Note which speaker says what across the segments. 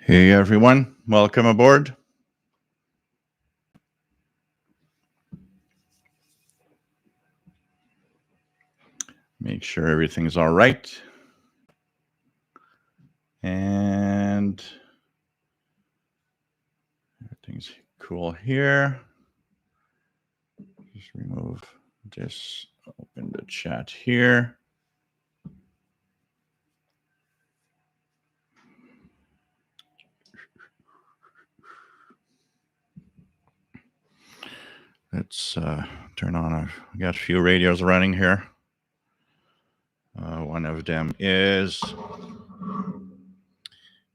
Speaker 1: Hey everyone, welcome aboard. Make sure everything's all right. And everything's cool here. Just remove this, open the chat here. Let's turn on, I've got a few radios running here. One of them is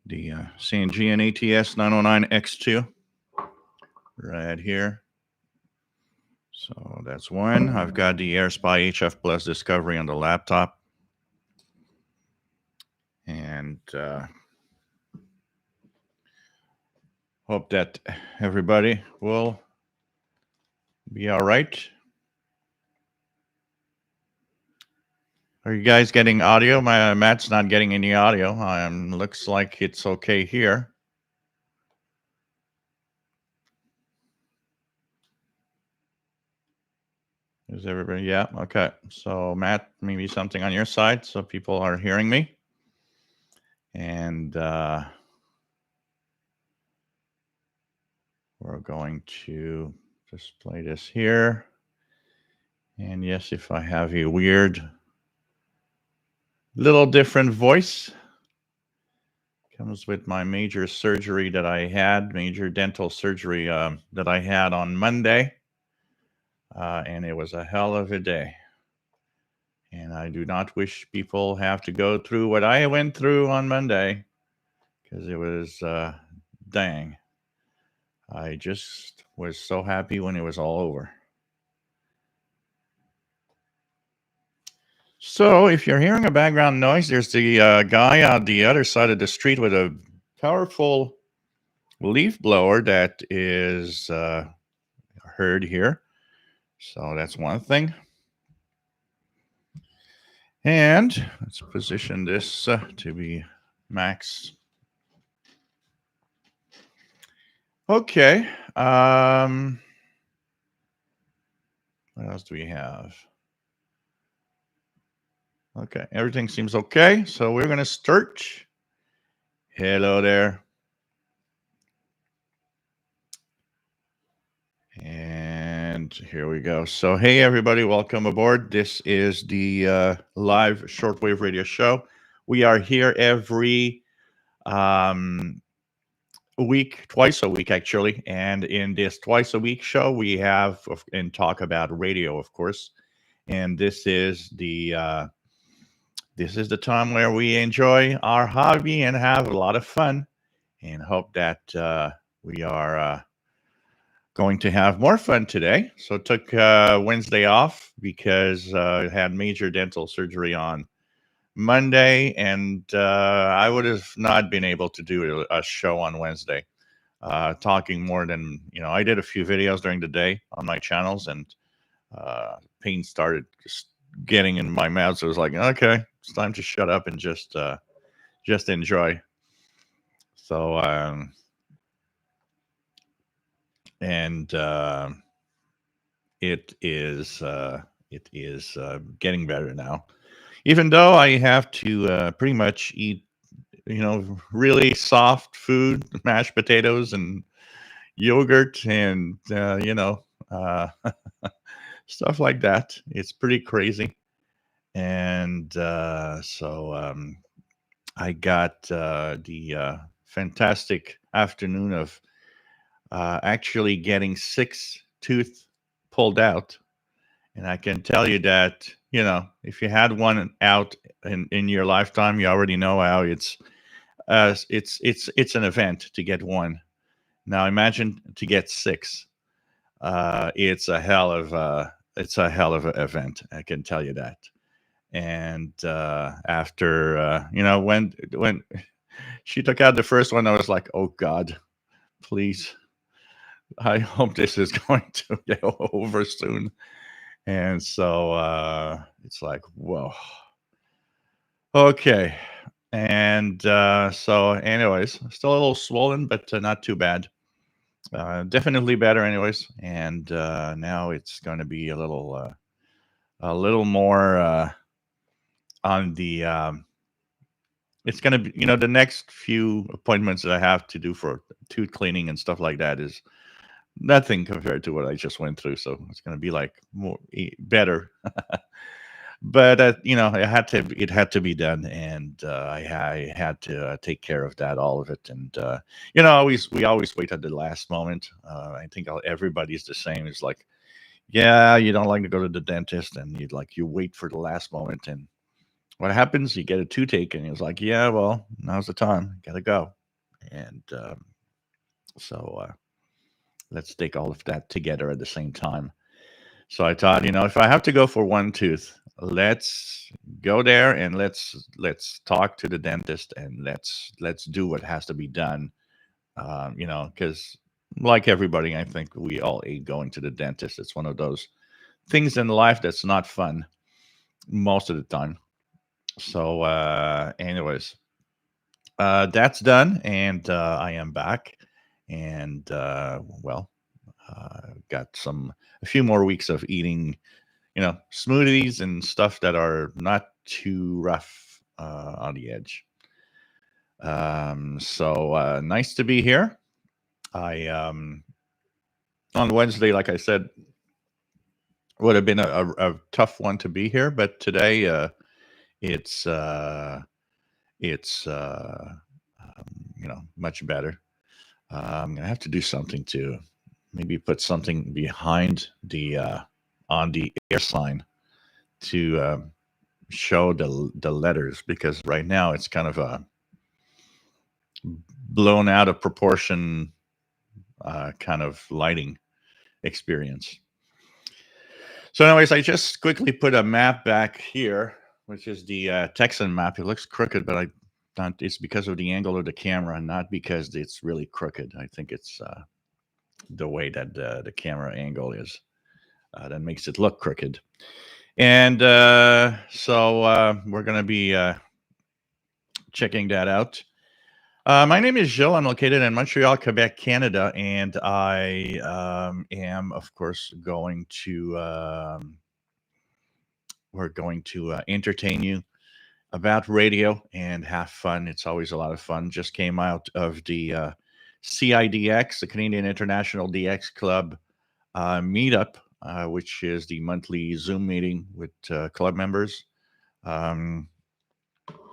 Speaker 1: the CNG and ATS 909X2 right here. So that's one. I've got the AirSpy HF Plus Discovery on the laptop. And hope that everybody will be all right. Are you guys getting audio? Matt's not getting any audio. Looks like it's okay here. Is everybody? Yeah. Okay. So Matt, maybe something on your side so people are hearing me. And we're going to display this here. And yes, if I have a weird little different voice, comes with my major surgery that I had, major dental surgery that I had on Monday. And it was a hell of a day. And I do not wish people have to go through what I went through on Monday, because it was dang. I just was so happy when it was all over. So if you're hearing a background noise, there's the guy on the other side of the street with a powerful leaf blower that is heard here. So that's one thing. And let's position this to be max. Okay. What else do we have? Okay, everything seems okay. So we're going to start. Hello there. And here we go. So, hey, everybody, welcome aboard. This is the live shortwave radio show. We are here every week, twice a week, actually. And in this twice a week show, we have and talk about radio, of course. And this is the time where we enjoy our hobby and have a lot of fun, and hope that we are going to have more fun today. So took Wednesday off because I had major dental surgery on Monday, and I would have not been able to do a show on Wednesday. Talking more than, I did a few videos during the day on my channels, and pain started just getting in my mouth. So it was like, okay, it's time to shut up and just enjoy. So it is getting better now, even though I have to pretty much eat really soft food, mashed potatoes and yogurt, and stuff like that. It's pretty crazy. And so I got the fantastic afternoon of actually getting 6 tooth pulled out. And I can tell you that, if you had one out in your lifetime, you already know how it's an event to get one. Now imagine to get 6. It's a hell of an event. I can tell you that. And after when she took out the first one, I was like, oh God, please, I hope this is going to get over soon. And so it's like, whoa. Okay. And so, anyways, still a little swollen, but not too bad. Definitely better, anyways. And now it's going to be a little more on the. It's going to be, the next few appointments that I have to do for tooth cleaning and stuff like that is nothing compared to what I just went through. So it's going to be like better. But it had to be done, and I had to take care of that, all of it, and always we always wait at the last moment. I think everybody's the same. It's like, yeah, you don't like to go to the dentist, and you wait for the last moment, and what happens? You get a toothache, and it's like, yeah, well, now's the time, gotta go, and so let's take all of that together at the same time. So I thought, if I have to go for one tooth, let's go there and let's talk to the dentist and let's do what has to be done. Because like everybody, I think we all hate going to the dentist. It's one of those things in life that's not fun most of the time. So, anyways, that's done, and I am back, and got a few more weeks of eating smoothies and stuff that are not too rough on the edge. So nice to be here. I on Wednesday, like I said, would have been a tough one to be here, but today it's uh, it's much better. I'm gonna have to do something to maybe put something behind the on the air sign to show the letters, because right now it's kind of a blown out of proportion kind of lighting experience. So, anyways, I just quickly put a map back here, which is the Texan map. It looks crooked, but it's because of the angle of the camera, not because it's really crooked. I think it's the way that the camera angle is that makes it look crooked. And so we're going to be checking that out. My name is Gilles. I'm located in Montreal, Quebec, Canada, and I am, of course, we're going to entertain you about radio and have fun. It's always a lot of fun. Just came out of the CIDX, the Canadian International DX Club meetup, which is the monthly Zoom meeting with club members.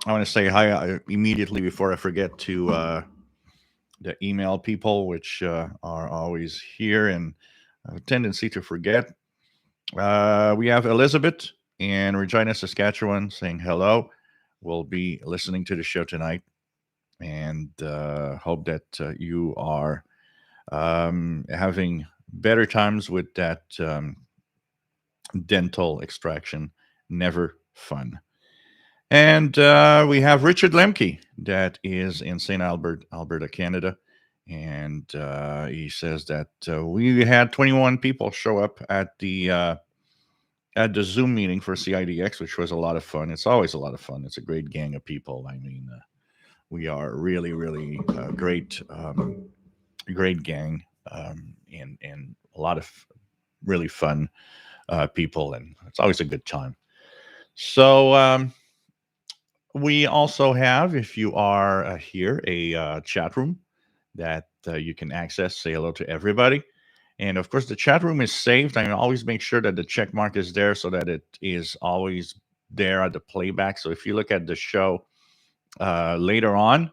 Speaker 1: I want to say hi immediately before I forget to the email people, which are always here and have a tendency to forget. We have Elizabeth in Regina, Saskatchewan saying hello. We'll be listening to the show tonight, and hope that you are having better times with that dental extraction. Never fun. And we have Richard Lemke, that is in St. Albert, Alberta, Canada. And he says that we had 21 people show up at the Zoom meeting for CIDX, which was a lot of fun. It's always a lot of fun. It's a great gang of people. I mean, we are really, really great gang, and a lot of really fun people, and it's always a good time. So we also have, if you are here, a chat room that you can access. Say hello to everybody. And of course, the chat room is saved. I always make sure that the check mark is there so that it is always there at the playback. So if you look at the show later on,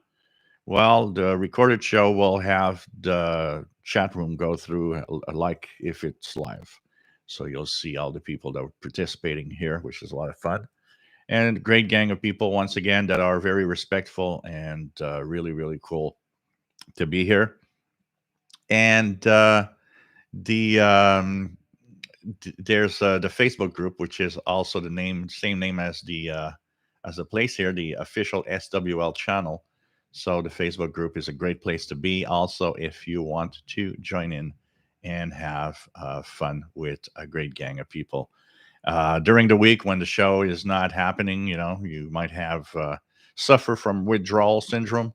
Speaker 1: well, the recorded show will have the chat room go through like if it's live. So you'll see all the people that are participating here, which is a lot of fun. And great gang of people, once again, that are very respectful and really, really cool to be here. And the there's the Facebook group, which is also same name as the place here, the official SWL channel. So the Facebook group is a great place to be. Also, if you want to join in and have fun with a great gang of people during the week when the show is not happening, you might have suffer from withdrawal syndrome.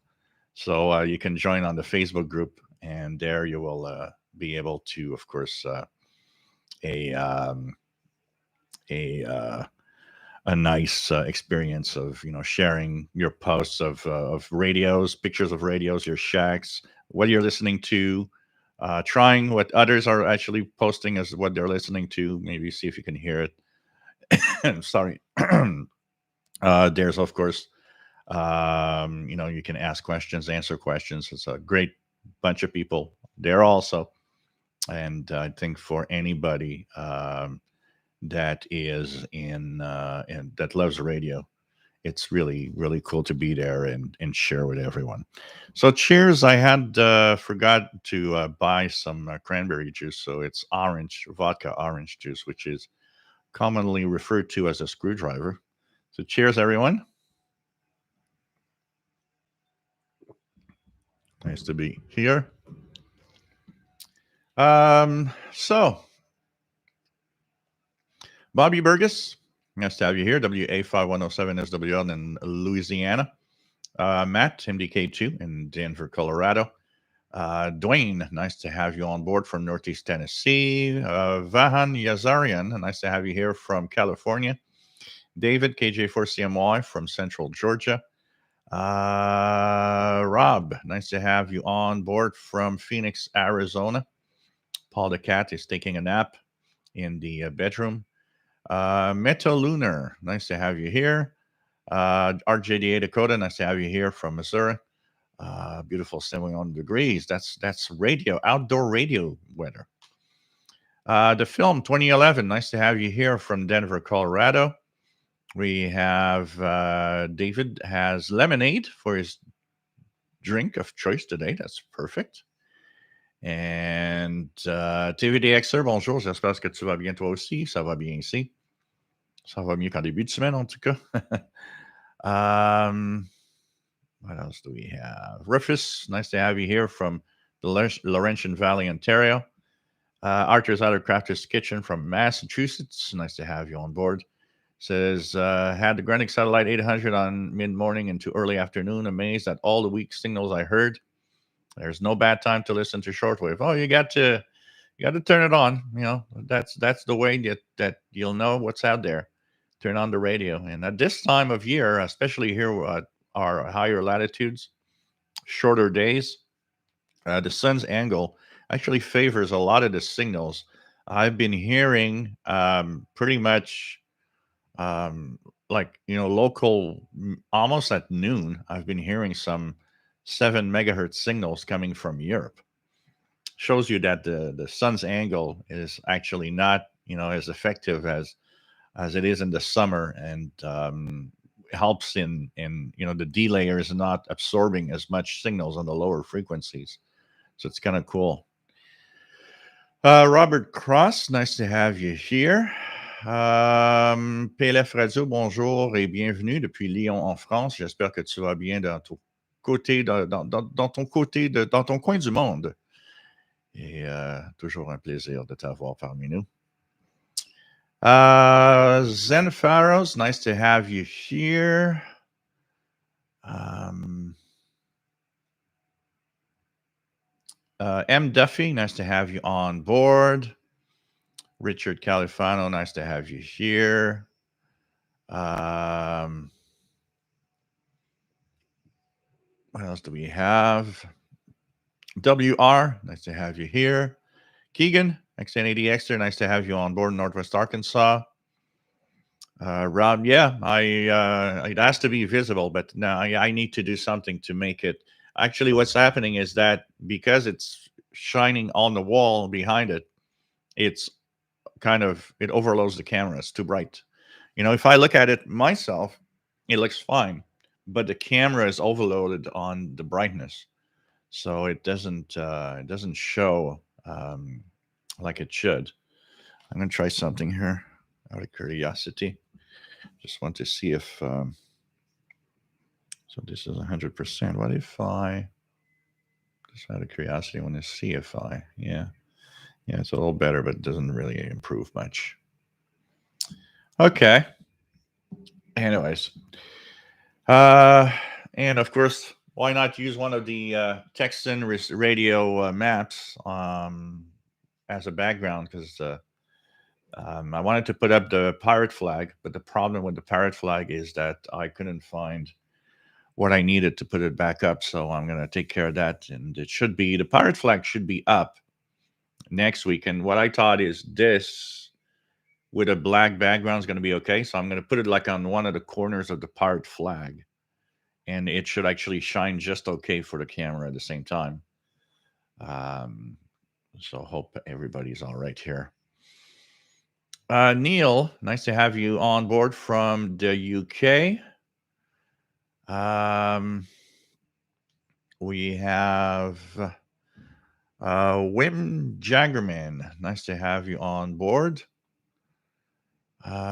Speaker 1: So you can join on the Facebook group, and there you will be able to, of course, a um, a a nice experience of sharing your posts of radios, pictures of radios, your shacks, what you're listening to, trying what others are actually posting as what they're listening to. Maybe see if you can hear it. Sorry. There's of course, you can ask questions, answer questions. It's a great bunch of people there also, and I think for anybody that is in and that loves radio, it's really really cool to be there and share with everyone. So cheers. I had forgot to buy some cranberry juice, so it's orange vodka orange juice, which is commonly referred to as a screwdriver. So cheers everyone. Nice to be here. So Bobby Burgess, nice to have you here. WA5107 SWL in Louisiana. Matt, MDK2 in Denver, Colorado. Dwayne, nice to have you on board from Northeast Tennessee. Vahan Yazarian, nice to have you here from California. David, KJ4CMY from Central Georgia. Rob, nice to have you on board from Phoenix, Arizona. Paul the Cat is taking a nap in the bedroom. Metal Lunar, nice to have you here. RJDA Dakota, nice to have you here from Missouri. Beautiful 71 degrees. That's radio, outdoor radio weather. The film 2011, nice to have you here from Denver, Colorado. We have David has lemonade for his drink of choice today. That's perfect. And TVDXer, bonjour, j'espère que tu vas bien toi aussi. Ça va bien ici. Ça va mieux qu'en début de semaine, en tout cas. What else do we have? Rufus, nice to have you here from the Laurentian Valley, Ontario. Archer's Other Crafter's Kitchen from Massachusetts. Nice to have you on board. Says, had the Greenwich Satellite 800 on mid-morning into early afternoon. Amazed at all the weak signals I heard. There's no bad time to listen to shortwave. Oh, you got to turn it on. That's the way that you'll know what's out there. Turn on the radio. And at this time of year, especially here at our higher latitudes, shorter days, the sun's angle actually favors a lot of the signals. I've been hearing pretty much local, almost at noon, I've been hearing some 7 megahertz signals coming from Europe. Shows you that the sun's angle is actually not as effective as it is in the summer, and helps in the delay is not absorbing as much signals on the lower frequencies. So it's kind of cool. Robert Cross, nice to have you here. PLF Radio, bonjour et bienvenue depuis Lyon en France. J'espère que tu vas bien dans ton côté, dans ton côté, dans ton coin du monde. Et toujours un plaisir de t'avoir parmi nous. Zen Faros, nice to have you here. M. Duffy, nice to have you on board. Richard Califano, nice to have you here. What else do we have? WR, nice to have you here. Keegan, X1080Xer, nice to have you on board in Northwest Arkansas. Rob, yeah, it has to be visible, but now I need to do something to make it. Actually, what's happening is that because it's shining on the wall behind it, it overloads the camera. It's too bright. If I look at it myself, it looks fine, but the camera is overloaded on the brightness, so it doesn't show like it should. I'm gonna try something here out of curiosity. Just want to see if so this is 100%. What if I just out of curiosity want to see if yeah, it's a little better, but it doesn't really improve much. Okay. Anyways, Uh, and of course, why not use one of the Texan radio maps as a background? Because I wanted to put up the pirate flag, but the problem with the pirate flag is that I couldn't find what I needed to put it back up. So I'm going to take care of that. And it should be, the pirate flag should be up next week. And what I thought is this with a black background is going to be okay. So I'm going to put it like on one of the corners of the pirate flag. And it should actually shine just okay for the camera at the same time. So hope everybody's all right here. Neil, nice to have you on board from the UK. We have Wim Jaggerman. Nice to have you on board.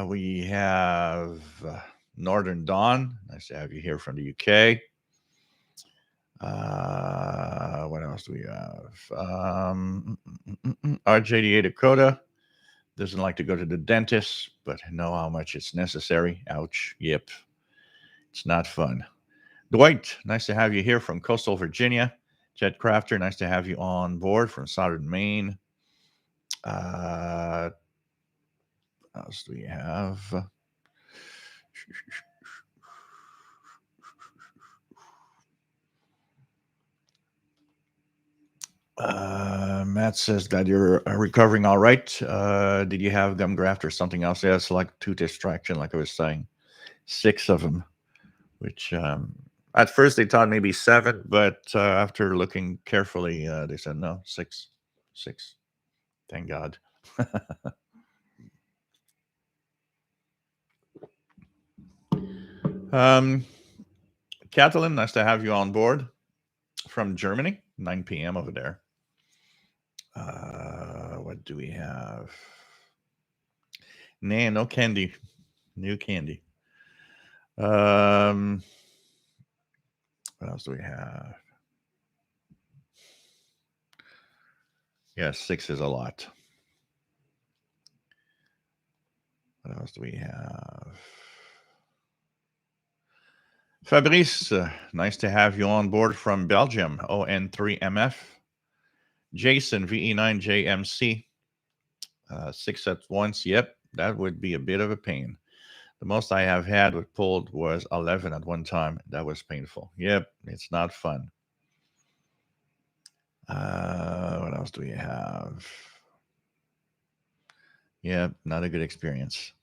Speaker 1: We have Northern Dawn. Nice to have you here from the UK. What else do we have? RJ8 Dakota doesn't like to go to the dentist, but I know how much it's necessary. Ouch. Yep. It's not fun. Dwight, nice to have you here from coastal Virginia. Jet Crafter, nice to have you on board from southern Maine. What else do we have? Matt says that you're recovering all right. Did you have gum graft or something else? Yeah, it's like tooth extraction, like I was saying. 6 of them, which at first they thought maybe 7, but after looking carefully, they said no, 6. Thank God. Catalin, nice to have you on board from Germany. 9 p.m. over there. What do we have? Nah, no candy. New candy. What else do we have? Yeah, 6 is a lot. What else do we have? Fabrice, nice to have you on board from Belgium. ON3MF. Jason, VE9JMC. 6 at once. Yep, that would be a bit of a pain. The most I have had with pulled was 11 at one time. That was painful. Yep, it's not fun. What else do we have? Yep, not a good experience.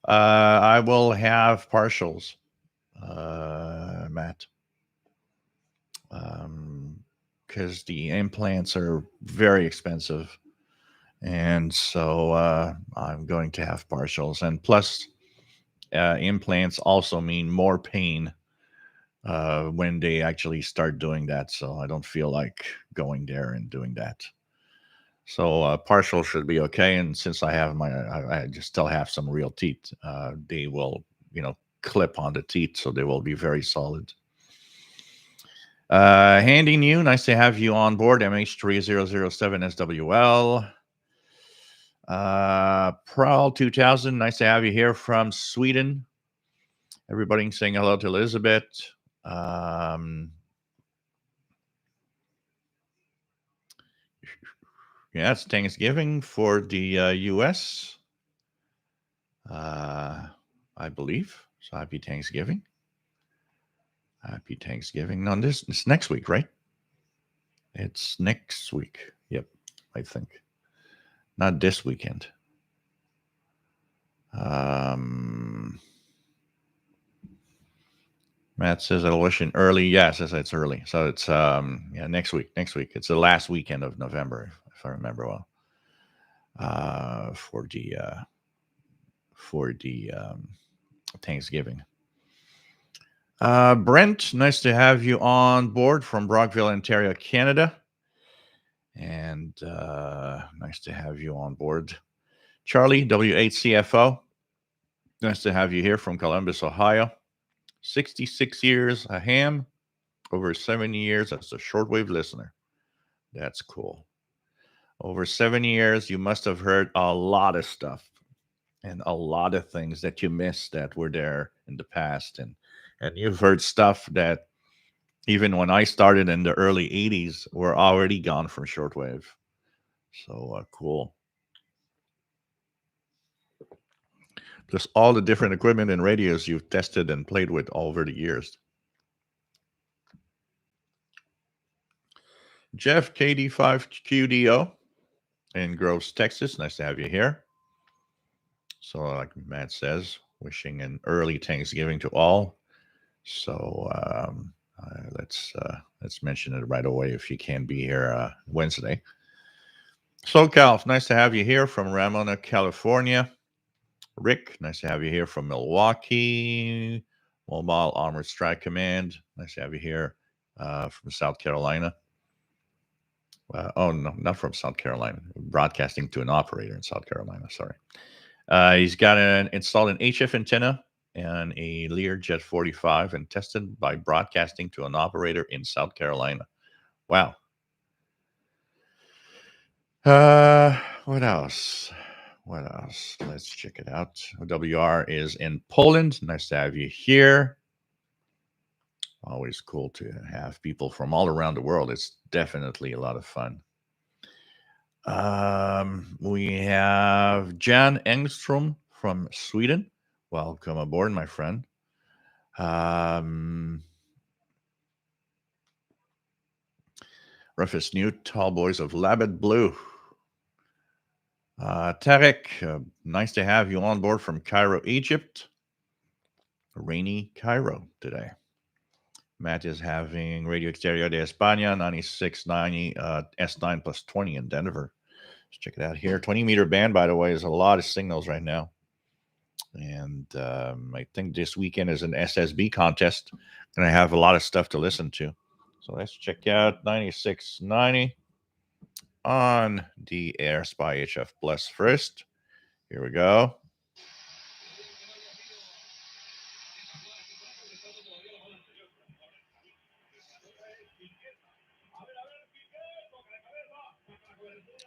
Speaker 1: I will have partials, Matt, because the implants are very expensive. And so I'm going to have partials. And plus, implants also mean more pain when they actually start doing that. So I don't feel like going there and doing that. So partial should be okay. And since I have I just still have some real teeth, they will, clip on the teeth. So they will be very solid. Handy new, nice to have you on board. MH3007SWL. Prowl 2000, nice to have you here from Sweden. Everybody saying hello to Elizabeth. Yeah, it's Thanksgiving for the US, I believe. So happy Thanksgiving. Happy Thanksgiving. No, it's next week, right? It's next week. Yep, I think. Not this weekend. Matt says I'll wish it early. Yes, it's early. So it's next week. Next week. It's the last weekend of November, if I remember well. For the Thanksgiving. Brent, nice to have you on board from Brockville, Ontario, Canada. And nice to have you on board. Charlie, W8CFO. Nice to have you here from Columbus, Ohio. 66 years a ham, over 70 years as a shortwave listener. That's cool. Over 7 years, you must have heard a lot of stuff and a lot of things that you missed that were there in the past. And And you've heard stuff that even when I started in the early 80s, were already gone from shortwave. So cool. Plus all the different equipment and radios you've tested and played with over the years. Jeff KD5QDO in Groves, Texas. Nice to have you here. So, like Matt says, wishing an early Thanksgiving to all. So let's mention it right away if you can be here Wednesday. SoCal, nice to have you here from Ramona, California. Rick, nice to have you here from Milwaukee. Mobile Armored Strike Command, nice to have you here from South Carolina. Oh, no, not from South Carolina. Broadcasting to an operator in South Carolina, sorry. He's got installed an HF antenna and a Learjet 45 and tested by broadcasting to an operator in South Carolina. Wow. What else? Let's check it out. WR is in Poland. Nice to have you here. Always cool to have people from all around the world. It's definitely a lot of fun. We have Jan Engstrom from Sweden. Welcome aboard, my friend. Rufus Newt, Tall Boys of Labad Blue. Tarek, nice to have you on board from Cairo, Egypt. Rainy Cairo today. Matt is having Radio Exterior de España 9690 S9 plus 20 in Denver. Let's check it out here. 20-meter band, by the way, is a lot of signals right now. And I think this weekend is an SSB contest. And I have a lot of stuff to listen to. So let's check out 9690 on the Air Spy HF Plus first. Here we go.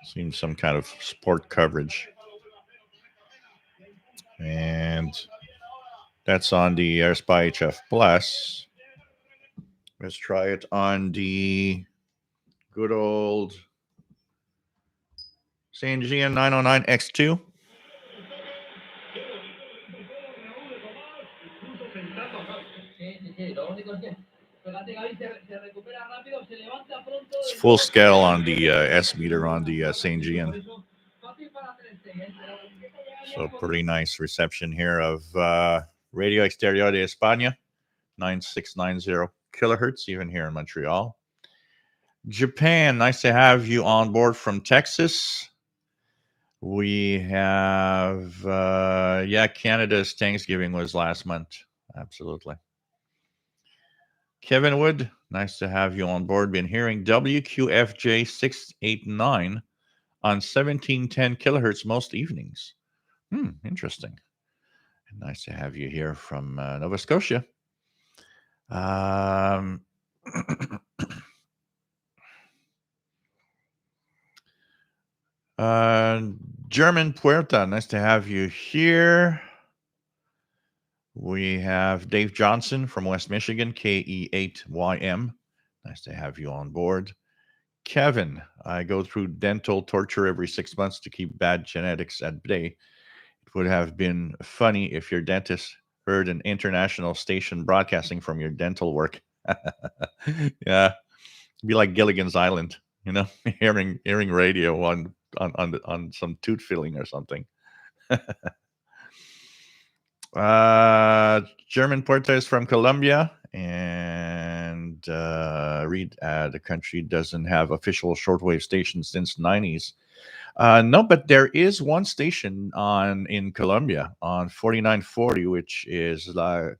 Speaker 1: Seems some kind of sport coverage. And that's on the Air Spy HF Plus. Let's try it on the good old CNGN 909X2. It's full scale on the S meter on the CNGN. So pretty nice reception here of Radio Exterior de España, 9690 kilohertz, even here in Montreal. Japan, nice to have you on board from Texas. We have, Canada's Thanksgiving was last month. Absolutely. Kevin Wood, nice to have you on board. Been hearing WQFJ 689 on 1710 kilohertz most evenings. Interesting. Nice to have you here from Nova Scotia. German Puerta, nice to have you here. We have Dave Johnson from West Michigan, KE8YM. Nice to have you on board. Kevin, I go through dental torture every 6 months to keep bad genetics at bay. It would have been funny if your dentist heard an international station broadcasting from your dental work. Yeah, it'd be like Gilligan's Island, hearing radio on some tooth filling or something. German Puerta is from Colombia, and read the country doesn't have official shortwave stations since 90s. No, but there is one station in Colombia on 4940, which is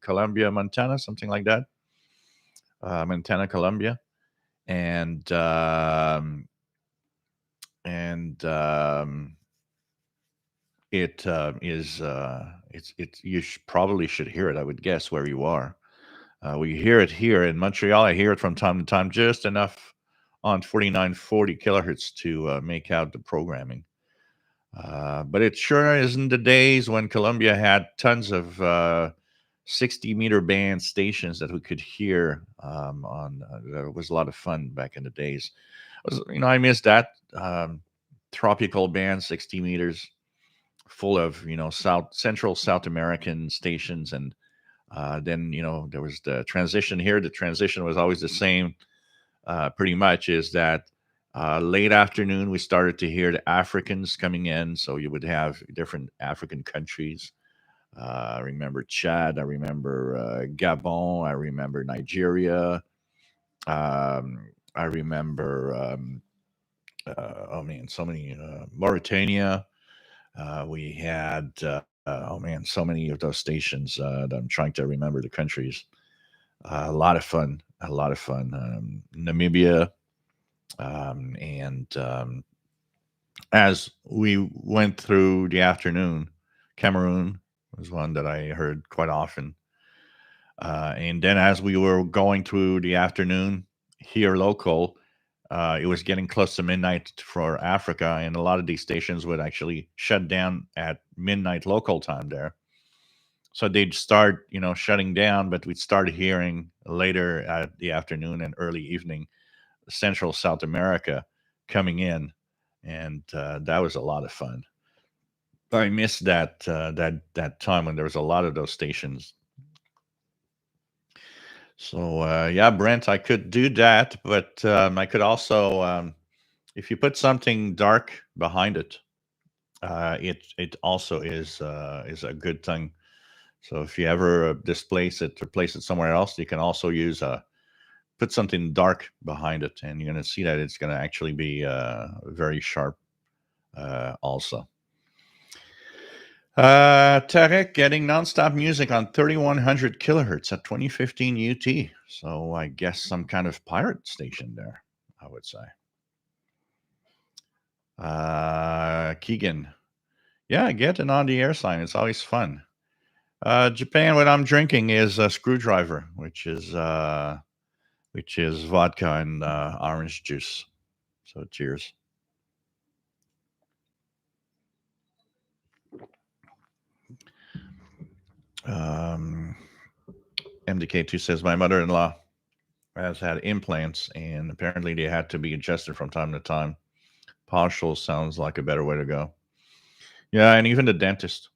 Speaker 1: Colombia, Montana, something like that. Montana, Colombia, and it is you probably should hear it, I would guess, where you are. We hear it here in Montreal. I hear it from time to time, just enough on 4940 kilohertz to make out the programming. But it sure isn't the days when Colombia had tons of 60-meter band stations that we could hear on. That was a lot of fun back in the days. I miss that tropical band, 60 meters, full of South American stations, and then there was the transition here. The transition was always the same, pretty much. Is that late afternoon we started to hear the Africans coming in, so you would have different African countries. I remember Chad. I remember Gabon. I remember Nigeria. I remember. Oh man, so many Mauritania. We had oh man, so many of those stations that I'm trying to remember the countries. A lot of fun, a lot of fun. Namibia, and as we went through the afternoon, Cameroon was one that I heard quite often. And then as we were going through the afternoon here local, it was getting close to midnight for Africa, and a lot of these stations would actually shut down at midnight local time there. So they'd start, shutting down, but we'd start hearing later at the afternoon and early evening Central South America coming in, and that was a lot of fun. I missed that time when there was a lot of those stations. So yeah, Brent, I could do that, but I could also, if you put something dark behind it, it also is a good thing. So if you ever displace it or place it somewhere else, you can also use put something dark behind it, and you're going to see that it's going to actually be very sharp also. Tarek getting nonstop music on 3100 kilohertz at 2015 UT. So I guess some kind of pirate station there, I would say. Keegan. Yeah, get an on the air sign. It's always fun. Japan, what I'm drinking is a screwdriver, which is vodka and orange juice. So cheers. Um, MDK2 says my mother-in-law has had implants, and apparently they had to be adjusted from time to time. Partial sounds like a better way to go. Yeah, and even the dentist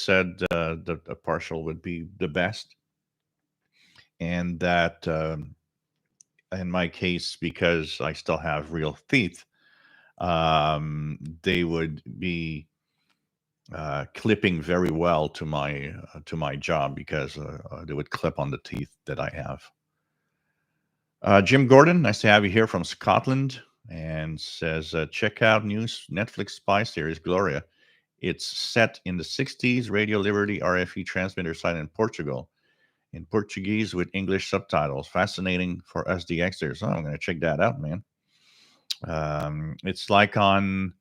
Speaker 1: said that a partial would be the best, and that in my case, because I still have real teeth, they would be clipping very well to my job because they would clip on the teeth that I have. Jim Gordon, nice to have you here from Scotland, and says check out new Netflix spy series Gloria. It's set in the 60s, Radio Liberty RFE transmitter site in Portugal, in Portuguese with English subtitles. Fascinating for us DXers. Oh, I'm going to check that out, man. It's like on,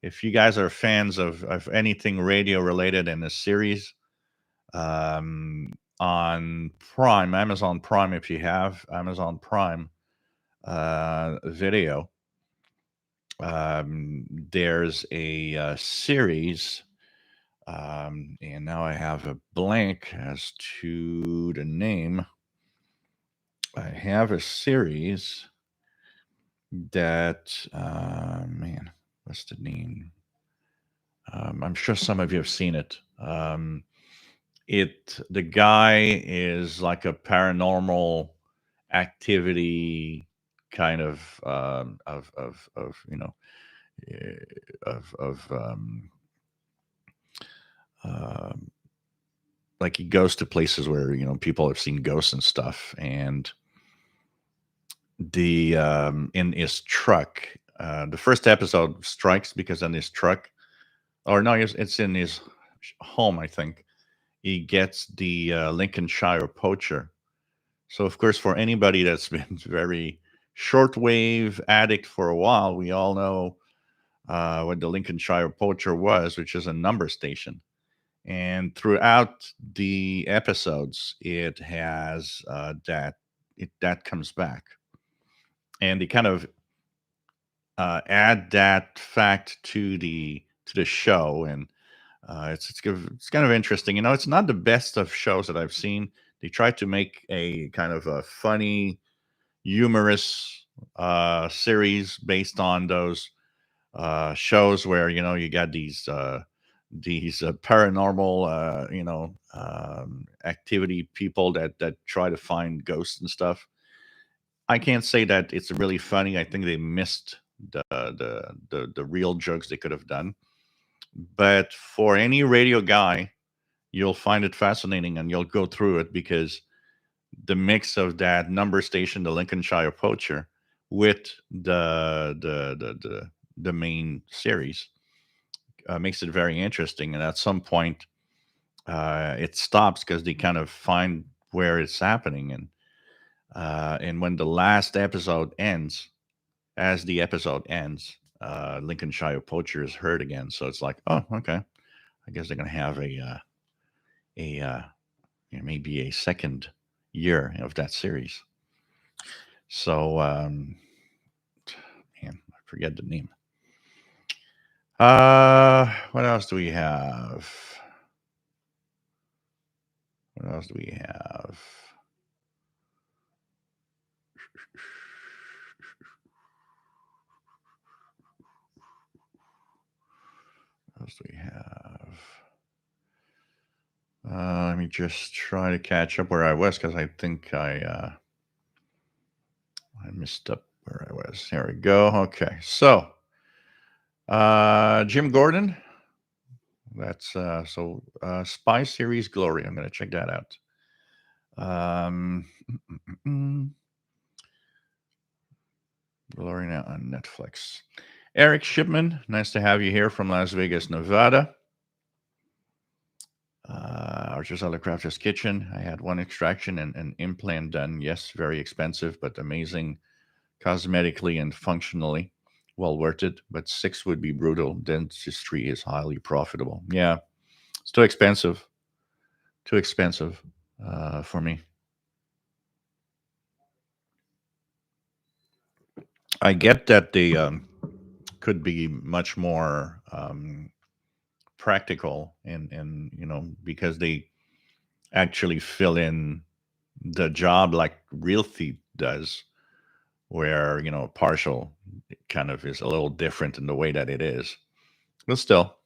Speaker 1: if you guys are fans of anything radio related in a series, on Prime, Amazon Prime, if you have Amazon Prime video, there's a series, and now I have a blank as to the name. I have a series that, man, what's the name? I'm sure some of you have seen it. The guy is like a paranormal activity kind of eh, of um, like he goes to places where people have seen ghosts and stuff, and the in his truck, the first episode strikes because in his truck, or no, it's in his home, I think. He gets the Lincolnshire poacher. So, of course, for anybody that's been very shortwave addict for a while, we all know what the Lincolnshire poacher was, which is a number station. And throughout the episodes, it has that comes back, and they kind of add that fact to the show, and It's kind of interesting. It's not the best of shows that I've seen. They try to make a kind of a funny, humorous series based on those shows where you got these paranormal activity people that try to find ghosts and stuff. I can't say that it's really funny. I think they missed the real jokes they could have done. But for any radio guy, you'll find it fascinating and you'll go through it because the mix of that number station, the Lincolnshire Poacher, with the main series makes it very interesting. And at some point, it stops because they kind of find where it's happening, and when the last episode ends, as the episode ends, Lincolnshire Poacher is heard again. So it's like, oh, okay, I guess they're gonna have a maybe a second year of that series. So, man, I forget the name. What else do we have? What else do we have? What else do we have? Let me just try to catch up where I was because I think I missed up where I was. Here we go. Okay, so Jim Gordon. That's Spy Series Glory. I'm going to check that out. Glory now on Netflix. Eric Shipman, nice to have you here from Las Vegas, Nevada. Archer's Other Crafter's Kitchen. I had one extraction and an implant done. Yes, very expensive, but amazing cosmetically and functionally. Well worth it, but 6 would be brutal. Dentistry is highly profitable. Yeah, it's too expensive. Too expensive for me. I get that they could be much more practical and because they actually fill in the job like realty does, where partial kind of is a little different in the way that it is, but still.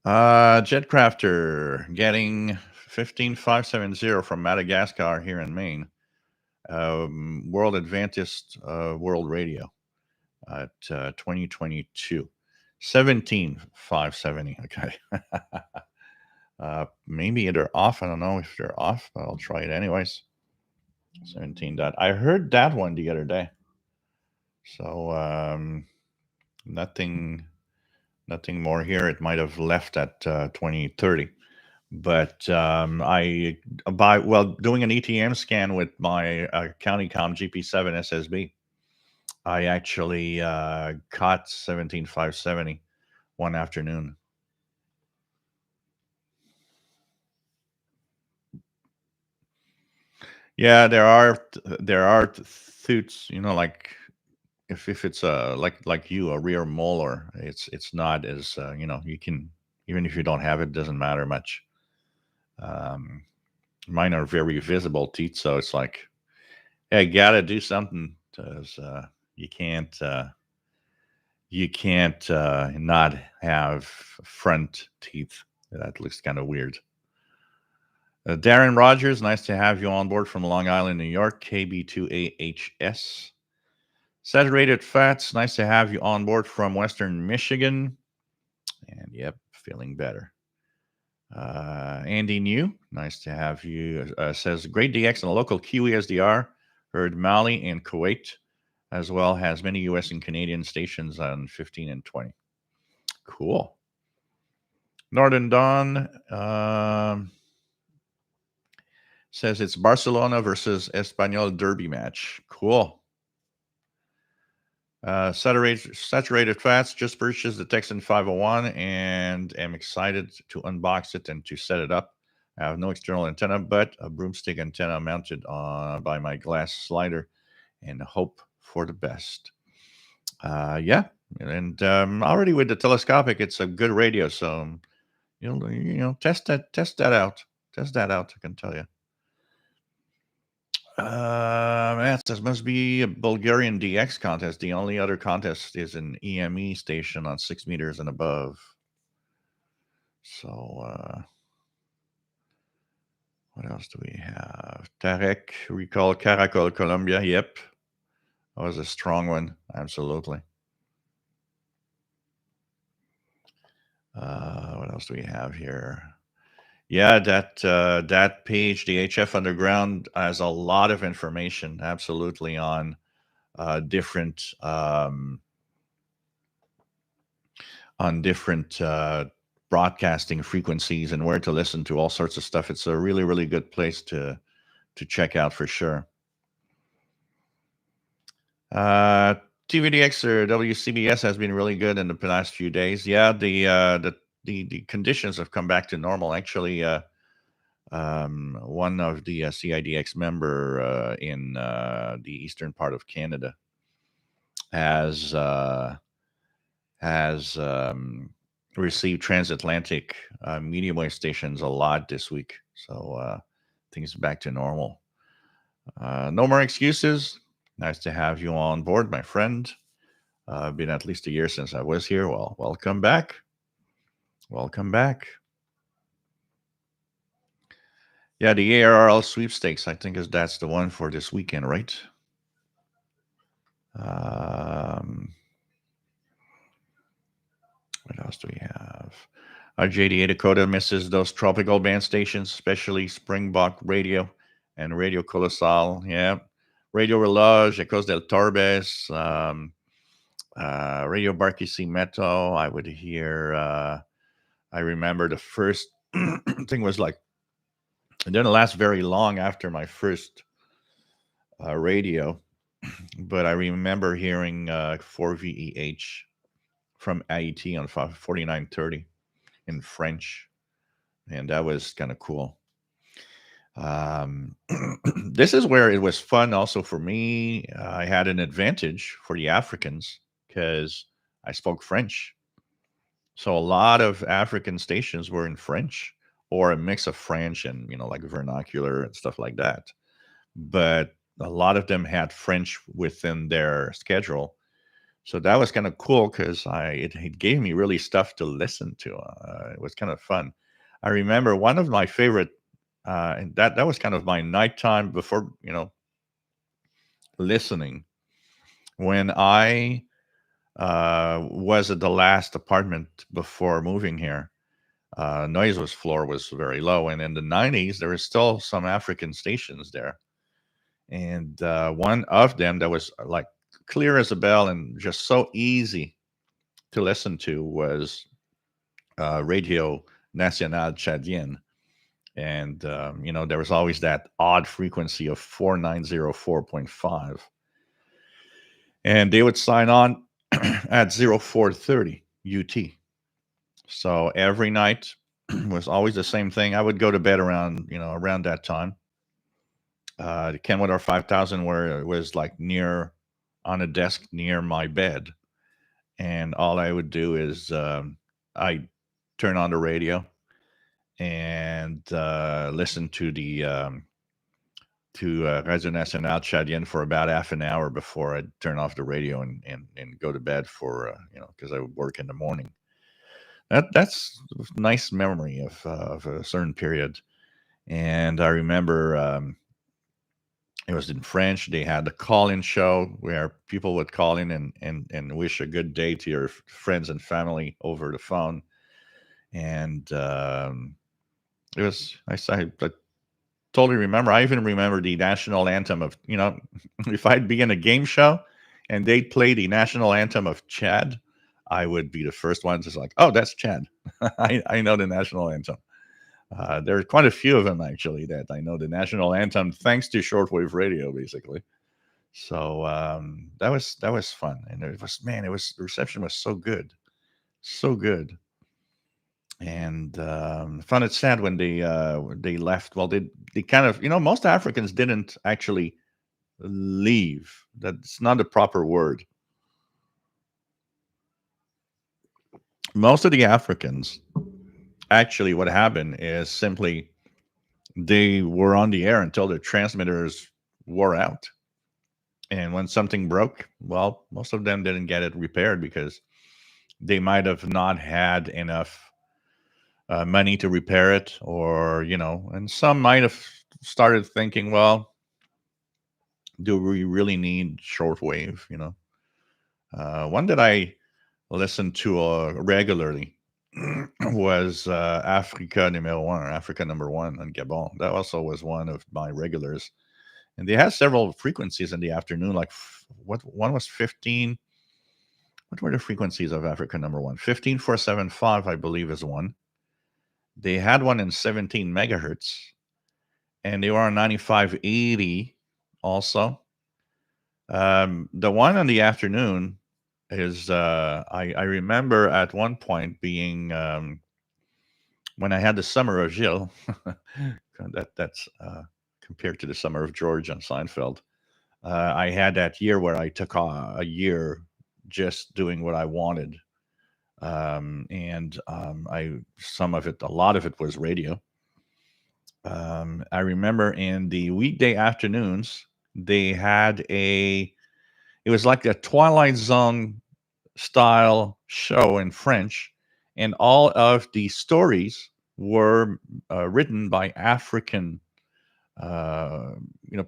Speaker 1: Jetcrafter getting 15570 from Madagascar here in Maine. World Adventist World Radio at 2022. 17570. Okay. Maybe they're off. I don't know if they're off, but I'll try it anyways. 17 dot. I heard that one the other day. So nothing more here. It might have left at 2030. But I doing an ETM scan with my CountyCom GP7 SSB. I actually caught 17570 one afternoon. Yeah, there are suits, like if it's like you a rear molar, it's not as you can, even if you don't have it, doesn't matter much. Mine are very visible teeth, so it's like, hey, gotta do something because you can't not have front teeth. That looks kind of weird. Darren Rogers, nice to have you on board from Long Island, New York, KB2AHS. Saturated Fats, nice to have you on board from Western Michigan. And yep, feeling better. Andy New, nice to have you. Says great DX and a local Kiwi SDR. Heard Mali and Kuwait, as well as many US and Canadian stations on 15 and 20. Cool. Northern Dawn says it's Barcelona versus Espanyol derby match. Cool. Saturated Fats just purchased the Texan 501 and am excited to unbox it and to set it up. I have no external antenna, but a broomstick antenna mounted by my glass slider and hope for the best. Yeah, And already with the telescopic, it's a good radio. So test that out. Test that out. I can tell you. Yes, this must be a Bulgarian DX contest. The only other contest is an EME station on 6 meters and above. So, what else do we have? Tarek, recall Caracol, Colombia. Yep. That was a strong one. Absolutely. What else do we have here? Yeah, that page, the HF Underground, has a lot of information. Absolutely on different broadcasting frequencies and where to listen to all sorts of stuff. It's a really, really good place to check out for sure. TVDX or WCBS has been really good in the last few days. Yeah, the conditions have come back to normal. Actually, one of the CIDX member in the eastern part of Canada has received transatlantic medium wave stations a lot this week. So things are back to normal. No more excuses. Nice to have you on board, my friend. Been at least a year since I was here. Well, welcome back. Welcome back. Yeah, the ARRL sweepstakes, I think that's the one for this weekend, right? What else do we have? JDA Dakota misses those tropical band stations, especially Springbok Radio and Radio Colossal. Yeah. Radio Reloj, Ecos del Torbes, Radio Barquisimeto. I would hear, I remember the first thing was like, it didn't last very long after my first radio, but I remember hearing 4VEH from AET on 4930 in French, and that was kind of cool. This is where it was fun also for me. I had an advantage for the Africans because I spoke French. So a lot of African stations were in French or a mix of French and, like vernacular and stuff like that. But a lot of them had French within their schedule. So that was kind of cool because it gave me really stuff to listen to. It was kind of fun. I remember one of my favorite, and that was kind of my nighttime before, listening. When I was at the last apartment before moving here, noise floor was very low, and in the 90s there was still some African stations there, and one of them that was like clear as a bell and just so easy to listen to was Radio Nationale Tchadienne. And, there was always that odd frequency of 4904.5. And they would sign on at 0430 UT. So every night was always the same thing. I would go to bed around that time. The Kenwood 5000 where it was like on a desk near my bed. And all I would do is I turn on the radio and listen to the Radio Nationale Tchadienne for about half an hour before I'd turn off the radio and go to bed for because I would work in the morning. That's a nice memory of a certain period. And I remember it was in French. They had a call-in show where people would call in and wish a good day to your friends and family over the phone. And it was I totally remember. I even remember the national anthem of, if I'd be in a game show and they'd play the national anthem of Chad, I would be the first one to like, oh, that's Chad. I know the national anthem. There are quite a few of them actually that I know the national anthem thanks to shortwave radio, basically. So that was fun, and the reception was so good, so good. And found it sad when they left. Well, they kind of most Africans didn't actually leave. That's not the proper word. Most of the Africans, actually, what happened is simply they were on the air until their transmitters wore out. And when something broke, well, most of them didn't get it repaired because they might have not had enough money to repair it, or, and some might have started thinking, well, do we really need shortwave? One that I listened to regularly was Africa numero one, or Africa number one on Gabon. That also was one of my regulars. And they had several frequencies in the afternoon. Like what one was 15. What were the frequencies of Africa number one? 15475, I believe, is one. They had one in 17 megahertz, and they were on 9580 also. The one in the afternoon is I remember at one point being when I had the summer of Gilles. That's compared to the summer of George on Seinfeld. I had that year where I took a year just doing what I wanted, and I some of it, a lot of it was radio. I remember in the weekday afternoons they had it was like a Twilight Zone style show in French, and all of the stories were written by African, uh,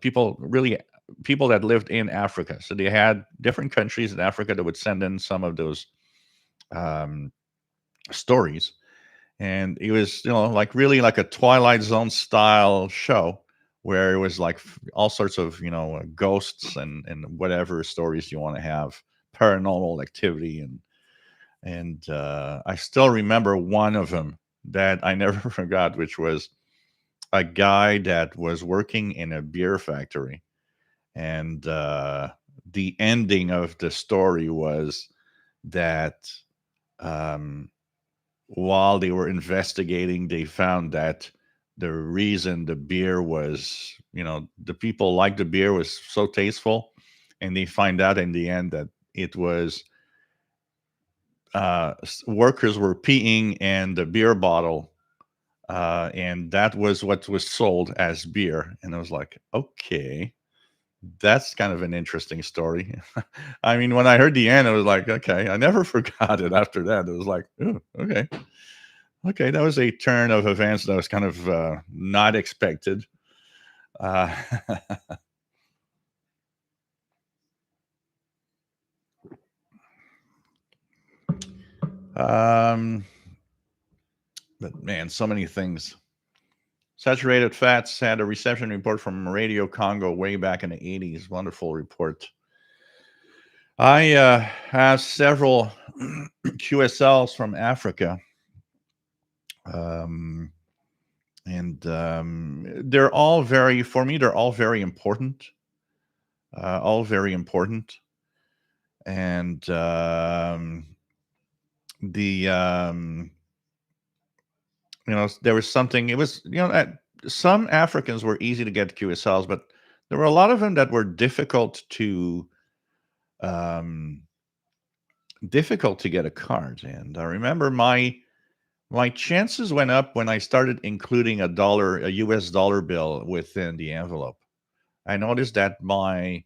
Speaker 1: people, really people that lived in Africa. So they had different countries in Africa that would send in some of those um, stories, and it was, like really like a Twilight Zone style show where it was like all sorts of, ghosts and whatever stories you want to have, paranormal activity, and I still remember one of them that I never forgot, which was a guy that was working in a beer factory, and the ending of the story was that um, while they were investigating, they found that the reason the beer was, the people liked the beer was so tasteful, and they find out in the end that it was workers were peeing in the beer bottle, and that was what was sold as beer. And I was like, okay, that's kind of an interesting story. I mean, when I heard the end, I was like, okay, I never forgot it after that. It was like, oh, okay. Okay, that was a turn of events that was kind of not expected. Uh, um, but man, so many things. Saturated fats had a reception report from Radio Congo way back in the 80s. Wonderful report. I have several QSLs from Africa. Um, and they're all very, for me, they're all very important. All very important. And the there was something, it was, some Africans were easy to get QSLs, but there were a lot of them that were um difficult to get a card. And I remember my chances went up when I started including a US dollar bill within the envelope. I noticed that my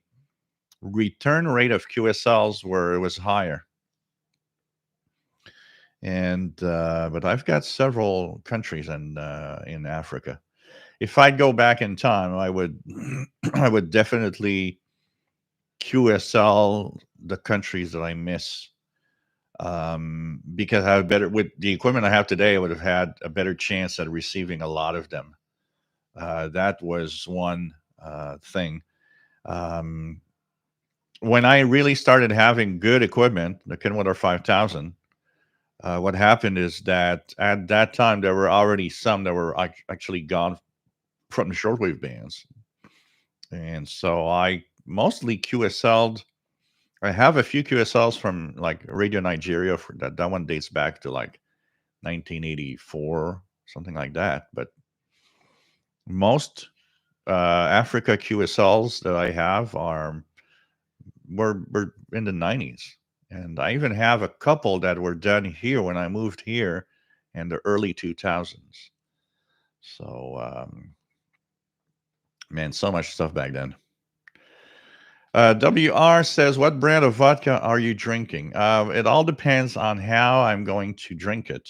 Speaker 1: return rate of QSLs was higher. And but I've got several countries in Africa. If I'd go back in time, I would I would definitely QSL the countries that I miss, because I have better, with the equipment I have today, I would have had a better chance at receiving a lot of them. That was one thing. Um, when I really started having good equipment, the Kenwood 5000, what happened is that at that time there were already some that were actually gone from the shortwave bands, and so I mostly QSL'd. I have a few QSLs from like Radio Nigeria. For that one dates back to like 1984, something like that. But most Africa QSLs that I have were in the 90s. And I even have a couple that were done here when I moved here in the early 2000s. So, man, so much stuff back then. WR says, "What brand of vodka are you drinking?" It all depends on how I'm going to drink it.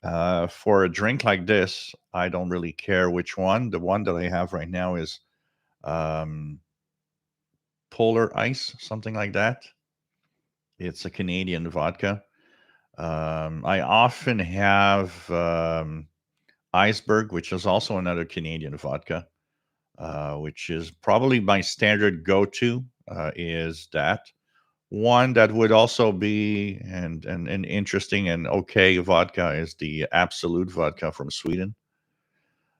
Speaker 1: For a drink like this, I don't really care which one. The one that I have right now is um, Polar Ice, something like that. It's a Canadian vodka. I often have Iceberg, which is also another Canadian vodka, which is probably my standard go-to. Is that one that would also be and interesting and okay vodka is the Absolute vodka from Sweden.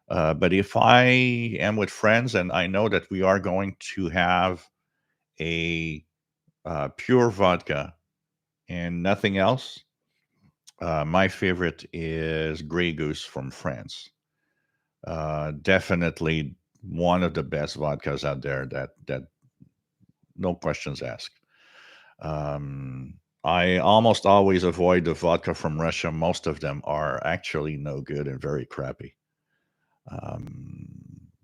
Speaker 1: But if I am with friends and I know that we are going to have a pure vodka and nothing else, my favorite is Grey Goose from France. Definitely one of the best vodkas out there. That no questions asked. I almost always avoid the vodka from Russia. Most of them are actually no good and very crappy. Um,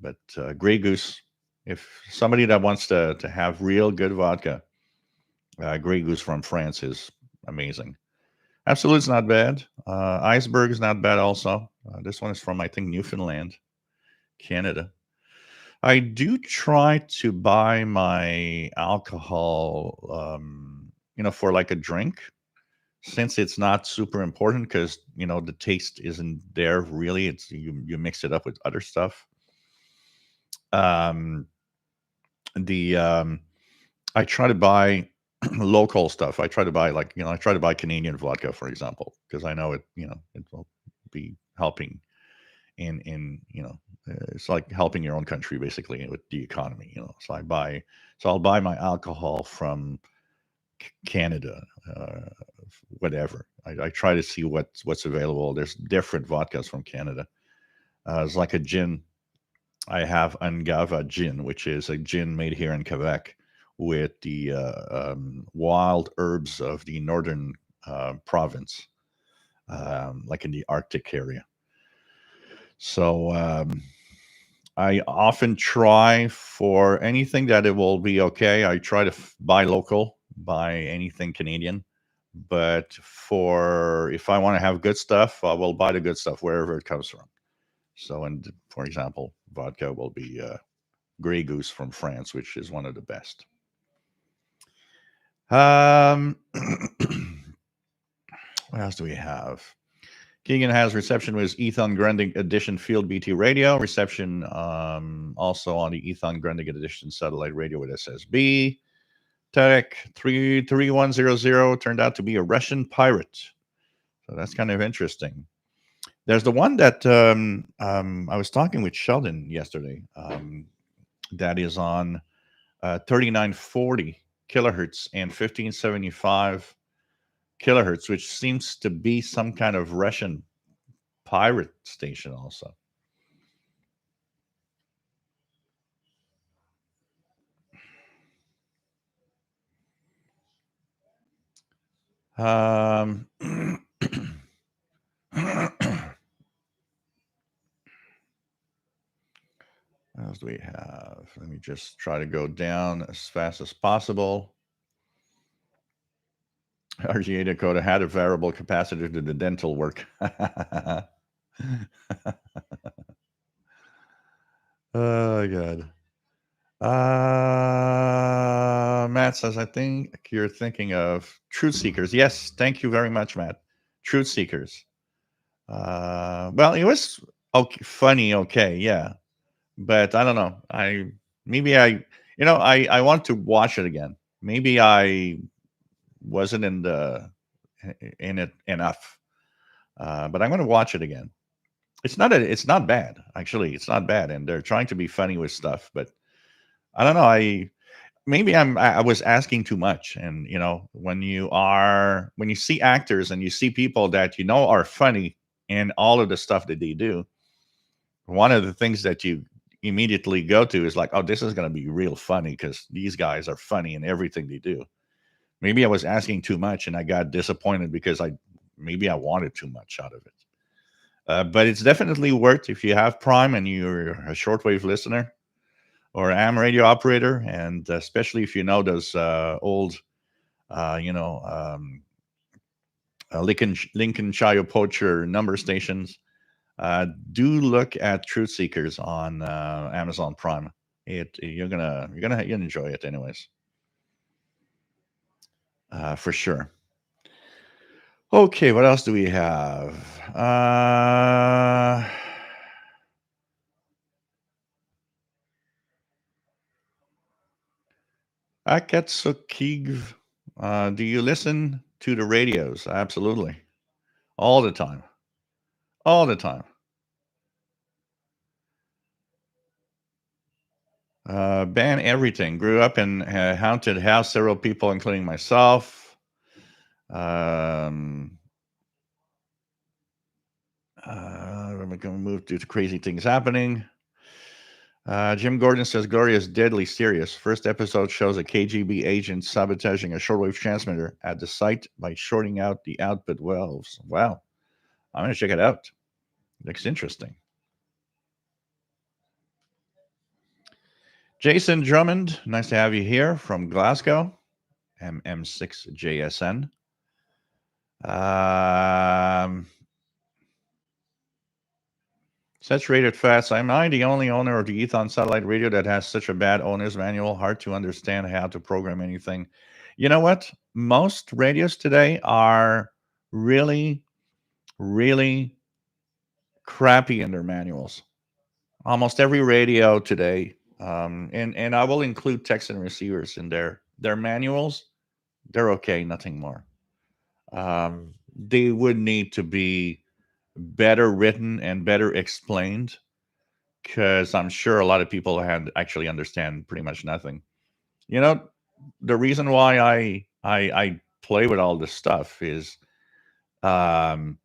Speaker 1: but Grey Goose, if somebody that wants to have real good vodka, Grey Goose from France is amazing. Absolute's not bad. Iceberg is not bad also. This one is from, I think, Newfoundland, Canada. I do try to buy my alcohol, for like a drink, since it's not super important because the taste isn't there really. It's you mix it up with other stuff. Um, the I try to buy local stuff. I try to buy I try to buy Canadian vodka, for example, because I know it will be helping in it's like helping your own country basically with the economy. So I'll buy my alcohol from Canada, whatever. I try to see what's available. There's different vodkas from Canada. It's like a gin. I have Angava gin, which is a gin made here in Quebec with the wild herbs of the northern province, like in the Arctic area. So I often try for anything that it will be okay. I try to buy local, buy anything Canadian. But for if I want to have good stuff, I will buy the good stuff wherever it comes from. So, and for example, vodka will be Grey Goose from France, which is one of the best. What else do we have? Keegan has reception with Ethan Grundig Edition Field BT radio. Reception also on the Ethan Grundig Edition satellite radio with SSB. Tarek 33100 turned out to be a Russian pirate. So that's kind of interesting. There's the one that I was talking with Sheldon yesterday that is on 3940 kilohertz and 1575 kilohertz, which seems to be some kind of Russian pirate station also. What else do we have? Let me just try to go down as fast as possible. RGA Dakota had a variable capacitor to the dental work. Oh, God. Matt says, I think you're thinking of Truth Seekers. Yes, thank you very much, Matt. Truth Seekers. Well, it was okay, funny, okay, yeah, but I don't know. I want to watch it again. Maybe I wasn't in it enough, but I'm going to watch it again. It's not bad actually. It's not bad, and they're trying to be funny with stuff, but I don't know. I was asking too much, and when you see actors and you see people that are funny in all of the stuff that they do, one of the things that you immediately go to is like, oh, this is going to be real funny because these guys are funny in everything they do. Maybe I was asking too much and I got disappointed because maybe I wanted too much out of it. But it's definitely worth, if you have Prime and you're a shortwave listener or AM radio operator, and especially if you know those old, uh, you know, um, Lincolnshire Poacher number stations. Do look at Truth Seekers on Amazon Prime. You're gonna enjoy it anyways, for sure. Okay, what else do we have? Akatsukiv. Do you listen to the radios? Absolutely, all the time, all the time. Ban everything. Grew up in a haunted house. Several people, including myself. Um, we're going to move due to crazy things happening. Jim Gordon says Gloria is deadly serious. First episode shows a KGB agent sabotaging a shortwave transmitter at the site by shorting out the output valves. Wow. I'm going to check it out. Looks interesting. Jason Drummond, nice to have you here from Glasgow, MM6JSN. Saturated fats. Am I the only owner of the Ethon satellite radio that has such a bad owner's manual? Hard to understand how to program anything. You know what? Most radios today are really, really crappy in their manuals. Almost every radio today, and I will include text and receivers in their manuals. They're okay, nothing more. They would need to be better written and better explained, because I'm sure a lot of people had actually understand pretty much nothing. You know, the reason why I play with all this stuff um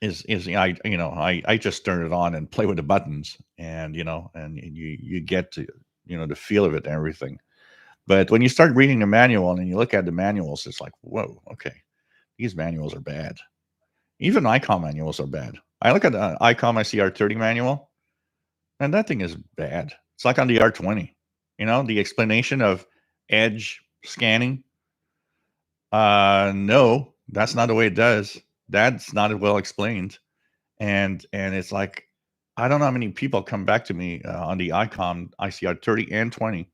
Speaker 1: is I just turn it on and play with the buttons, and you get to the feel of it and everything. But when you start reading the manual and you look at the manuals, it's like, whoa, okay, these manuals are bad. Even ICOM manuals are bad. I look at the ICOM ICR30 manual, and that thing is bad. It's like on the R20. The explanation of edge scanning. No, that's not the way it does. That's not well explained. And it's like, I don't know how many people come back to me on the ICOM ICR30 and 20.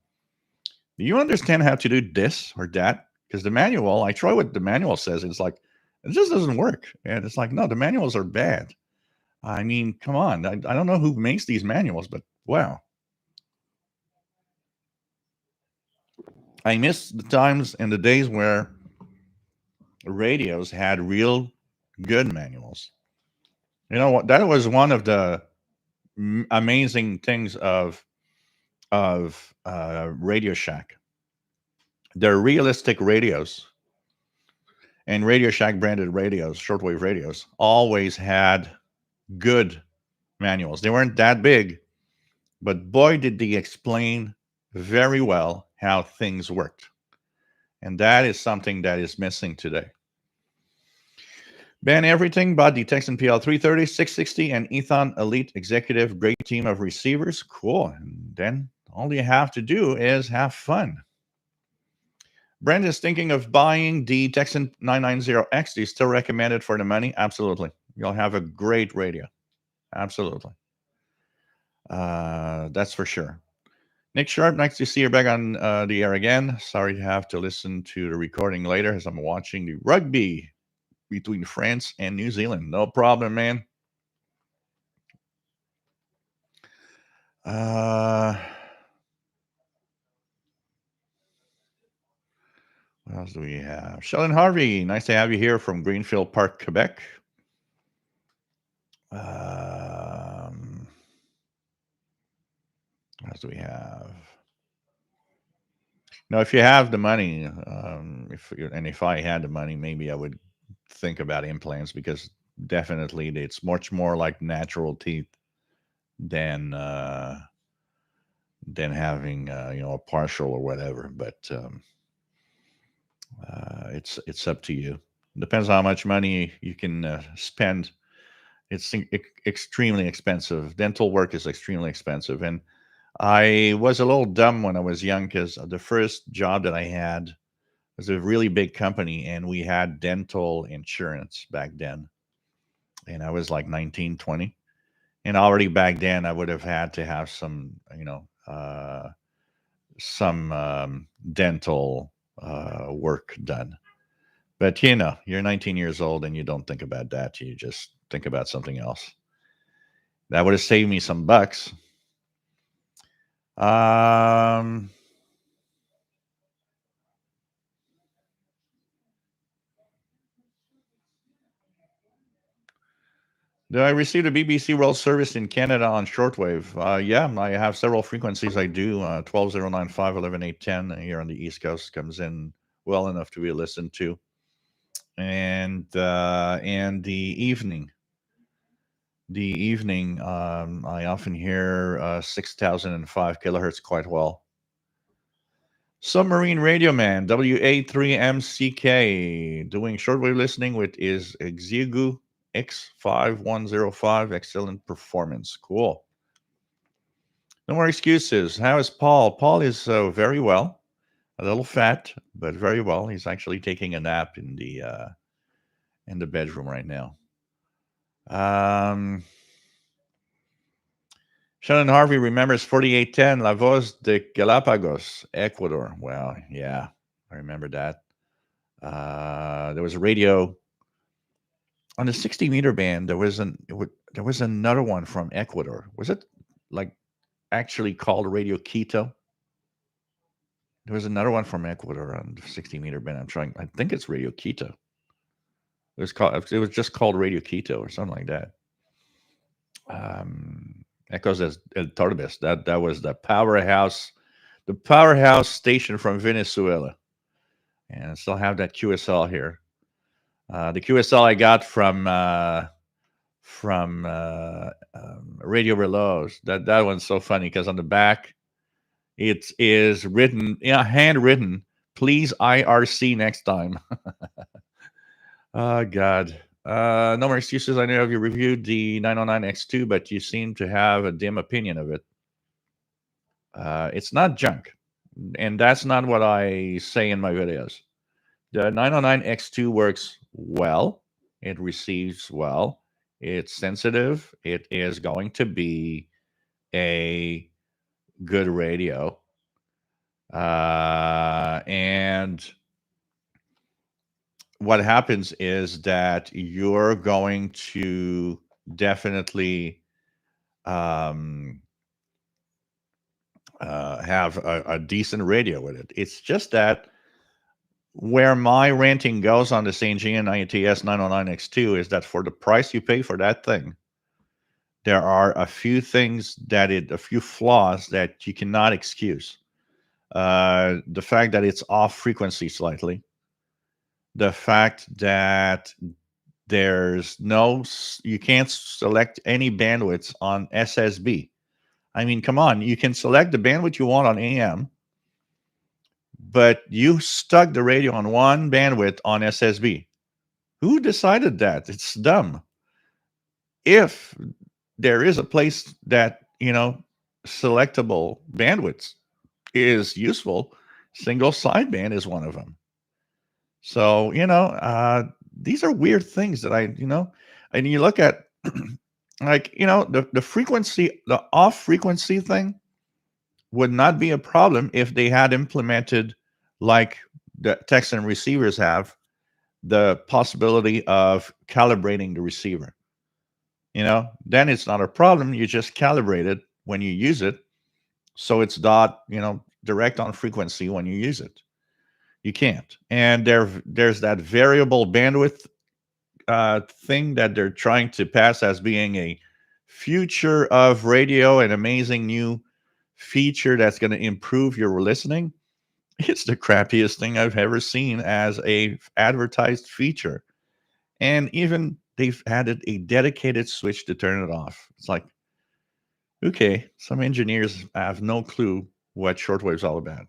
Speaker 1: Do you understand how to do this or that? Because the manual, I try what the manual says. It's like, it just doesn't work. And it's like, no, the manuals are bad. I mean, come on. I don't know who makes these manuals, but wow. I miss the times and the days where radios had real good manuals. You know what? That was one of the amazing things of Radio Shack. They're realistic radios, and Radio Shack branded radios, shortwave radios, always had good manuals. They weren't that big, but boy, did they explain very well how things worked. And that is something that is missing today. Ban everything but the Texan PL 330, 660, and Ethon Elite Executive. Great team of receivers. Cool. And then all you have to do is have fun. Brent is thinking of buying the Texan 990X. Do you still recommend it for the money? Absolutely. You'll have a great radio. Absolutely. That's for sure. Nick Sharp, nice to see you back on the air again. Sorry to have to listen to the recording later as I'm watching the rugby between France and New Zealand. No problem, man. What else do we have? Sheldon Harvey, nice to have you here from Greenfield Park, Quebec. What else do we have? Now, if you have the money, if I had the money, maybe I would think about implants, because definitely it's much more like natural teeth than having a partial or whatever. But It's up to you. Depends on how much money you can spend. It's extremely expensive. Dental work is extremely expensive, and I was a little dumb when I was young because the first job that I had was a really big company, and we had dental insurance back then. And I was like 19, 20. And already back then, I would have had to have some, some dental work done. But you're 19 years old and you don't think about that. You just think about something else. That would have saved me some bucks. Um, do I receive the BBC World Service in Canada on shortwave? Yeah, I have several frequencies I do. 12095, 11810 here on the East Coast comes in well enough to be listened to. And the evening, I often hear 6005 kilohertz quite well. Submarine Radio Man, WA3MCK, doing shortwave listening with is Xiegu X5105. Excellent performance. Cool. No more excuses. How is Paul? Paul is very well. A little fat, but very well. He's actually taking a nap in the bedroom right now. Um, Shannon Harvey remembers 4810 La Voz de Galapagos, Ecuador. Well, yeah, I remember that. There was a radio on the 60-meter band. There was another one from Ecuador. Was it like actually called Radio Quito? There was another one from Ecuador on the 60-meter band. I think it's Radio Quito. It was just called Radio Quito or something like that. Ecos El Torbes. That was the powerhouse station from Venezuela, and I still have that QSL here. The QSL I got from Radio Reloge. That one's so funny because on the back it is written, handwritten. Please IRC next time. Oh God. No more excuses. I know you reviewed the 909X2, but you seem to have a dim opinion of it. It's not junk, and that's not what I say in my videos. The 909X2 works well. It receives well. It's sensitive. It is going to be a good radio. And what happens is that you're going to definitely have a decent radio with it. It's just that where my ranting goes on the CNGN ITS 909X2 is that for the price you pay for that thing, there are a few flaws that you cannot excuse. The fact that it's off frequency slightly, the fact that you can't select any bandwidths on SSB. I mean, come on, you can select the bandwidth you want on AM, but you stuck the radio on one bandwidth on SSB. Who decided that? It's dumb. If there is a place that, selectable bandwidths is useful, single sideband is one of them. So, these are weird things that and you look at like, the frequency, the off frequency thing would not be a problem if they had implemented, like the Texan receivers have, the possibility of calibrating the receiver. Then it's not a problem. You just calibrate it when you use it. So it's direct on frequency when you use it. You can't. And there's that variable bandwidth thing that they're trying to pass as being a future of radio, an amazing new feature that's going to improve your listening. It's the crappiest thing I've ever seen as a advertised feature. And even they've added a dedicated switch to turn it off. It's like, okay, some engineers have no clue what shortwave's all about.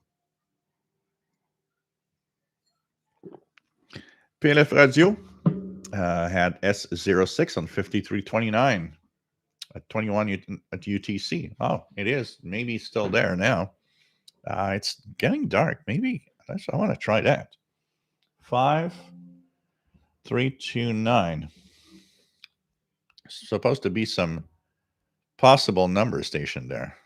Speaker 1: PLF Radio had S06 on 5329 at 21 at UTC. Oh, it is. Maybe still there now. It's getting dark. Maybe I want to try that. 5329. Supposed to be some possible number station there.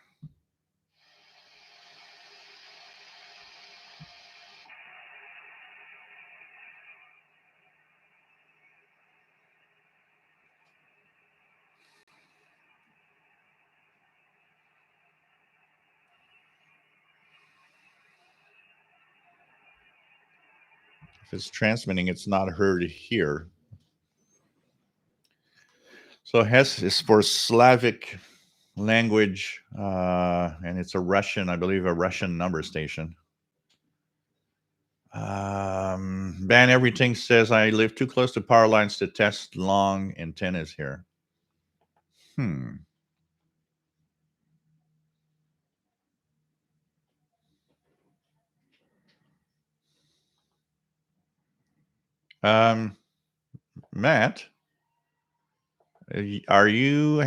Speaker 1: If it's transmitting, it's not heard here. So HES is for Slavic language, and it's a Russian, I believe, a Russian number station. Ban Everything says I live too close to power lines to test long antennas here. Matt, are you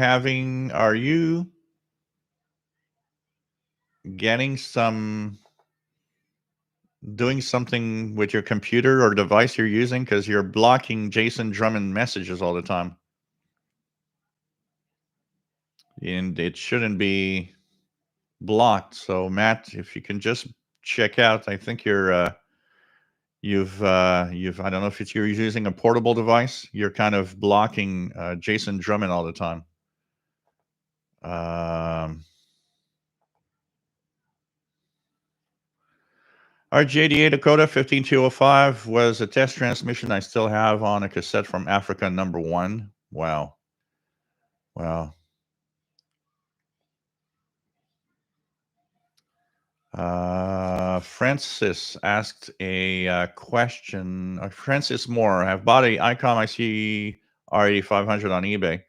Speaker 1: doing something with your computer or device you're using? Because you're blocking Jason Drummond messages all the time. And it shouldn't be blocked. So Matt, if you can just check out, I think you've I don't know if you're using a portable device. You're kind of blocking Jason Drummond all the time. RJDA Dakota 15205 was a test transmission I still have on a cassette from Africa #1. Wow. Francis asked a question. Francis Moore, I have bought a ICOM IC R8500 on eBay,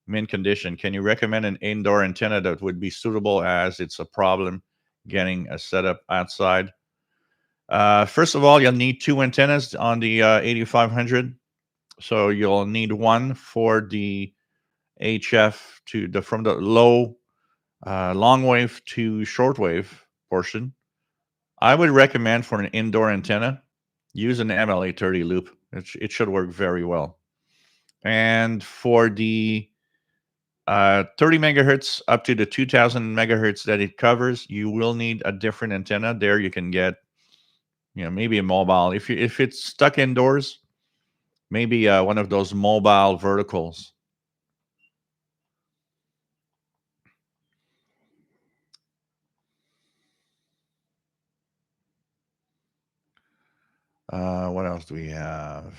Speaker 1: mint condition. Can you recommend an indoor antenna that would be suitable, as it's a problem getting a setup outside? First of all, you'll need two antennas on the 8500. So you'll need one for the HF from the low long wave to shortwave portion. I would recommend, for an indoor antenna, use an MLA30 loop. It should work very well. And for the 30 megahertz up to the 2000 megahertz that it covers, you will need a different antenna. There you can get, maybe a mobile. If it's stuck indoors, maybe one of those mobile verticals. What else do we have?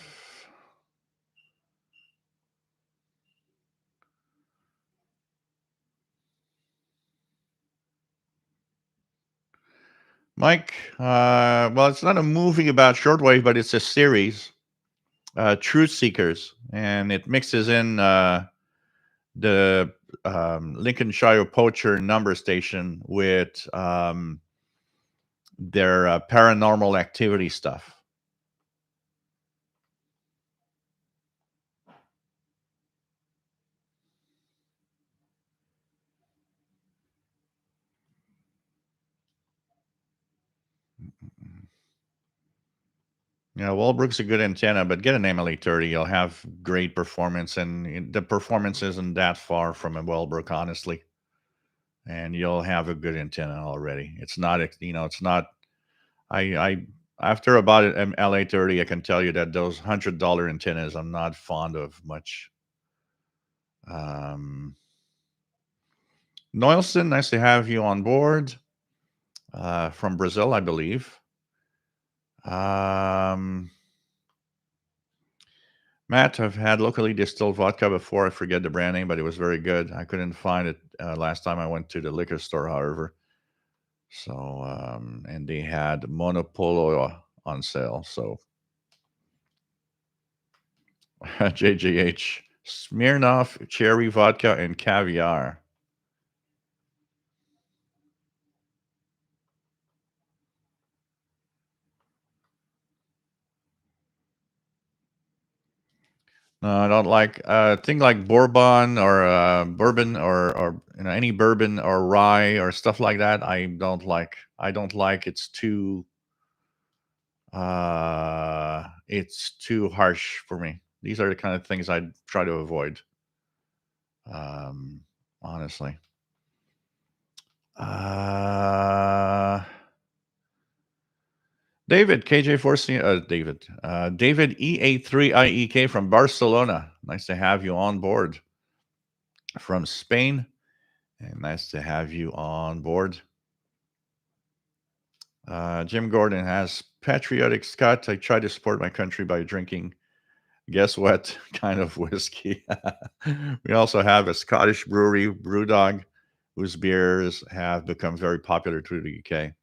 Speaker 1: Mike, well, it's not a movie about shortwave, but it's a series, Truth Seekers, and it mixes in the Lincolnshire Poacher number station with their paranormal activity stuff. Yeah, Walbrook's a good antenna, but get an MLA30. You'll have great performance, and the performance isn't that far from a Walbrook, honestly. And you'll have a good antenna already. It's not, it's not. I after about an LA30, I can tell you that those $100 antennas I'm not fond of much. Noelson, nice to have you on board. From Brazil, I believe. Matt, I've had locally distilled vodka before. I forget the brand name, but it was very good. I couldn't find it last time I went to the liquor store, however. So, and they had Monopolo on sale. So, JJH, Smirnoff, cherry vodka, and caviar. No, I don't like thing like bourbon or bourbon or any bourbon or rye or stuff like that. I don't like. I don't like. It's too harsh for me. These are the kind of things I try to avoid. Um, honestly. Uh, David KJ4C. David EA3IEK from Barcelona. Nice to have you on board from Spain. And nice to have you on board. Jim Gordon has patriotic Scott. I try to support my country by drinking, guess what, kind of whiskey. We also have a Scottish brewery, Brewdog, whose beers have become very popular through the UK.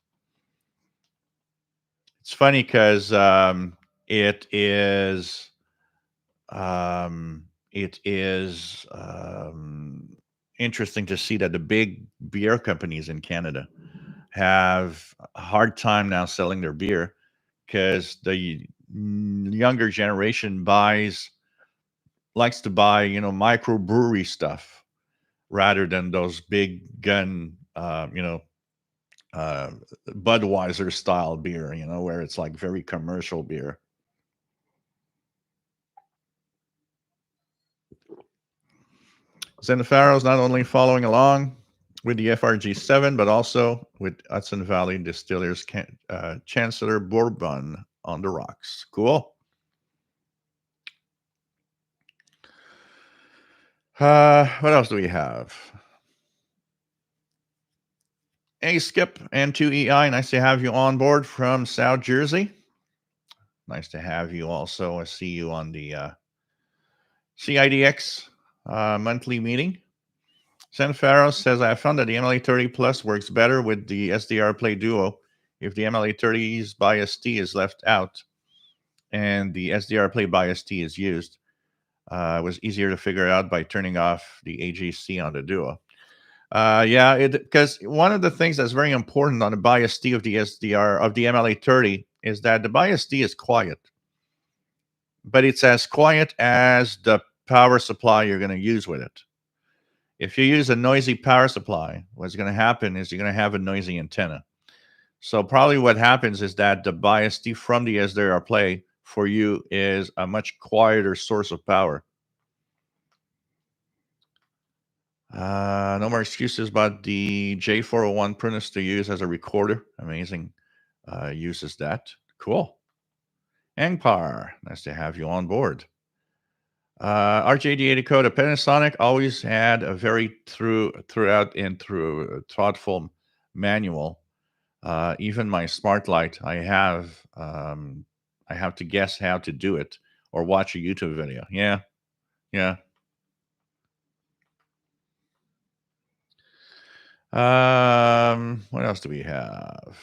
Speaker 1: It's funny because it is it is interesting to see that the big beer companies in Canada have a hard time now selling their beer because the younger generation likes to buy microbrewery stuff rather than those big gun uh, Budweiser style beer, where it's like very commercial beer. Zenfaro is not only following along with the FRG7, but also with Hudson Valley Distillers Chancellor Bourbon on the rocks. Cool. What else do we have? Hey, Skip and 2EI, nice to have you on board from South Jersey. Nice to have you also. I see you on the CIDX monthly meeting. Sanfaro says, I found that the MLA30 Plus works better with the SDR Play Duo if the MLA30's bias T is left out and the SDR Play bias T is used. It was easier to figure out by turning off the AGC on the Duo. Yeah, because one of the things that's very important on the bias T of the SDR of the MLA30 is that the bias T is quiet, but it's as quiet as the power supply you're going to use with it. If you use a noisy power supply, what's going to happen is you're going to have a noisy antenna. So probably what happens is that the bias T from the SDR Play for you is a much quieter source of power. No more excuses about the J401 Prunus to use as a recorder. Amazing uses that. Cool. Angpar, nice to have you on board. RJD80 Dakota Panasonic always had a very throughout and through thoughtful manual. Even my smart light, I have to guess how to do it or watch a YouTube video. Yeah, yeah. What else do we have?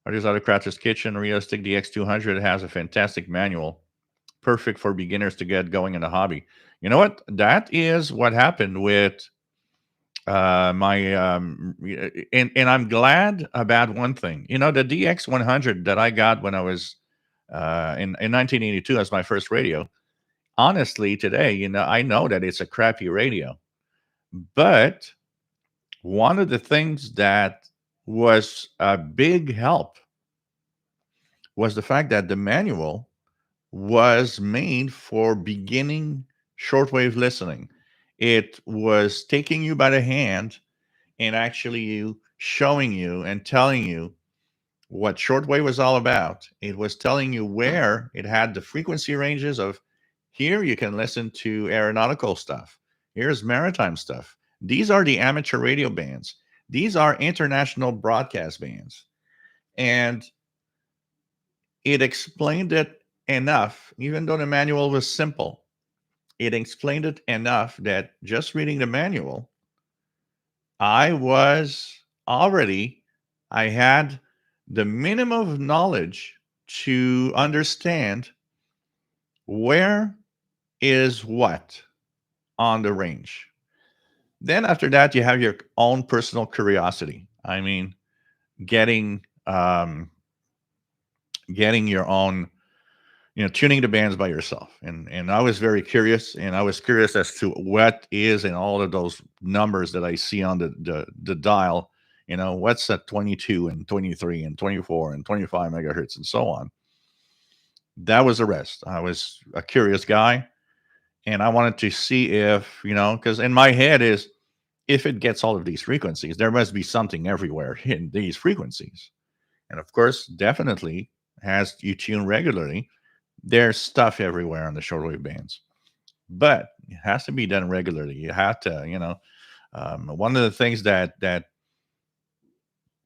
Speaker 1: Artist Autocrat's Kitchen Realistic DX200 has a fantastic manual, perfect for beginners to get going in the hobby. You know what? That is what happened with my and I'm glad about one thing. The DX100 that I got when I was in 1982 as my first radio. Honestly, today, I know that it's a crappy radio, but one of the things that was a big help was the fact that the manual was made for beginning shortwave listening. It was taking you by the hand and actually showing you and telling you what shortwave was all about. It was telling you where it had the frequency ranges of here you can listen to aeronautical stuff. Here's maritime stuff. These are the amateur radio bands. These are international broadcast bands. And it explained it enough, even though the manual was simple. It explained it enough that just reading the manual, I was already, I had the minimum of knowledge to understand where is what on the range. Then after that, you have your own personal curiosity. I mean, getting getting your own tuning the bands by yourself. And I was very curious, and I was curious as to what is in all of those numbers that I see on the dial. What's at 22 and 23 and 24 and 25 megahertz and so on. That was the rest. I was a curious guy, and I wanted to see if, because in my head is, if it gets all of these frequencies, there must be something everywhere in these frequencies. And of course, definitely, as you tune regularly, there's stuff everywhere on the shortwave bands, but it has to be done regularly. You have to, one of the things that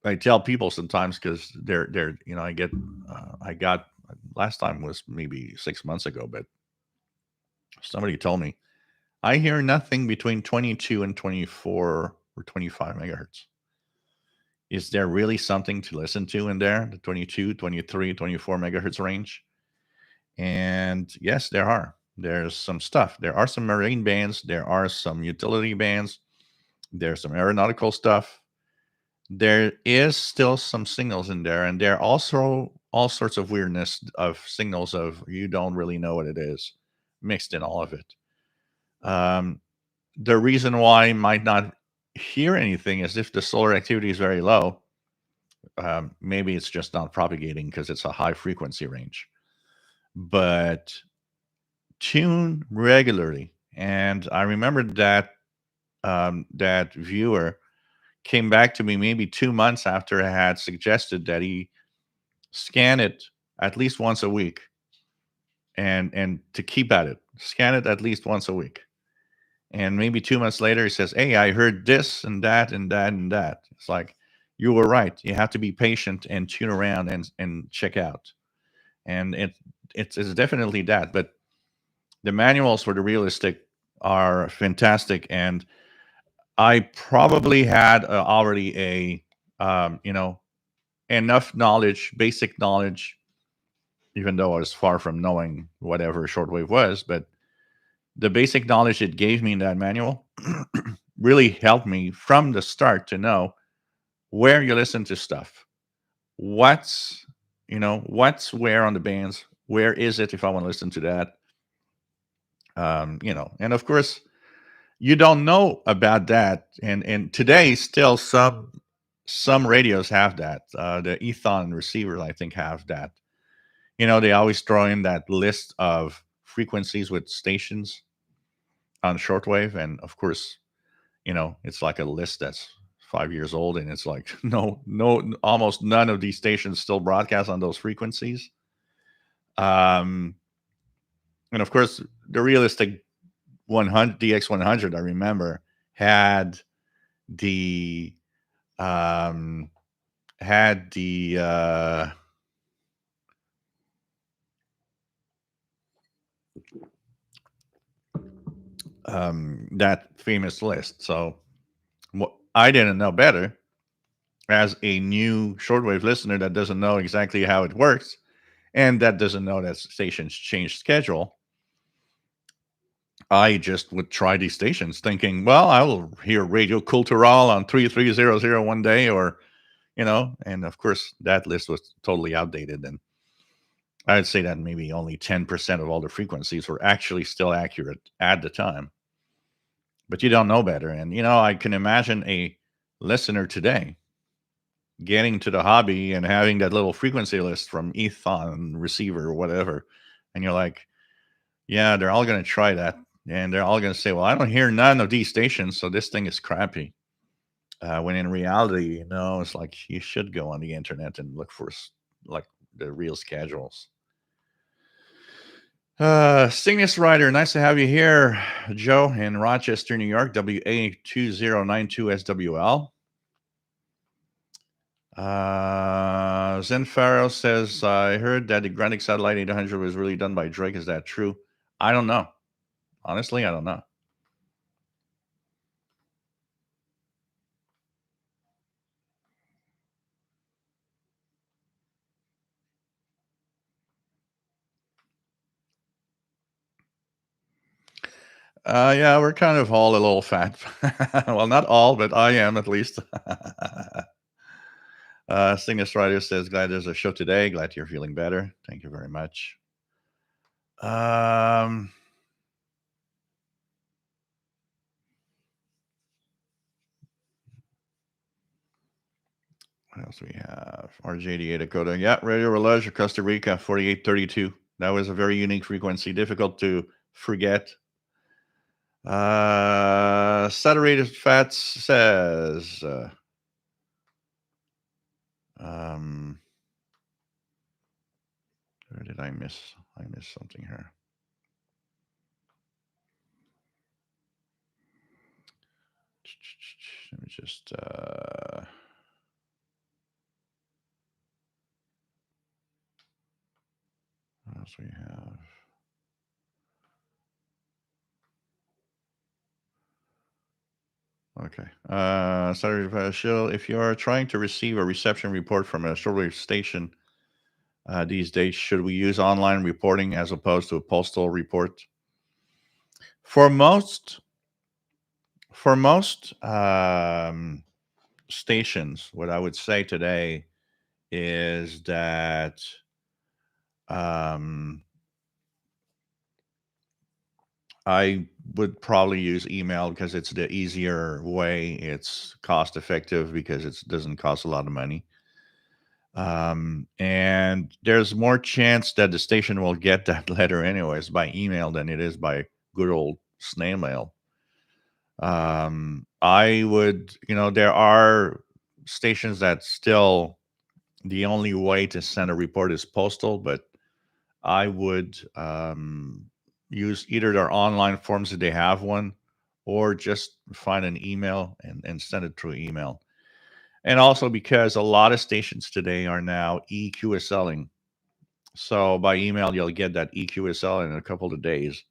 Speaker 1: I tell people sometimes, because they're, I got, last time was maybe 6 months ago, but somebody told me, I hear nothing between 22 and 24 or 25 megahertz. Is there really something to listen to in there, the 22, 23, 24 megahertz range? And yes, there are. There's some stuff. There are some marine bands. There are some utility bands. There's some aeronautical stuff. There is still some signals in there, and there are also all sorts of weirdness of signals of you don't really know what it is mixed in all of it. Um, the reason why I might not hear anything is if the solar activity is very low. Maybe it's just not propagating because it's a high frequency range. But tune regularly. And I remember that viewer came back to me maybe 2 months after I had suggested that he scan it at least once a week, and to keep at it, scan it at least once a week. And maybe 2 months later, he says, "Hey, I heard this and that and that and that." It's like, you were right. You have to be patient and tune around and check out. And it's definitely that. But the manuals for the realistic are fantastic, and I probably had already enough knowledge, basic knowledge, even though I was far from knowing whatever shortwave was. But the basic knowledge it gave me in that manual really helped me from the start to know where you listen to stuff, what's what's where on the bands, where is it if I want to listen to that. And of course, you don't know about that. And today, still some radios have that. The Ethon receivers, I think, have that. They always throw in that list of frequencies with stations on shortwave, and of course, it's like a list that's 5 years old, and it's like no, almost none of these stations still broadcast on those frequencies. Um, and of course, the realistic 100 DX100, I remember, had the um had the that famous list. So what I didn't know better, as a new shortwave listener that doesn't know exactly how it works, and that doesn't know that stations change schedule. I just would try these stations thinking, well, I will hear Radio Cultural on 3300 one day, or and of course that list was totally outdated. And I'd say that maybe only 10% of all the frequencies were actually still accurate at the time. But you don't know better. And I can imagine a listener today getting to the hobby and having that little frequency list from Ethon receiver or whatever. And you're like, yeah, they're all going to try that. And they're all going to say, well, I don't hear none of these stations, so this thing is crappy. When in reality, it's like you should go on the internet and look for like the real schedules. Cygnus Rider, nice to have you here, Joe, in Rochester, New York, WA2092SWL. Zen Pharaoh says, I heard that the Granic Satellite 800 was really done by Drake. Is that true? I don't know. Honestly, I don't know. Yeah, we're kind of all a little fat. Well, not all, but I am at least. Cygnus Rider says, glad there's a show today. Glad you're feeling better. Thank you very much. Um, what else we have? RJ88 Dakota. Yeah, Radio Relage, Costa Rica, 4832. That was a very unique frequency, difficult to forget. Saturated Fats says, where did I miss? I missed something here. Let me just, what else we have? Okay. Saturday Shill, if you are trying to receive a reception report from a shortwave station these days, should we use online reporting as opposed to a postal report? For most stations, what I would say today is that I would probably use email because it's the easier way. It's cost effective because it doesn't cost a lot of money. And there's more chance that the station will get that letter anyways by email than it is by good old snail mail. I would, there are stations that still the only way to send a report is postal, but I would use either their online forms if they have one, or just find an email and send it through email. And also because a lot of stations today are now EQSLing. So by email, you'll get that EQSL in a couple of days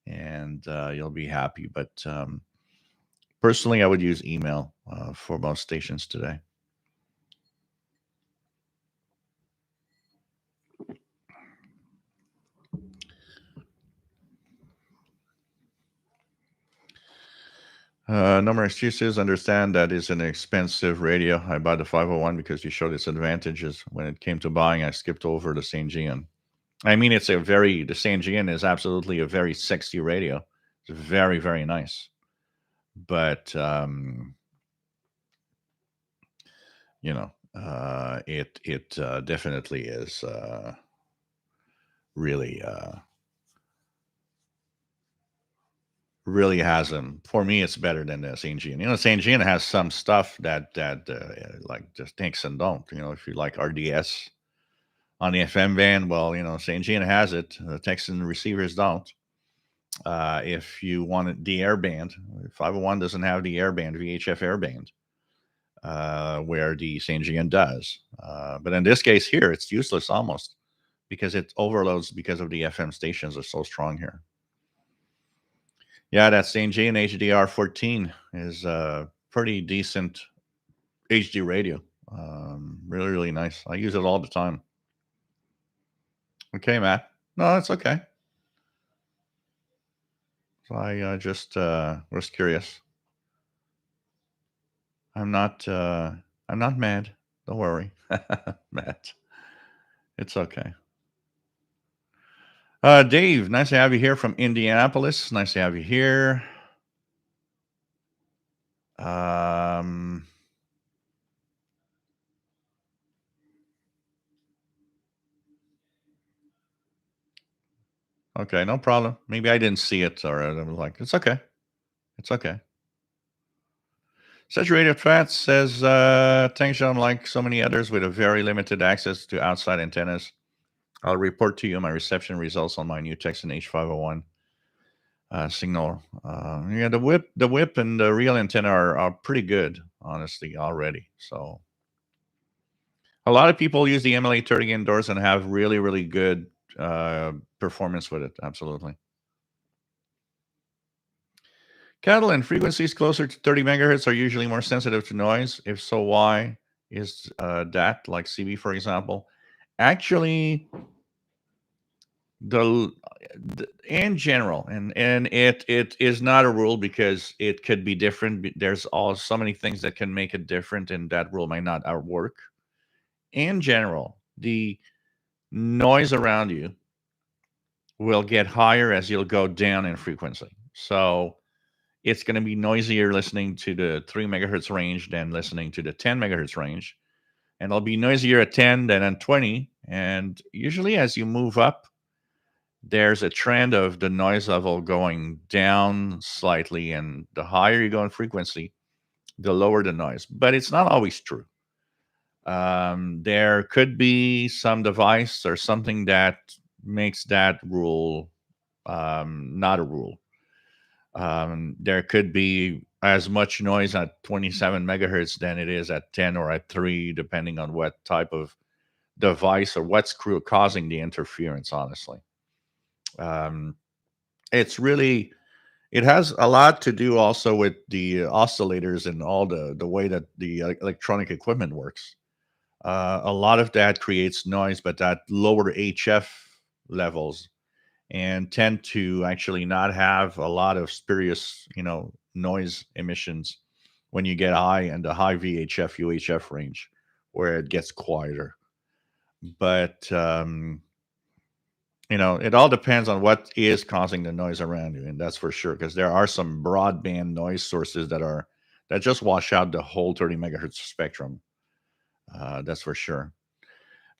Speaker 1: and you'll be happy. But personally, I would use email for most stations today. No more excuses. Understand that is an expensive radio. I bought the 501 because you showed its advantages. When it came to buying, I skipped over the St. Gian. I mean, the St. Gian is absolutely a very sexy radio. It's very, very nice. But, it definitely is really, really has them. For me, it's better than the St. Gian. St. Gian has some stuff that like just Tinks and don't. If you like RDS on the FM band, well, St. Gian has it. The Texan receivers don't. If you want the air band, 501 doesn't have the air band, VHF air band, where the St. Gian does. But in this case here, it's useless almost because it overloads because of the FM stations are so strong here. Yeah, that St. Gian HDR 14 is a pretty decent HD radio. Really, really nice. I use it all the time. Okay, Matt. No, that's okay. So I just was curious. I'm not mad. Don't worry, Matt. It's okay. Dave, nice to have you here from Indianapolis. Nice to have you here. Okay, no problem. Maybe I didn't see it, or I was like, it's okay. It's okay. Saturated Fats says, thanks, John. Like so many others with a very limited access to outside antennas, I'll report to you my reception results on my new Texan H501 signal. Yeah, the whip, and the real antenna are pretty good, honestly, already. So a lot of people use the MLA 30 indoors and have really, really good performance with it. Absolutely. Cattle and frequencies closer to 30 megahertz are usually more sensitive to noise. If so, why is that? Like CB, for example. Actually, the in general, and it is not a rule because it could be different. There's all so many things that can make it different, and that rule might not work. In general, the noise around you will get higher as you'll go down in frequency. So it's going to be noisier listening to the 3 megahertz range than listening to the 10 megahertz range. And it'll be noisier at 10 than at 20. And usually, as you move up, there's a trend of the noise level going down slightly. And the higher you go in frequency, the lower the noise. But it's not always true. There could be some device or something that makes that rule not a rule. There could be as much noise at 27 megahertz than it is at 10 or at 3, depending on what type of device or what's causing the interference, honestly. Um, it's really, it has a lot to do also with the oscillators and all the way that the electronic equipment works. A lot of that creates noise, but at lower HF levels and tend to actually not have a lot of spurious, noise emissions when you get high in the high VHF, UHF range, where it gets quieter. But it all depends on what is causing the noise around you, and that's for sure. Because there are some broadband noise sources that just wash out the whole 30 megahertz spectrum. That's for sure.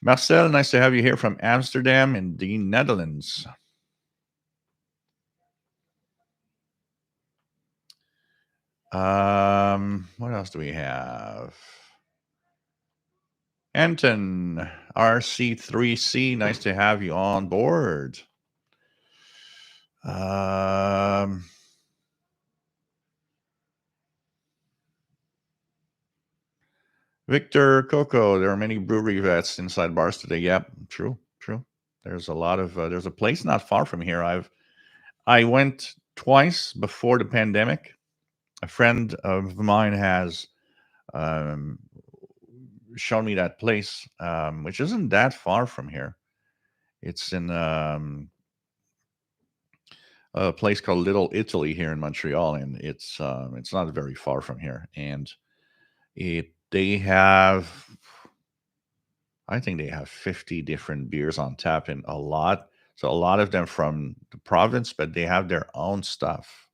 Speaker 1: Marcel, nice to have you here from Amsterdam in the Netherlands. What else do we have? Anton, RC3C, nice to have you on board. Victor Coco, there are many brewery vets inside bars today. Yep, true. There's a lot of there's a place not far from here. I went twice before the pandemic. A friend of mine has um, shown me that place, which isn't that far from here. It's in a place called Little Italy here in Montreal, and it's not very far from here. And they have, I think they have 50 different beers on tap, and a lot. So a lot of them from the province, but they have their own stuff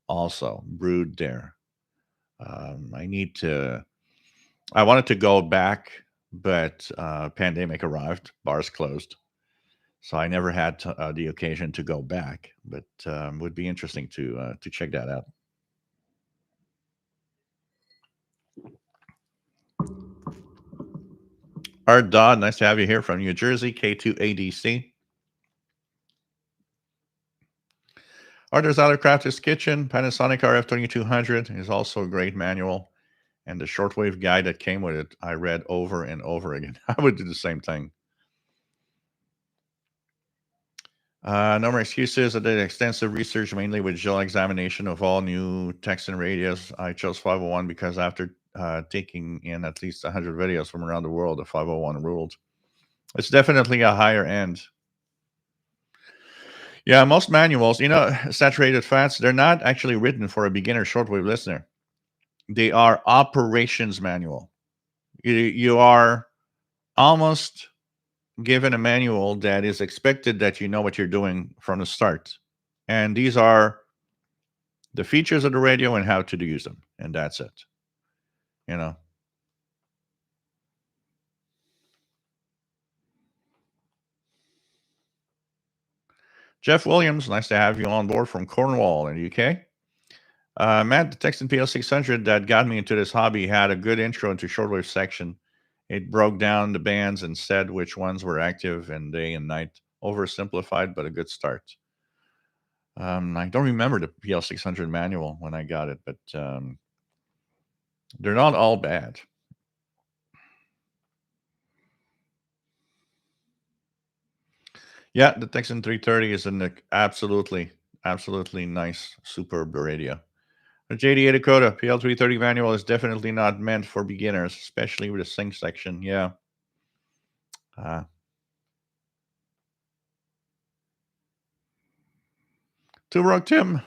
Speaker 1: also brewed there. I need to. I wanted to go back, but pandemic arrived, bars closed, so I never had the occasion to go back. But would be interesting to check that out. Art Dodd, nice to have you here from New Jersey, K2ADC. Arthur's Crafters Kitchen, Panasonic RF2200 is also a great manual. And the shortwave guide that came with it, I read over and over again. I would do the same thing. No more excuses. I did extensive research, mainly with gel examination of all new Texan radios. I chose 501 because after taking in at least 100 videos from around the world, the 501 ruled. It's definitely a higher end. Yeah, most manuals, saturated fats, they're not actually written for a beginner shortwave listener. They are operations manual. You are almost given a manual that is expected that you know what you're doing from the start. And these are the features of the radio and how to use them. And that's it. You know. Jeff Williams, nice to have you on board from Cornwall in the UK. Matt, the Texan PL600 that got me into this hobby had a good intro into shortwave section. It broke down the bands and said which ones were active and day and night. Oversimplified, but a good start. I don't remember the PL600 manual when I got it, but they're not all bad. Yeah, the Texan 330 is an absolutely nice, superb radio. The JDA Dakota PL330 manual is definitely not meant for beginners, especially with the sync section. Yeah. Two Rock Tim.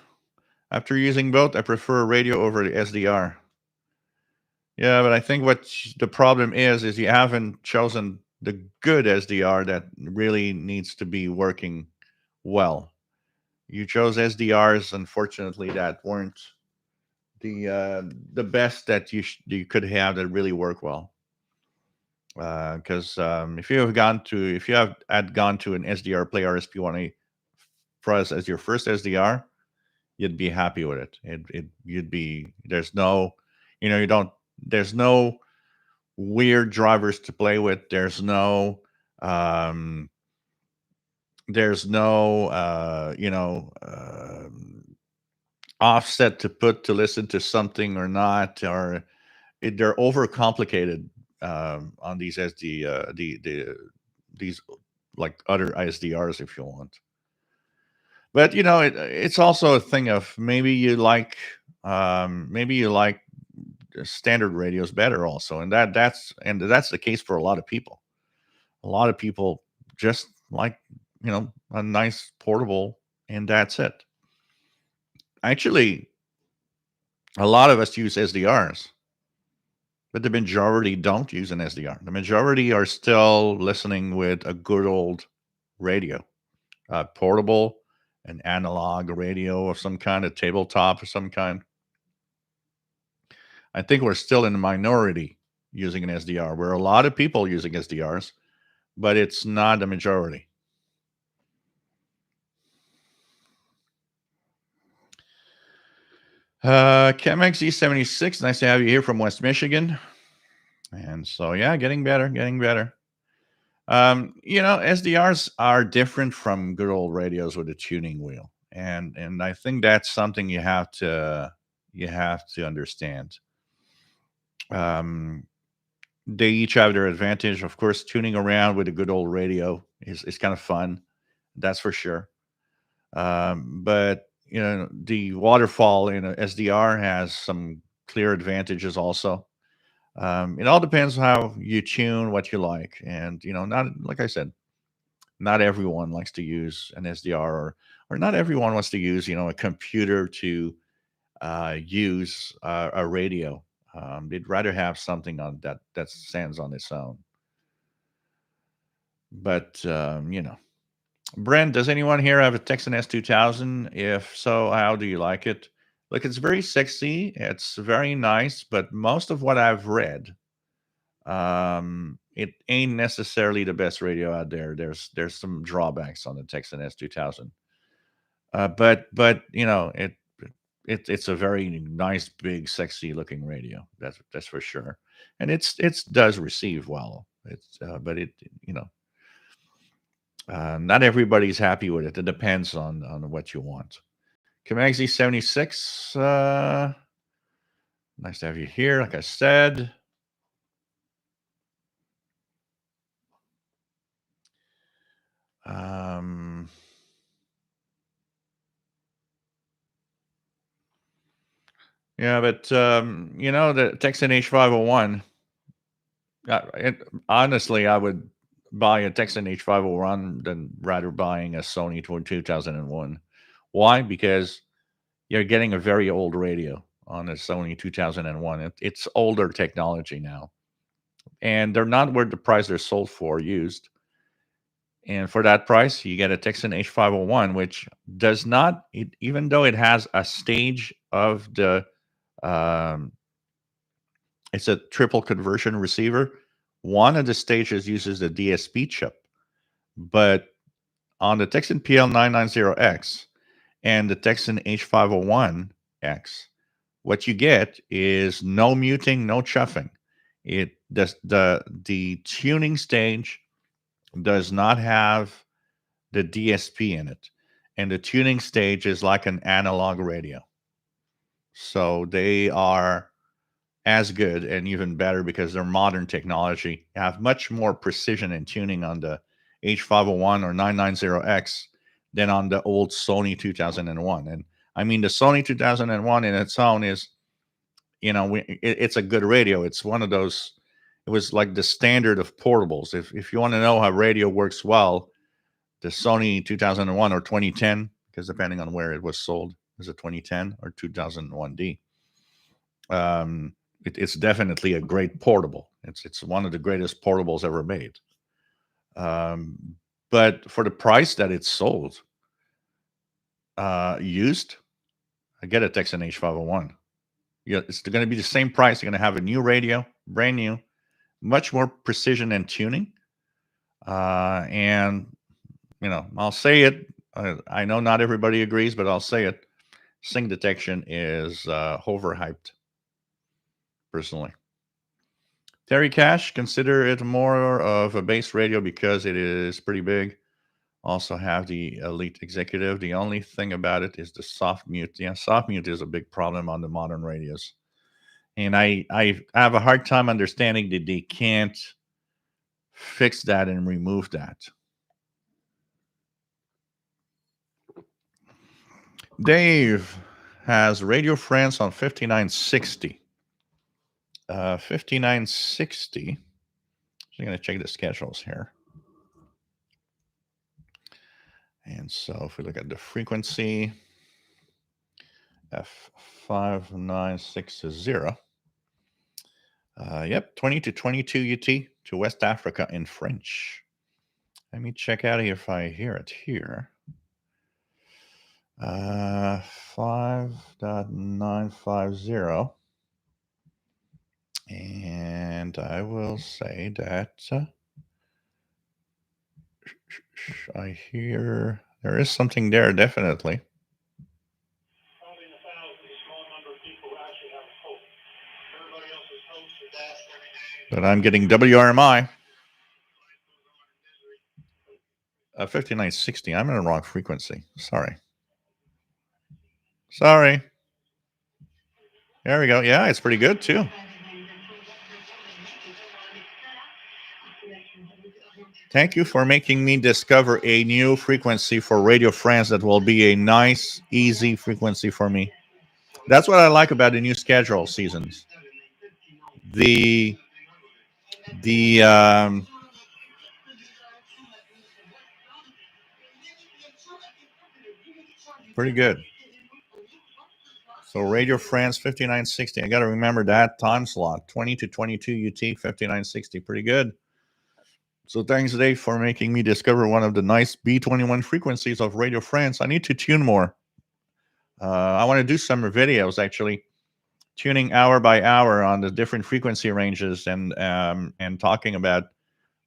Speaker 1: After using both, I prefer radio over the SDR. Yeah, but I think what the problem is you haven't chosen the good SDR that really needs to be working well. You chose SDRs, unfortunately, that weren't the best that you could have that really work well. Because if you have had gone to an SDR Play RSP1A for us as your first SDR, you'd be happy with it. You'd be there's no, you don't there's no weird drivers to play with. Um, there's no offset to put to listen to something or not, or they're overcomplicated on these these like other ISDRs if you want. But it's also a thing of maybe you like standard radios better also, and that's the case for a lot of people. A lot of people just like a nice portable, and that's it. Actually, a lot of us use SDRs, but the majority don't use an SDR. The majority are still listening with a good old radio, portable, an analog radio of some kind, a tabletop of some kind. I think we're still in the minority using an SDR. We're a lot of people using SDRs, but it's not the majority. ChemX E76, nice to have you here from West Michigan. And so, yeah, getting better, getting better. SDRs are different from good old radios with a tuning wheel, and I think that's something you have to understand. Um, they each have their advantage. Of course, tuning around with a good old radio is kind of fun, that's for sure. But the waterfall in a SDR has some clear advantages also. It all depends how you tune what you like, and not like I said, not everyone likes to use an SDR, or not everyone wants to use a computer to use a radio. They'd rather have something on that stands on its own. But Brent, does anyone here have a Texan S2000? If so, how do you like it? Look, it's very sexy. It's very nice, but most of what I've read, it ain't necessarily the best radio out there. There's some drawbacks on the Texan S2000. But it's a very nice, big, sexy looking radio. That's for sure, and it does receive well. It's but it you know not everybody's happy with it. It depends on what you want. Comanxi 76. Nice to have you here. Like I said. Um, yeah, but the Texan H501. Honestly, I would buy a Texan H501 than rather buying a Sony 2001. Why? Because you're getting a very old radio on a Sony 2001. It's older technology now, and they're not worth the price they're sold for used. And for that price, you get a Texan H501, which does not, even though it has a stage of um, it's a triple conversion receiver. One of the stages uses the DSP chip, but on the Texan PL990X and the Texan H501X, what you get is no muting, no chuffing. The tuning stage does not have the DSP in it, and the tuning stage is like an analog radio. So they are as good and even better because they're modern technology, have much more precision in tuning on the H501 or 990X than on the old Sony 2001. And I mean, the Sony 2001 in its own is, it's a good radio. It's one of those, it was like the standard of portables. If you want to know how radio works well, the Sony 2001 or 2010, because depending on where it was sold, is it 2010 or 2001D? It's definitely a great portable. It's one of the greatest portables ever made. Um, but for the price that it's sold, used, get a Texan H501. Yeah, it's going to be the same price. You're going to have a new radio, brand new, much more precision and tuning. And I'll say it. I know not everybody agrees, but I'll say it. Sync detection is overhyped, personally. Terry Cash, consider it more of a base radio because it is pretty big. Also have the Elite Executive. The only thing about it is the soft mute. Yeah, soft mute is a big problem on the modern radios. And I have a hard time understanding that they can't fix that and remove that. Dave has Radio France on 5960. 5960. So I'm going to check the schedules here. And so if we look at the frequency, F5960. Yep, 20 to 22 UT to West Africa in French. Let me check out if I hear it here. 5.950. And I will say that I hear there is something there, definitely. But I'm getting WRMI. 5960. I'm in the wrong frequency. Sorry. There we go. Yeah, it's pretty good too. Thank you for making me discover a new frequency for Radio France that will be a nice, easy frequency for me. That's what I like about the new schedule seasons. The pretty good. So Radio France 5960. I got to remember that time slot. 20 to 22 UT 5960. Pretty good. So thanks, Dave, for making me discover one of the nice B21 frequencies of Radio France. I need to tune more. I want to do some videos, actually, tuning hour by hour on the different frequency ranges and talking about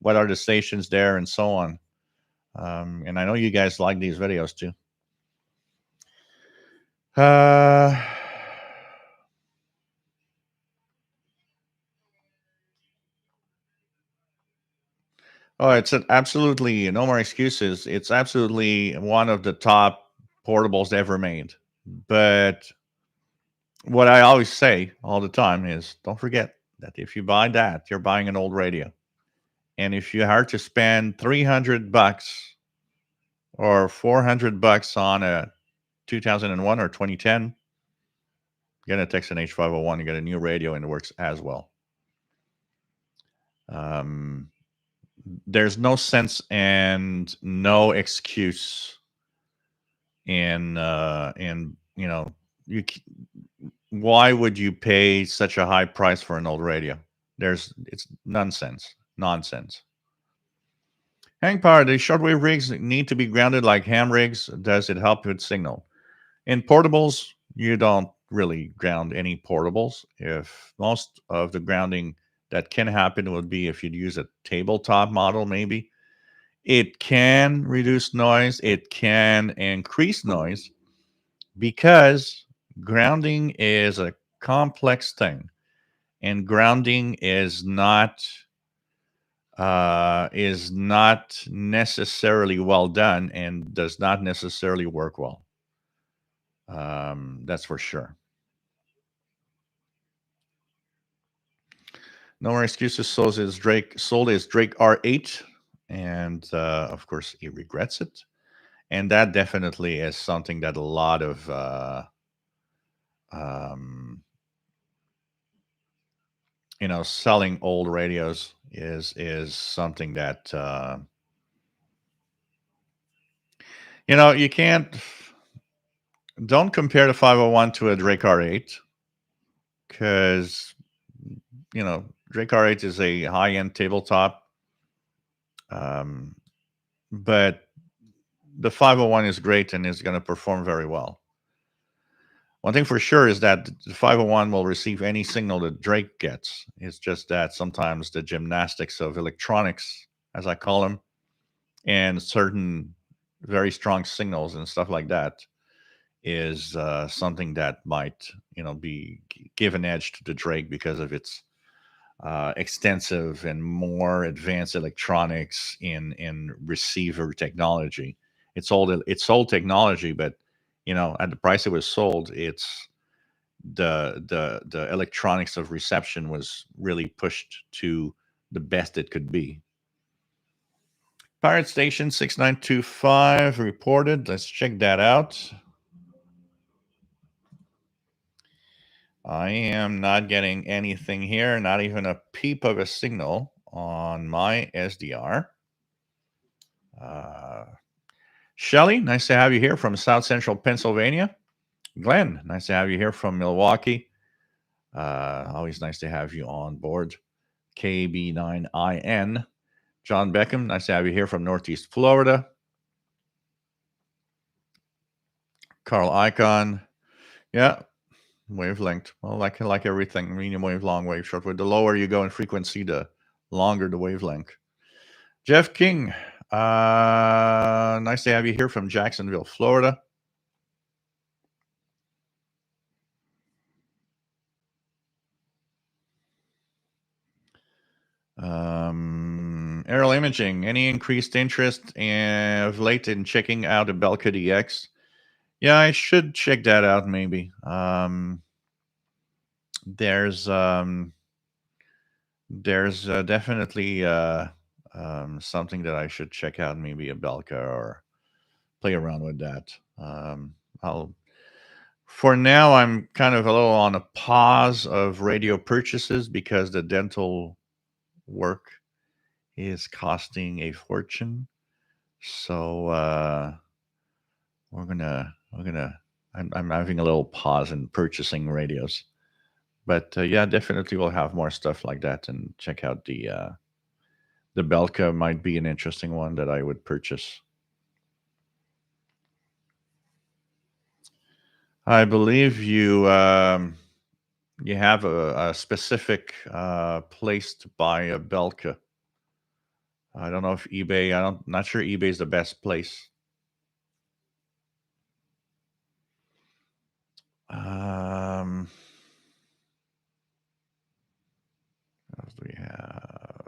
Speaker 1: what are the stations there and so on. And I know you guys like these videos too. Oh, it's absolutely no more excuses. It's absolutely one of the top portables ever made. But what I always say all the time is don't forget that if you buy that, you're buying an old radio. And if you are to spend $300 or $400 on a 2001 or 2010, you get a Texan H501, you get a new radio, and it works as well. There's no sense and no excuse in why would you pay such a high price for an old radio? It's nonsense. Hang power, the shortwave rigs need to be grounded like ham rigs. Does it help with signal? In portables, you don't really ground any portables. If most of the grounding that can happen would be if you'd use a tabletop model, maybe. It can reduce noise. It can increase noise because grounding is a complex thing. And grounding is not necessarily well done and does not necessarily work well. That's for sure. No more excuses. Sold his Drake R8, and of course he regrets it. And that definitely is something that a lot of selling old radios is something that you don't compare the 501 to a Drake R8 because Drake R8 is a high-end tabletop, but the 501 is great and is going to perform very well. One thing for sure is that the 501 will receive any signal that Drake gets. It's just that sometimes the gymnastics of electronics, as I call them, and certain very strong signals and stuff like that is something that might, be give an edge to the Drake because of its extensive and more advanced electronics in receiver technology. It's old technology, but at the price it was sold, it's the electronics of reception was really pushed to the best it could be. Pirate Station 6925 reported. Let's check that out. I am not getting anything here, not even a peep of a signal on my SDR. Shelly, nice to have you here from South Central Pennsylvania. Glenn, nice to have you here from Milwaukee. Always nice to have you on board. KB9IN. John Beckham, nice to have you here from Northeast Florida. Carl Icon. Yeah, wavelength. Well, like everything, medium wave, long wave, short wave. The lower you go in frequency, the longer the wavelength. Jeff King, nice to have you here from Jacksonville, Florida. Aerial imaging. Any increased interest of late in checking out a Belka DX? Yeah, I should check that out. Maybe. There's definitely something that I should check out. Maybe a Belka or play around with that. I'll. For now, I'm kind of a little on a pause of radio purchases because the dental work is costing a fortune. So I'm having a little pause in purchasing radios, but yeah, definitely we'll have more stuff like that. And check out the Belka might be an interesting one that I would purchase. I believe you have a specific place to buy a Belka. I don't know if eBay. Not sure eBay is the best place. What else do we have?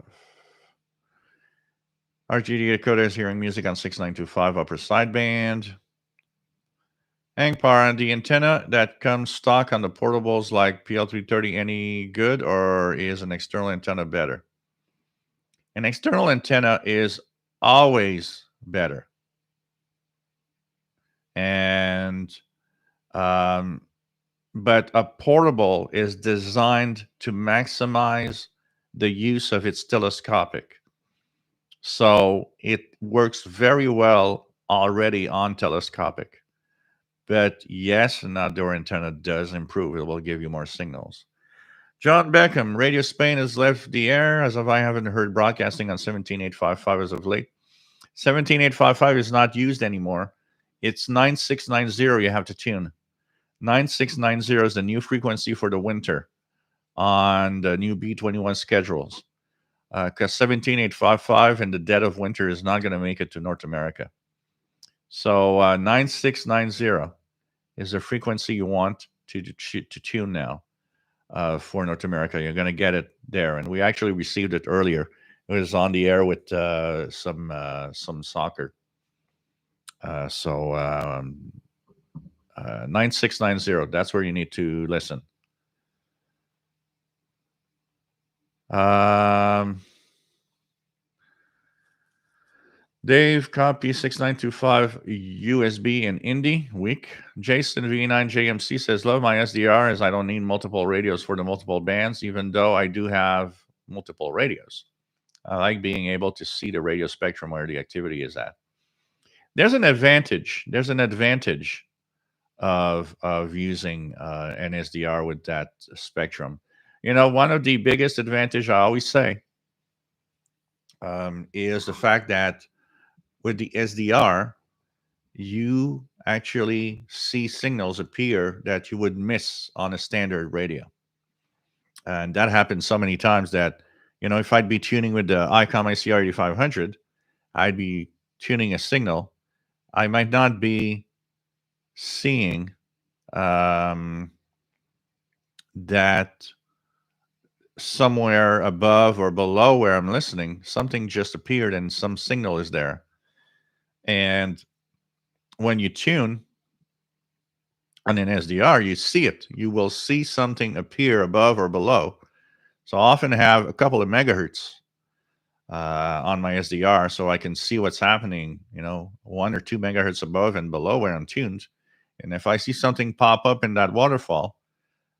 Speaker 1: RGD decoder is hearing music on 6925 upper sideband. Angpar, the antenna that comes stock on the portables like PL330 any good, or is an external antenna better? An external antenna is always better. And but a portable is designed to maximize the use of its telescopic. So it works very well already on telescopic. But yes, an outdoor antenna does improve. It will give you more signals. John Beckham, Radio Spain has left the air as of I haven't heard broadcasting on 17855 as of late. 17855 is not used anymore. It's 9690 you have to tune. 9690 is the new frequency for the winter on the new B21 schedules. Because 17855 in the dead of winter is not going to make it to North America. So 9690 is the frequency you want to tune now for North America. You're going to get it there. And we actually received it earlier. It was on the air with some soccer. So 9690, that's where you need to listen. Dave, copy 6925 USB in Indy, weak. Jason V9JMC says, love my SDR as I don't need multiple radios for the multiple bands, even though I do have multiple radios. I like being able to see the radio spectrum where the activity is at. There's an advantage. Of using an SDR with that spectrum. One of the biggest advantage I always say is the fact that with the SDR, you actually see signals appear that you would miss on a standard radio. And that happens so many times that, if I'd be tuning with the ICOM ICR 8500, I'd be tuning a signal. I might not be seeing um, that somewhere above or below where I'm listening, something just appeared and some signal is there. And when you tune on an SDR, you see it. You will see something appear above or below. So I often have a couple of megahertz on my SDR so I can see what's happening, 1 or 2 megahertz above and below where I'm tuned. And if I see something pop up in that waterfall,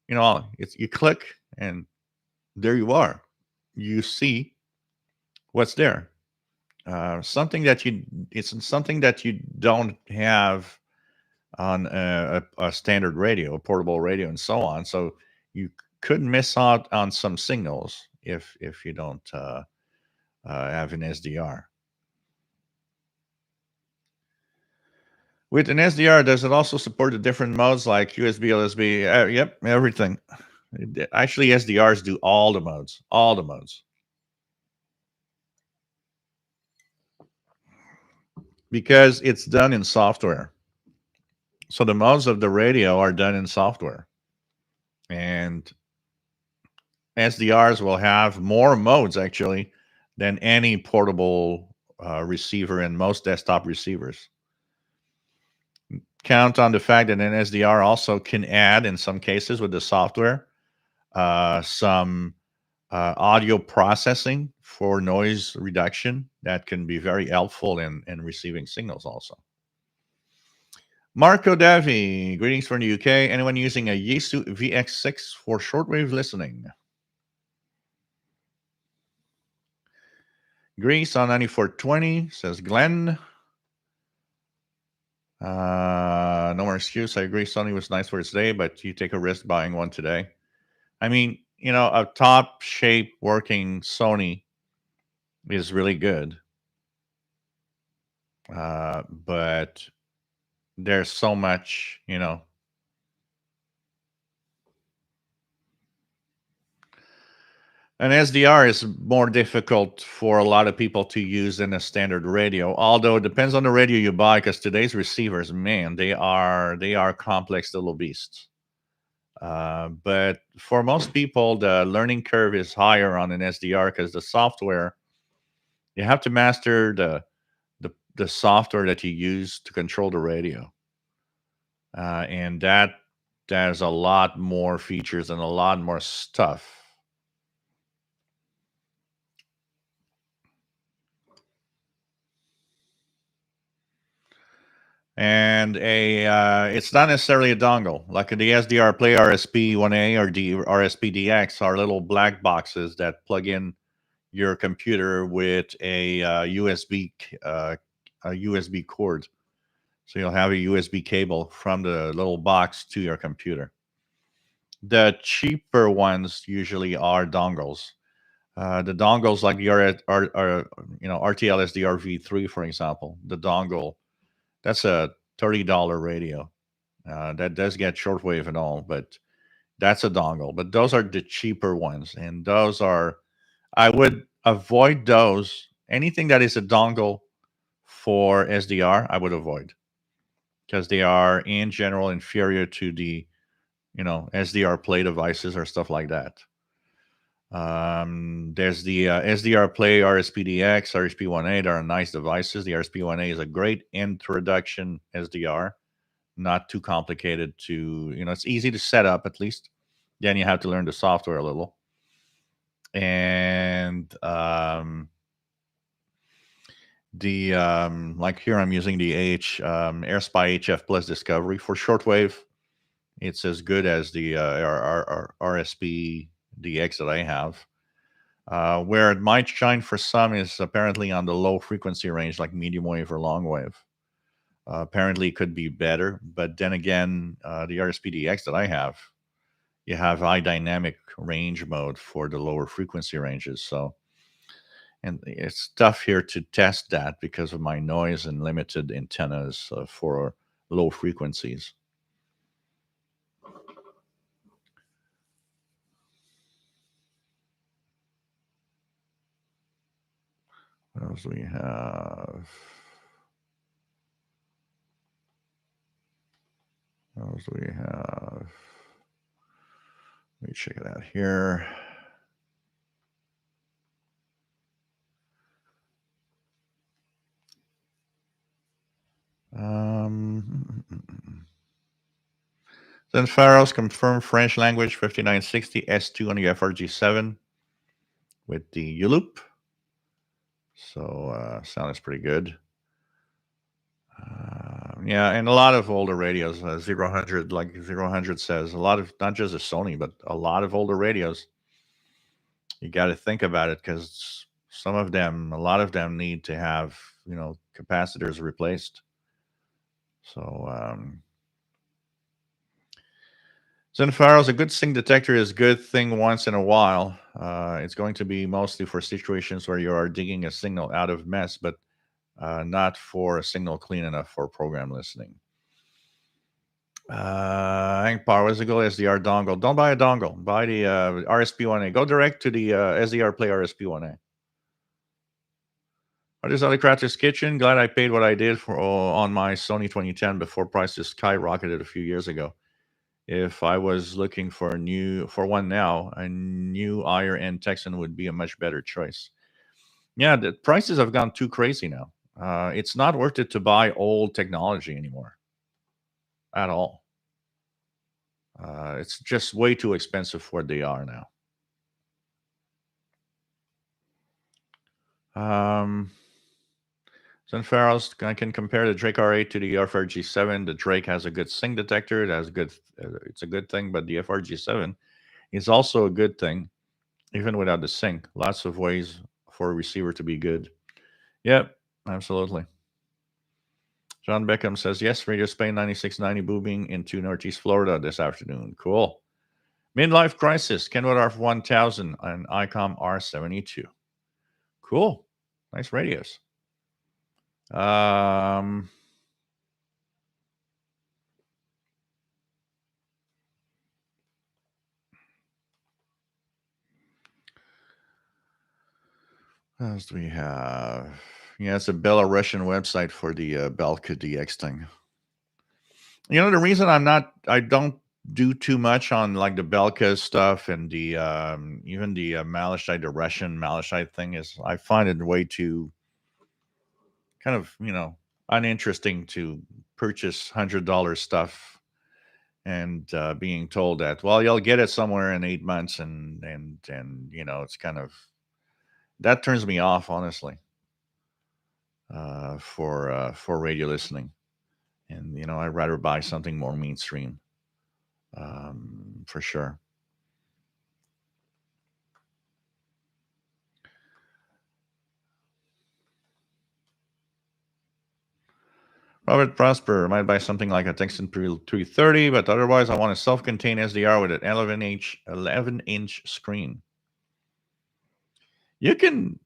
Speaker 1: you click and there you are. You see what's there. It's something that you don't have on a standard radio, a portable radio, and so on. So you could miss out on some signals if you don't have an SDR. With an SDR, does it also support the different modes like USB, LSB? Yep, everything. Actually, SDRs do all the modes, all the modes. Because it's done in software. So the modes of the radio are done in software. And SDRs will have more modes actually than any portable receiver in most desktop receivers. Count on the fact that an SDR also can add, in some cases with the software, some audio processing for noise reduction that can be very helpful in receiving signals also. Marco Davi, greetings from the UK. Anyone using a Yaesu VX6 for shortwave listening? Greece on 9420, says Glenn. No more excuse. I agree. Sony was nice for its day, but you take a risk buying one today. I mean, a top shape working Sony is really good. But there's so much, An SDR is more difficult for a lot of people to use than a standard radio. Although it depends on the radio you buy, because today's receivers, man, they are complex little beasts. But for most people, the learning curve is higher on an SDR because the software, you have to master the software that you use to control the radio, and that there's a lot more features and a lot more stuff. And it's not necessarily a dongle like the SDR Play RSP1A or the RSP-DX are little black boxes that plug in your computer with a USB cord. So you'll have a USB cable from the little box to your computer. The cheaper ones usually are dongles. The dongles like the RTL SDR V3, for example, the dongle, that's a $30 radio. That does get shortwave and all, but that's a dongle. But those are the cheaper ones, and I would avoid those. Anything that is a dongle for SDR, I would avoid because they are in general inferior to the SDR Play devices or stuff like that. There's the SDR Play RSPDX, RSP1A. They are nice devices. The RSP1A is a great introduction SDR, not too complicated to, it's easy to set up at least. Then you have to learn the software a little. And like here I'm using the AirSpy HF Plus Discovery for shortwave. It's as good as the RSP DX that I have. Where it might shine for some is apparently on the low frequency range, like medium wave or long wave. Apparently, it could be better, but then again, the RSP DX that I have, you have high dynamic range mode for the lower frequency ranges. So And it's tough here to test that because of my noise and limited antennas for low frequencies. What else do we have? What else do we have? Let me check it out here. Then Faros confirmed French language 5960 S2 on the FRG7 with the U-loop. So sounds pretty good. Yeah, and a lot of older radios, 0 like 0 says, a lot of, not just a Sony, but a lot of older radios. You got to think about it because some of them, a lot of them need to have, capacitors replaced. So, Zenfaros, a good sync detector is a good thing once in a while. It's going to be mostly for situations where you are digging a signal out of mess, but not for a signal clean enough for program listening. Hank Power, what's the goal? SDR dongle. Don't buy a dongle. Buy the RSP1A. Go direct to the SDR Play RSP1A. What is Ali Crafter's Kitchen? Glad I paid what I did for on my Sony 2010 before prices skyrocketed a few years ago. If I was looking for one now, a new higher end Texan would be a much better choice. Yeah, the prices have gone too crazy now. It's not worth it to buy old technology anymore at all. It's just way too expensive for what they are now. Sunfaros, I can compare the Drake R8 to the FRG7. The Drake has a good sync detector. It has good. It's a good thing, but the FRG7 is also a good thing, even without the sync. Lots of ways for a receiver to be good. Yep, absolutely. John Beckham says, yes, Radio Spain 9690 booming into Northeast Florida this afternoon. Cool. Midlife Crisis, Kenwood R1000 and ICOM R72. Cool. Nice radios. What else do we have? Yeah, it's a Belarusian website for the Belka DX thing. The reason I don't do too much on like the Belka stuff and the even the Malachite, the Russian Malachite thing is I find it way too kind of uninteresting to purchase $100 stuff and being told that you'll get it somewhere in 8 months and it's kind of that turns me off honestly for radio listening. And I'd rather buy something more mainstream, for sure. Robert Prosper might buy something like a Texan 330, but otherwise I want a self-contained SDR with an 11-inch screen. You can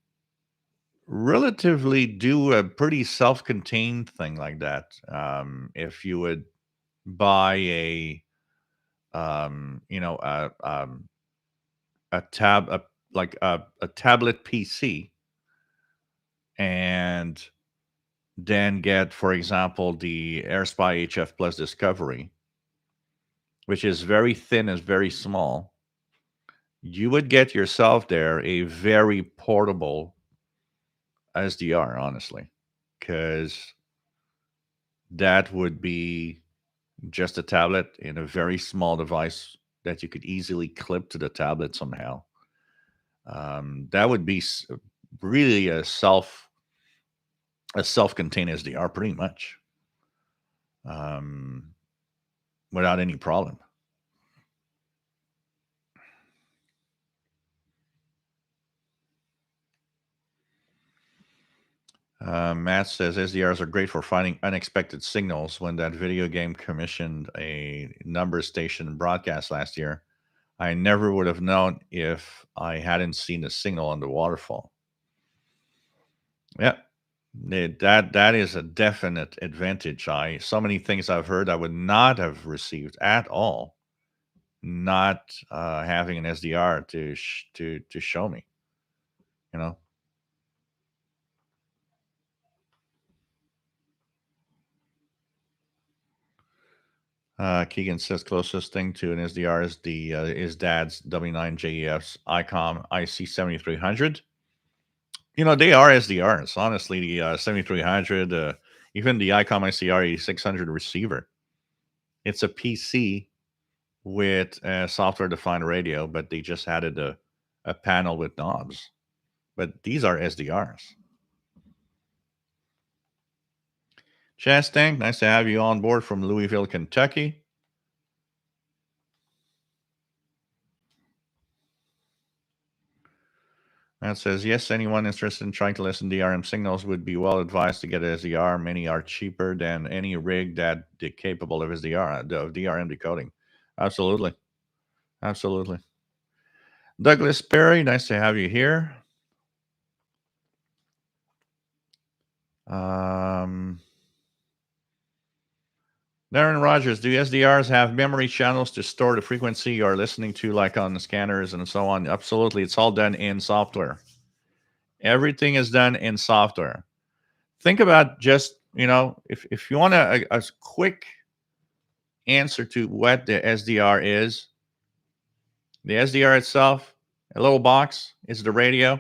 Speaker 1: relatively do a pretty self-contained thing like that if you would buy a a tablet PC and then get, for example, the AirSpy HF Plus Discovery, which is very thin and very small. You would get yourself there a very portable SDR, honestly, because that would be just a tablet in a very small device that you could easily clip to the tablet somehow. That would be really a self-contained SDR, pretty much, without any problem. Matt says SDRs are great for finding unexpected signals. When that video game commissioned a number station broadcast last year, I never would have known if I hadn't seen the signal on the waterfall. Yeah. That is a definite advantage. I so many things I've heard I would not have received at all, not having an SDR to show me. You know, Keegan says closest thing to an SDR is the is Dad's W9JEF's ICOM IC 7300. They are SDRs. Honestly, the 7300, even the ICOM ICR 600 receiver, it's a PC with a software defined radio, but they just added a panel with knobs. But these are SDRs. Chastang, nice to have you on board from Louisville, Kentucky. That says, yes, anyone interested in trying to listen to DRM signals would be well advised to get a SDR. Many are cheaper than any rig that is capable of SDR, of DRM decoding. Absolutely. Absolutely. Douglas Perry, nice to have you here. Um, Darren Rogers, do SDRs have memory channels to store the frequency you're listening to, like on the scanners and so on? Absolutely. It's all done in software. Everything is done in software. Think about just, if you want a quick answer to what the SDR is, the SDR itself, a little box, is the radio.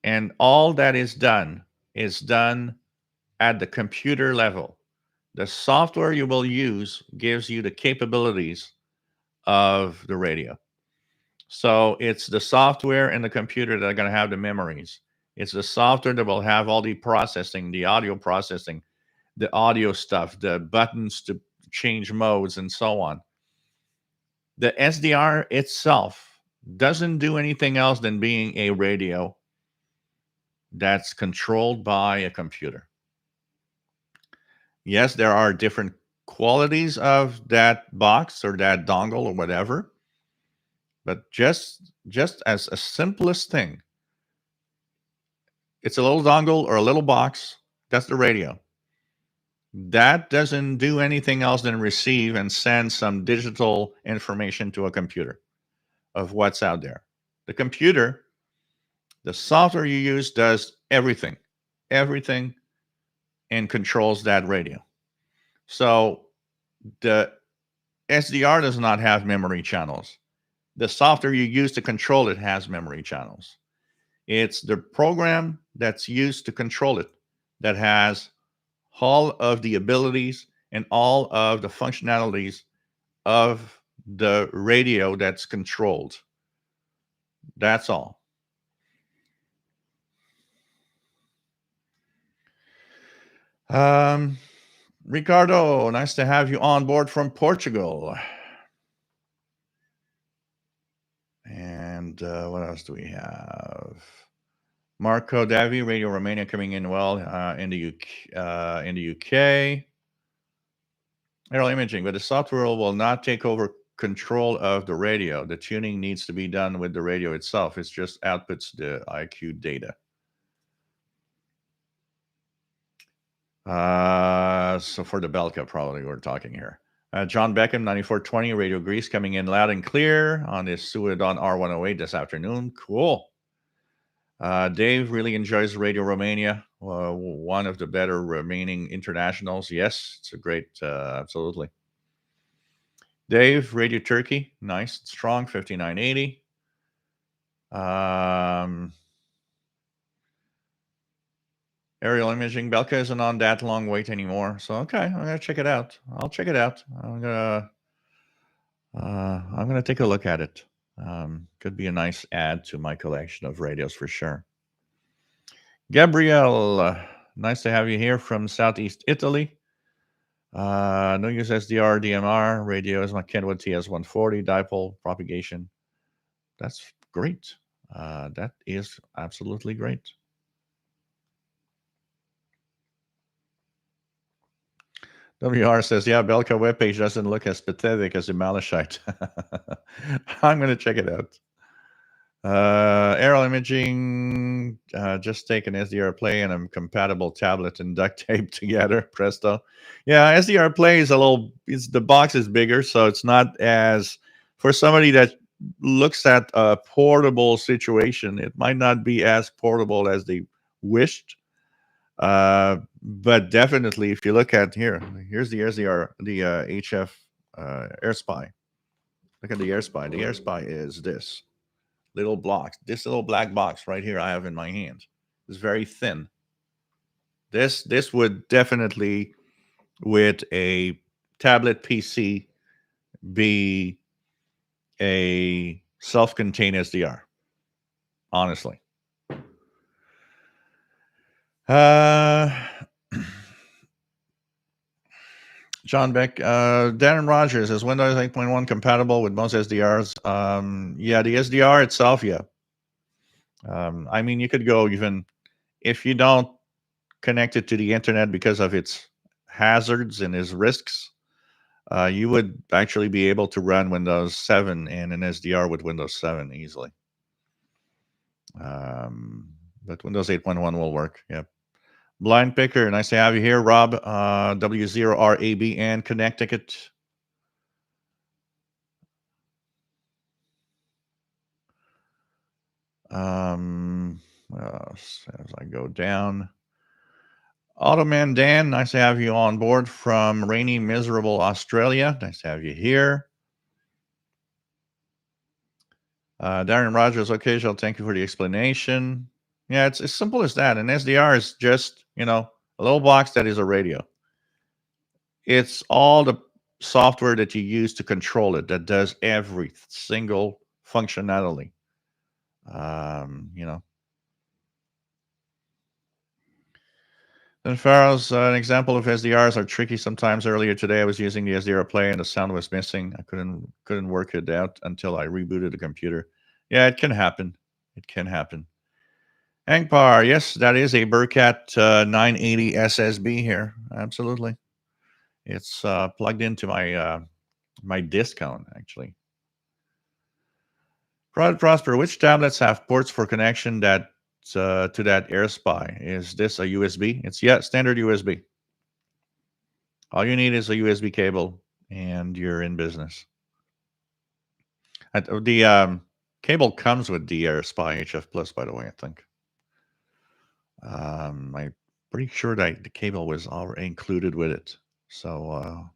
Speaker 1: And all that is done at the computer level. The software you will use gives you the capabilities of the radio. So it's the software and the computer that are going to have the memories. It's the software that will have all the processing, the audio processing, the audio stuff, the buttons to change modes, and so on. The SDR itself doesn't do anything else than being a radio that's controlled by a computer. Yes, there are different qualities of that box or that dongle or whatever, but just as a simplest thing, it's a little dongle or a little box. That's the radio. That doesn't do anything else than receive and send some digital information to a computer of what's out there. The computer, the software you use does everything, and controls that radio. So the SDR does not have memory channels. The software you use to control it has memory channels. It's the program that's used to control it that has all of the abilities and all of the functionalities of the radio that's controlled. That's all. Um, Ricardo, nice to have you on board from Portugal. And what else do we have? Marco Davi, Radio Romania, coming in well in the UK. Aerial imaging, but the software will not take over control of the radio. The tuning needs to be done with the radio itself. It's just outputs the IQ data. So for the Belka, probably we're talking here. John Beckham, 9420, Radio Greece, coming in loud and clear on this Suidon R108 this afternoon. Cool. Dave really enjoys Radio Romania, one of the better remaining internationals. Yes, it's a great, absolutely. Dave, Radio Turkey, nice, strong, 5980. Aerial imaging, Belka isn't on that long wait anymore. So okay, I'm gonna check it out. I'll check it out. I'm gonna take a look at it. Could be a nice add to my collection of radios for sure. Gabrielle, nice to have you here from Southeast Italy. No use SDR, DMR, radio is my Kenwood TS140, dipole propagation. That's great. That is absolutely great. WR says, yeah, Belka webpage doesn't look as pathetic as the Malachite. I'm going to check it out. Aerial imaging, just take an SDR Play and a compatible tablet and duct tape together. Presto. Yeah, SDR Play is the box is bigger, so it's not as, for somebody that looks at a portable situation, it might not be as portable as they wished. But definitely, if you look at here's the SDR, the HF Air Spy. Look at the Air Spy. The Air Spy is this little blocks. This little black box right here I have in my hand is very thin. This would definitely, with a tablet PC, be a self-contained SDR. Honestly. John Beck, Darren Rogers, is Windows 8.1 compatible with most SDRs? Yeah, the SDR itself, yeah. I mean, you could go even if you don't connect it to the internet because of its hazards and its risks. You would actually be able to run Windows 7 and an SDR with Windows 7 easily. But Windows 8.1 will work. Yep. Blind Picker, nice to have you here. Rob, W0RAB and Connecticut. As I go down. Automan Dan, nice to have you on board from rainy, miserable Australia. Nice to have you here. Darren Rogers, occasional, thank you for the explanation. Yeah, it's as simple as that. An SDR is just, a little box that is a radio. It's all the software that you use to control it that does every single functionality. You know. Then Pharaoh's an example of SDRs are tricky sometimes. Earlier today, I was using the SDR Play and the sound was missing. I couldn't work it out until I rebooted the computer. Yeah, it can happen. It can happen. Angpar, yes, that is a Burkat 980 SSB here. Absolutely, it's plugged into my discount actually. Prod Prosper, which tablets have ports for connection that to that AirSpy? Is this a USB? It's standard USB. All you need is a USB cable, and you're in business. The cable comes with the AirSpy HF Plus, by the way. I think. I'm pretty sure that the cable was already included with it. So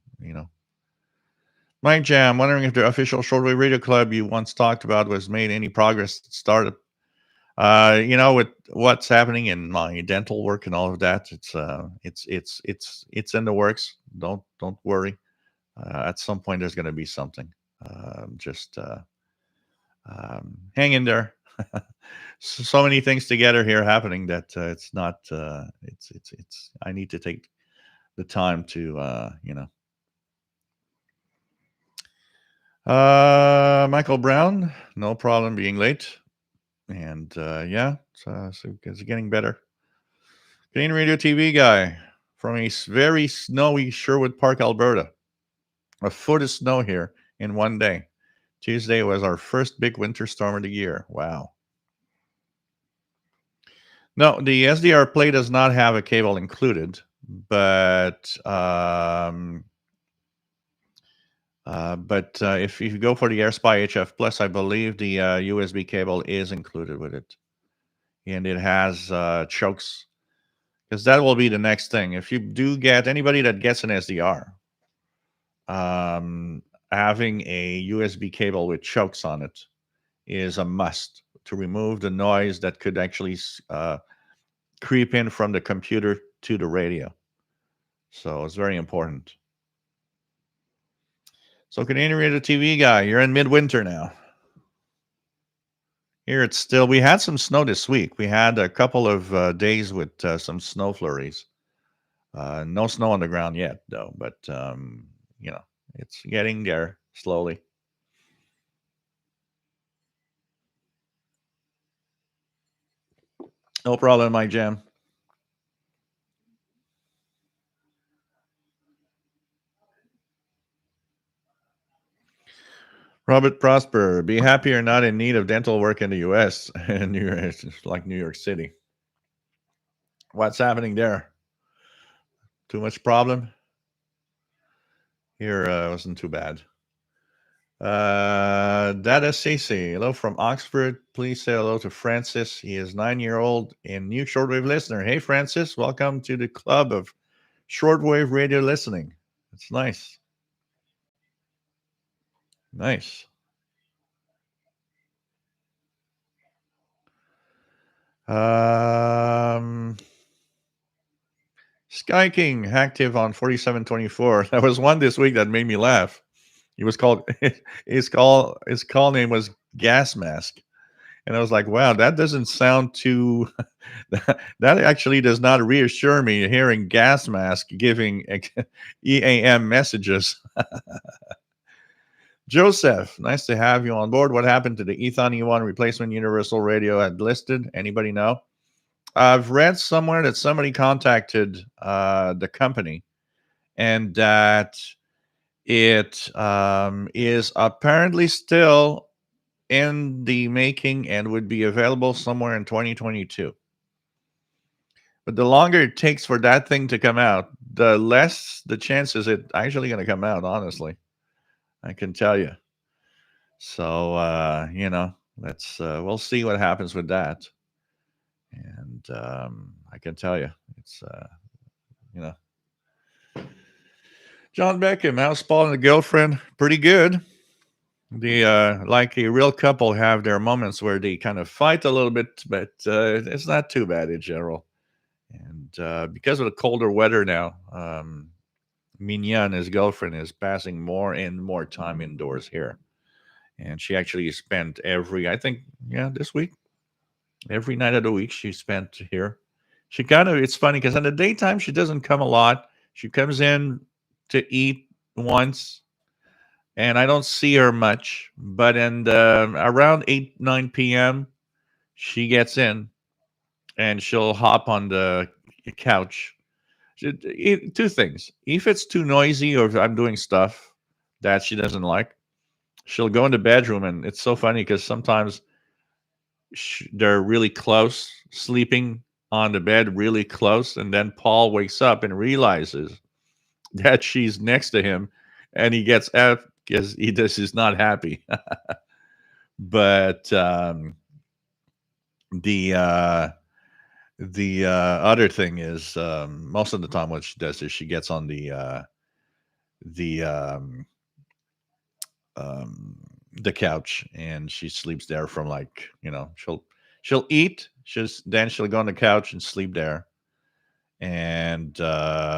Speaker 1: Mike Jam, wondering if the official Shortwave Radio Club you once talked about was made any progress started. With what's happening in my dental work and all of that, it's in the works. Don't worry. At some point, there's going to be something. Just hang in there. So many things together here happening that it's not. It's. I need to take the time to Michael Brown, no problem being late. And so it's getting better. Canadian Radio TV guy from a very snowy Sherwood Park, Alberta. A foot of snow here in one day. Tuesday was our first big winter storm of the year. Wow. No, the SDR Play does not have a cable included, but if you go for the AirSpy HF Plus, I believe the USB cable is included with it, and it has chokes, because that will be the next thing. If you do get anybody that gets an SDR, having a USB cable with chokes on it is a must to remove the noise that could actually creep in from the computer to the radio. So it's very important. So Canadian Radio TV guy, you're in midwinter now. Here it's still, we had some snow this week. We had a couple of days with some snow flurries. No snow on the ground yet, though, but, it's getting there slowly. No problem, Mike Jam. Robert Prosper, be happy or not in need of dental work in the U.S. and New York, it's like New York City. What's happening there? Too much problem? Here wasn't too bad. Dada Cece, hello from Oxford. Please say hello to Francis. He is 9-year-old and new shortwave listener. Hey, Francis, welcome to the club of shortwave radio listening. It's nice. Nice. Sky King active on 4724. That was one this week that made me laugh. He was called his call name was Gas Mask. And I was like, wow, that doesn't sound too that actually does not reassure me hearing Gas Mask giving EAM messages. Joseph, nice to have you on board. What happened to the Ethon E1 replacement universal radio had listed? Anybody know? I've read somewhere that somebody contacted the company and that it is apparently still in the making and would be available somewhere in 2022. But the longer it takes for that thing to come out, the less the chances it actually going to come out, honestly. I can tell you. So, let's we'll see what happens with that. And I can tell you, it's you know, John Beckham, how's Paul and the girlfriend? Pretty good. The like a real couple have their moments where they kind of fight a little bit, but it's not too bad in general. And because of the colder weather now, Mignon, his girlfriend, is passing more and more time indoors here. And she actually spent this week, every night of the week she spent here. She kind of, it's funny because in the daytime she doesn't come a lot. She comes in to eat once, and I don't see her much. But in around 8, 9 p.m., she gets in and she'll hop on the couch. Two things: if it's too noisy or if I'm doing stuff that she doesn't like, she'll go in the bedroom, and it's so funny because sometimes they're really close, sleeping on the bed really close, and then Paul wakes up and realizes that she's next to him, and he gets out because he's not happy. But the other thing is, most of the time, what she does is she gets on the um, the couch and she sleeps there from like she'll eat, then she'll go on the couch and sleep there, and that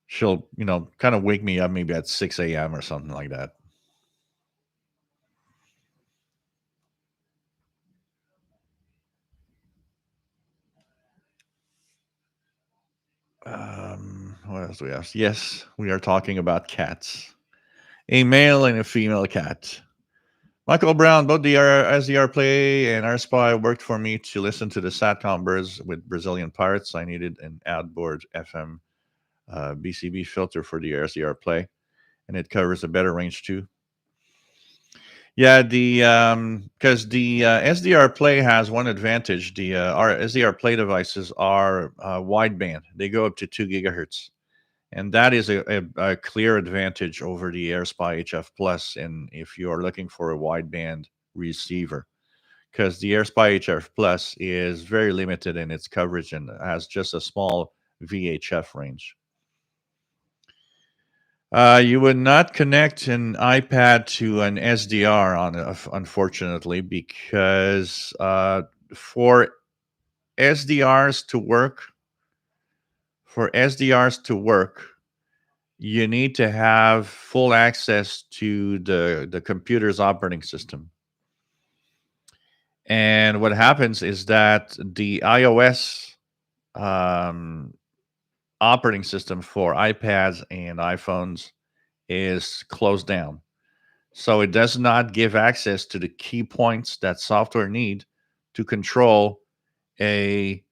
Speaker 1: she'll kind of wake me up maybe at 6 a.m. or something like that. What else do we have? Yes, we are talking about cats. A male and a female cat. Michael Brown, both the SDR Play and R Spy worked for me to listen to the Satcom birds with Brazilian pirates. I needed an outboard FM BCB filter for the SDR Play, and it covers a better range too. Yeah, the because the SDR Play has one advantage. The our SDR Play devices are wideband; they go up to 2 gigahertz, and that is a clear advantage over the AirSpy HF Plus. And if you are looking for a wideband receiver, because the AirSpy HF Plus is very limited in its coverage and has just a small VHF range. You would not connect an iPad to an SDR unfortunately, because for SDRs to work, for SDRs to work, you need to have full access to the computer's operating system. And what happens is that the iOS um, operating system for iPads and iPhones is closed down. So it does not give access to the key points that software need to control a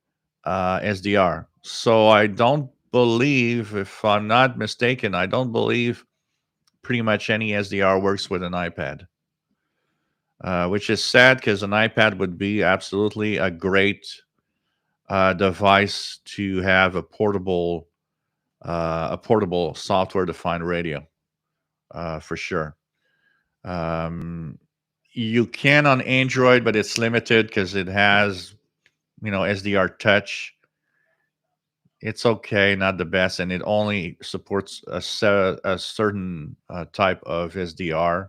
Speaker 1: SDR. So I don't believe, if I'm not mistaken, I don't believe pretty much any SDR works with an iPad, which is sad because an iPad would be absolutely a great device to have a portable software-defined radio, for sure. Um, you can on Android, but it's limited because it has, SDR Touch. It's okay, not the best, and it only supports a certain type of SDR.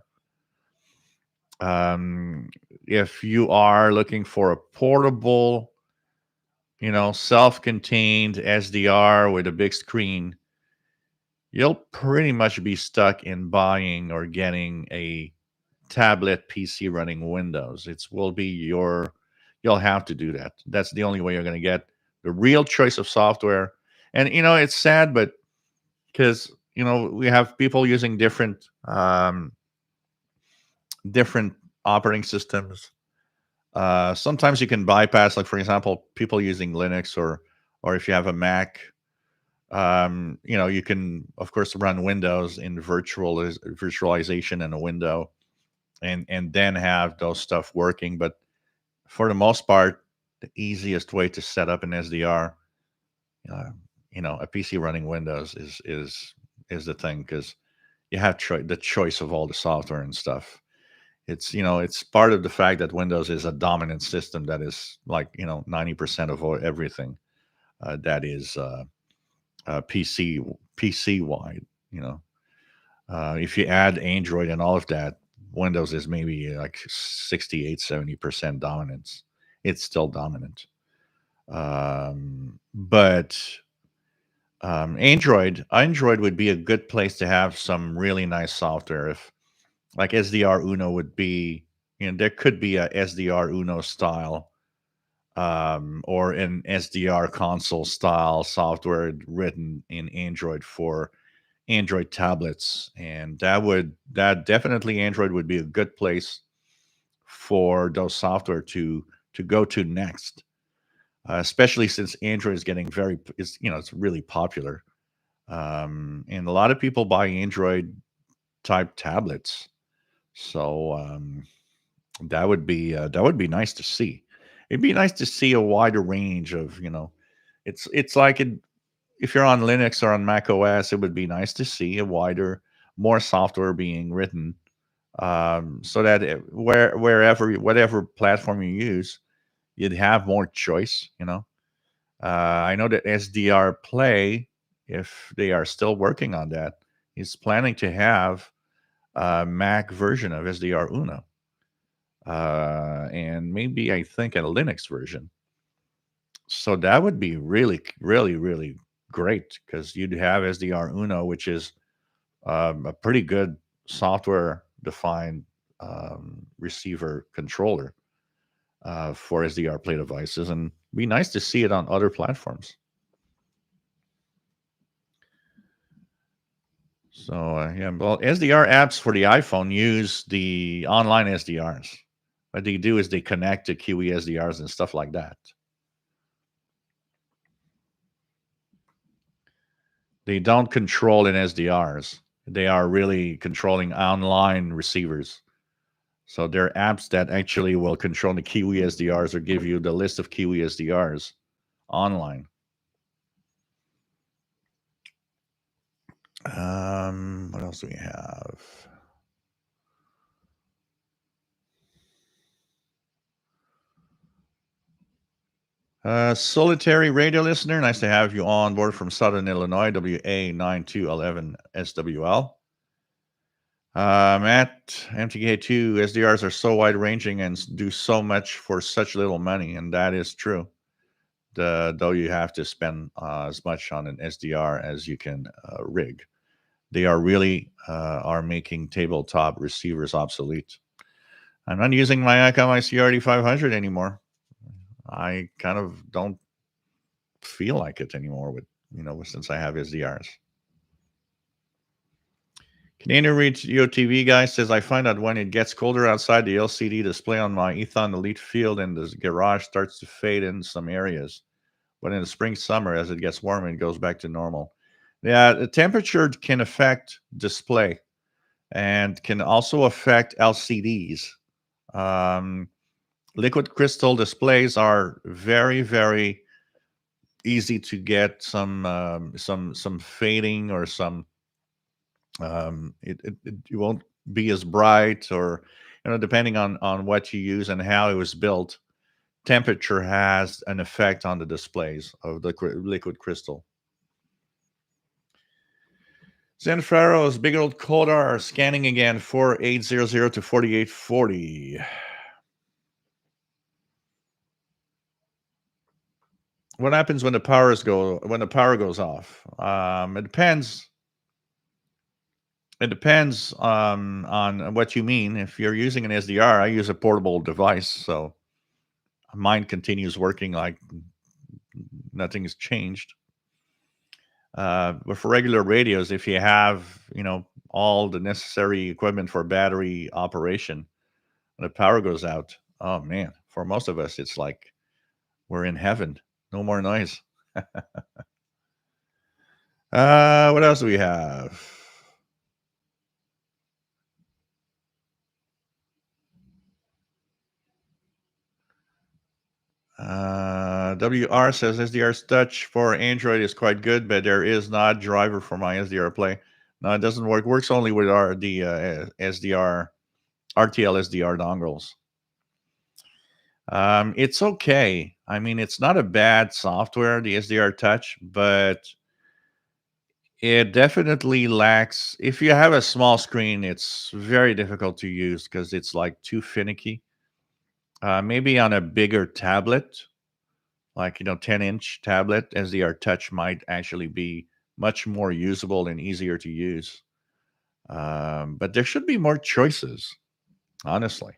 Speaker 1: Um, if you are looking for a portable, self-contained SDR with a big screen, you'll pretty much be stuck in buying or getting a tablet PC running Windows. It's will be your You'll have to do that. That's the only way you're going to get the real choice of software. And it's sad, but because we have people using different operating systems. Sometimes you can bypass, like for example, people using Linux or if you have a Mac, you can of course run Windows in virtualization in a window, and then have those stuff working. But for the most part, the easiest way to set up an SDR, uh, a PC running Windows is the thing, because you have the choice of all the software and stuff. It's part of the fact that Windows is a dominant system that is like 90% of everything that is PC wide. If you add Android and all of that, Windows is maybe like 68-70% dominance. It's still dominant. But Android would be a good place to have some really nice software. If like SDR Uno would be, there could be a SDR Uno style, or an SDR console style software written in Android for Android tablets, and that definitely Android would be a good place for those software to go to next, especially since Android is getting it's really popular, and a lot of people buy Android type tablets. So that would be nice to see. It'd be nice to see a wider range of it's like if you're on Linux or on Mac OS, it would be nice to see a wider, more software being written, so that wherever whatever platform you use, you'd have more choice. I know that SDR Play, if they are still working on that, is planning to have a Mac version of SDR Uno, and maybe I think a Linux version. So that would be really, really, really great, because you'd have SDR Uno, which is a pretty good software defined receiver controller for SDR Play devices, and be nice to see it on other platforms. So yeah, well, SDR apps for the iPhone use the online SDRs. What they do is they connect to QE SDRs and stuff like that. They don't control in SDRs. They are really controlling online receivers. So there are apps that actually will control the Kiwi SDRs or give you the list of Kiwi SDRs online. What else do we have? Solitary radio listener, nice to have you on board from Southern Illinois, WA9211 SWL. Matt, MTK2 SDRs are so wide ranging and do so much for such little money, and that is true. Though you have to spend as much on an SDR as you can rig. They are really are making tabletop receivers obsolete. I'm not using my Icom ICRD 500 anymore. I kind of don't feel like it anymore since I have SDRs. Canadian Radio TV guy says, I find that when it gets colder outside, the LCD display on my Ethon Elite Field in the garage starts to fade in some areas. but in the spring, summer, as it gets warmer, it goes back to normal. Yeah, the temperature can affect display and can also affect LCDs. Um, Liquid crystal displays are very, very easy to get some fading or some it won't be as bright, or depending on what you use and how it was built. Temperature has an effect on the displays of the liquid crystal. Zenfaro's big old Kodar scanning again, 4800 to 4840. What happens when the power goes off? It depends. It depends on what you mean. If you're using an SDR, I use a portable device, so mine continues working like nothing has changed. But for regular radios, if you have all the necessary equipment for battery operation, when the power goes out, oh man, for most of us, it's like we're in heaven. No more noise. What else do we have? WR says SDR's touch for Android is quite good, but there is not driver for my SDR play. No, it doesn't work. Works only with the SDR, RTL SDR dongles. It's okay. I mean, it's not a bad software, the SDR touch, but it definitely lacks. If you have a small screen, it's very difficult to use because it's like too finicky. Maybe on a bigger tablet, like 10-inch tablet, SDR touch might actually be much more usable and easier to use. But there should be more choices, honestly.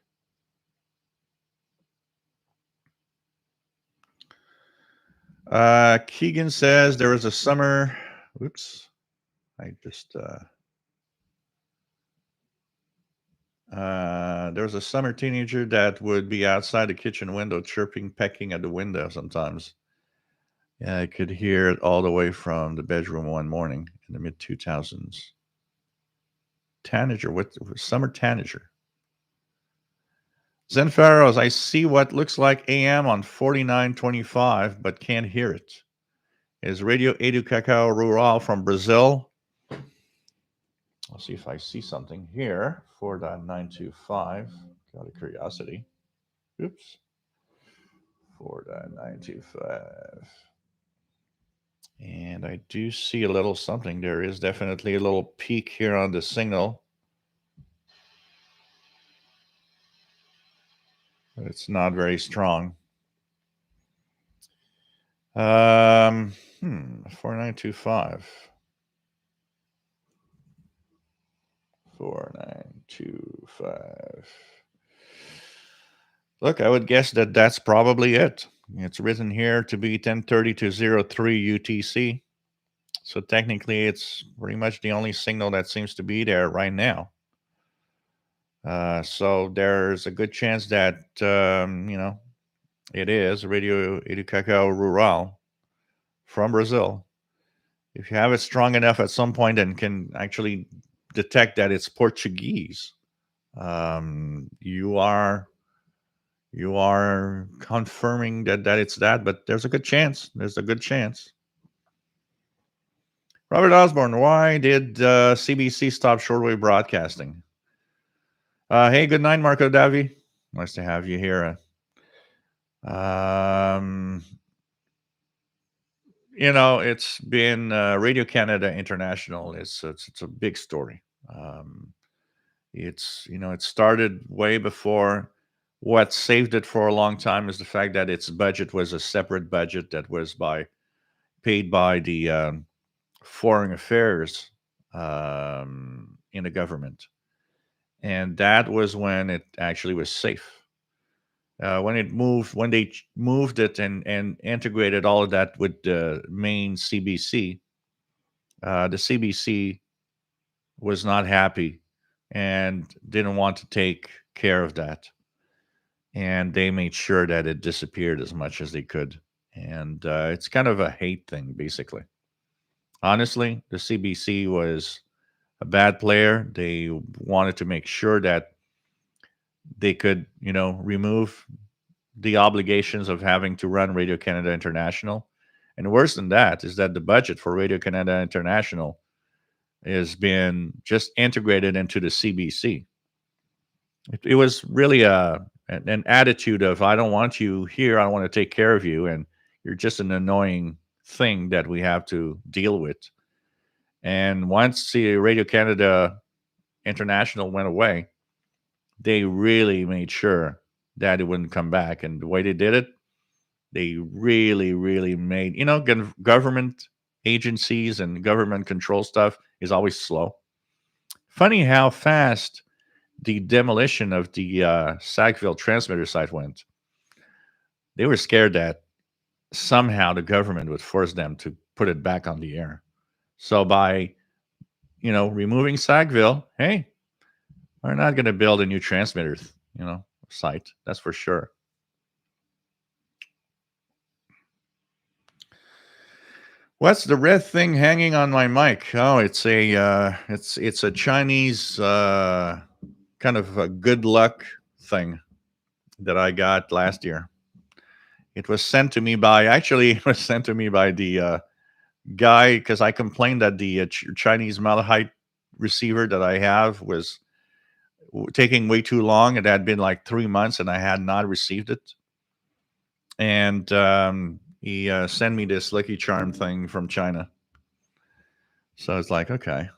Speaker 1: Keegan says there was a summer. Oops, I just there was a summer teenager that would be outside the kitchen window chirping, pecking at the window sometimes. Yeah, I could hear it all the way from the bedroom one morning in the mid 2000s. Tanager, what summer tanager? Zen Pharaohs, I see what looks like AM on 4925, but can't hear it. Is Radio Edu Cacao Rural from Brazil? I'll see if I see something here. 4.925. Out of curiosity. Oops. 4.925. And I do see a little something. There is definitely a little peak here on the signal. But it's not very strong. 4925. 4925. Look, I would guess that that's probably it. It's written here to be 1030 to 03 UTC. So technically, it's pretty much the only signal that seems to be there right now. So there's a good chance that, it is Radio Educacao Rural from Brazil. If you have it strong enough at some point and can actually detect that it's Portuguese, you are confirming that it's that, but there's a good chance. There's a good chance. Robert Osborne, why did CBC stop shortwave broadcasting? Hey, good night, Marco Davi. Nice to have you here. It's been Radio Canada International. It's a big story. It started way before. What saved it for a long time is the fact that its budget was a separate budget that was paid by the foreign affairs in the government, and that was when it actually was safe. When they moved it and integrated all of that with the main CBC, the CBC was not happy and didn't want to take care of that, and they made sure that it disappeared as much as they could. And it's kind of a hate thing, basically. Honestly, the CBC was a bad player. They wanted to make sure that they could, remove the obligations of having to run Radio Canada International. And worse than that is that the budget for Radio Canada International has been just integrated into the CBC. It was really an attitude of, I don't want you here, I want to take care of you, and you're just an annoying thing that we have to deal with. And once the Radio Canada International went away, they really made sure that it wouldn't come back. And the way they did it, they really, really made, government agencies and government control stuff is always slow. Funny how fast the demolition of the Sackville transmitter site went. They were scared that somehow the government would force them to put it back on the air. So by, removing Sackville, hey, we're not going to build a new transmitter, site. That's for sure. What's the red thing hanging on my mic? Oh, it's a Chinese kind of a good luck thing that I got last year. It was sent to me by the guy, because I complained that the Chinese Malahite receiver that I have was taking way too long. It had been like 3 months and I had not received it. And he sent me this Lucky Charm thing from China. So it's like, okay.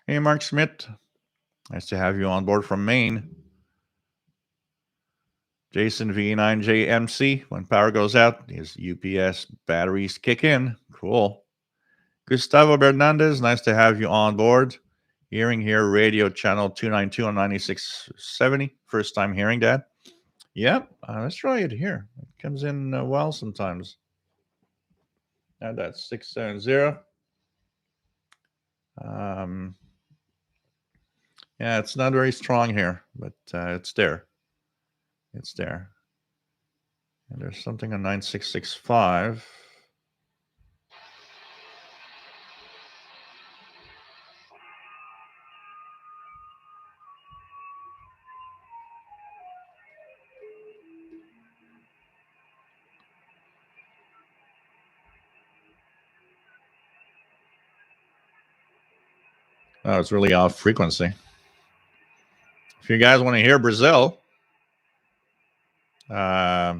Speaker 1: Hey, Mark Smith. Nice to have you on board from Maine. Jason V9JMC. When power goes out, his UPS batteries kick in. Cool. Gustavo Bernandez. Nice to have you on board. Hearing here, radio channel 292 on 9670. First time hearing that. Yep. Let's try it here. It comes in well sometimes. That's 670. Yeah, it's not very strong here, but it's there. It's there. And there's something on 9665. Oh, it's really off frequency. If you guys want to hear Brazil, a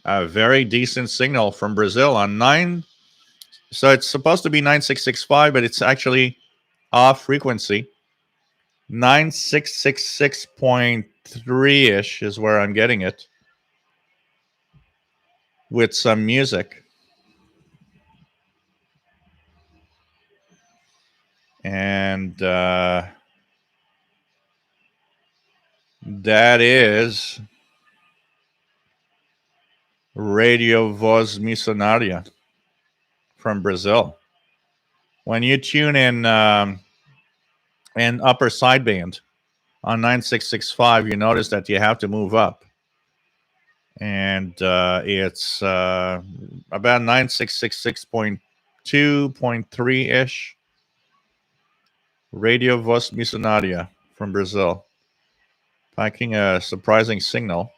Speaker 1: very decent signal from Brazil on 9. So it's supposed to be 9665, but it's actually off frequency. 9666.3 ish is where I'm getting it with some music. And that is Radio Voz Missionaria from Brazil. When you tune in upper sideband on 9665, you notice that you have to move up. And it's about 9666.2.3 ish. Radio Voz Missionaria from Brazil. Packing a surprising signal.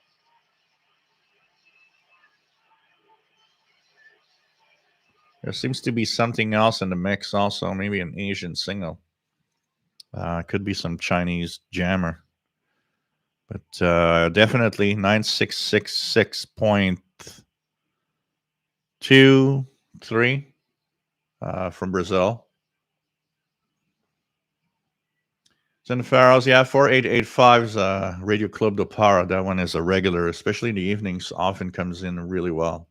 Speaker 1: There seems to be something else in the mix also, maybe an Asian signal. Could be some Chinese jammer. But definitely 9666.23 from Brazil. Zen Pharaohs, yeah, 4885's Radio Club do Para. That one is a regular, especially in the evenings, often comes in really well.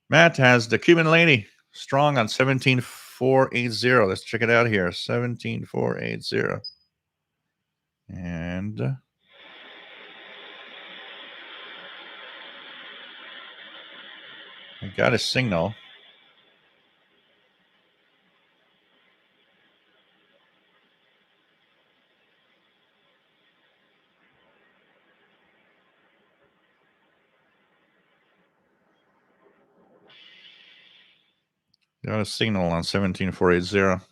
Speaker 1: Matt has the Cuban Lady strong on 17480. Let's check it out here. 17480. And I got a signal. Got a signal on 17480.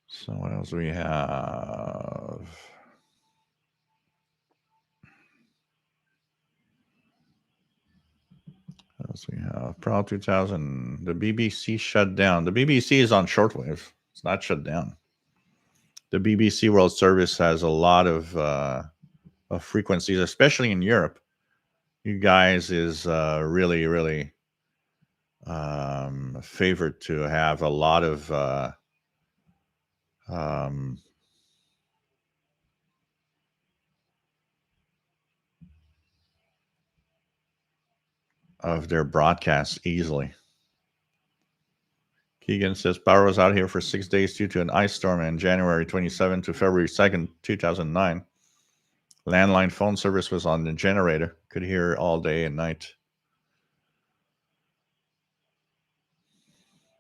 Speaker 1: So what else do we have? What else we have? Pro 2000. The BBC shut down. The BBC is on shortwave. It's not shut down. The BBC World Service has a lot of frequencies, especially in Europe. You guys is really, really favored to have a lot um, of their broadcasts easily. Keegan says power was out here for 6 days due to an ice storm on January 27 to February 2nd, 2009. Landline phone service was on the generator. Could hear all day and night.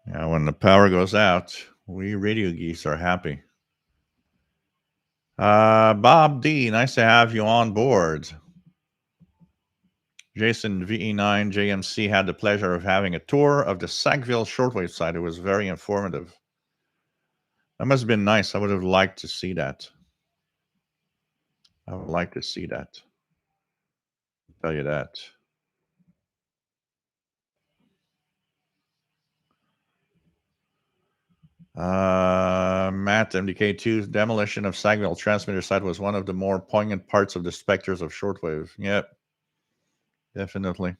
Speaker 1: Yeah, when the power goes out, we radio geeks are happy. Bob D, nice to have you on board. Jason VE9 JMC had the pleasure of having a tour of the Sackville shortwave site. It was very informative. That must have been nice. I would have liked to see that. I would like to see that. I'll tell you that. Matt MDK2's demolition of Sackville transmitter site was one of the more poignant parts of the specters of shortwave. Yep. Definitely.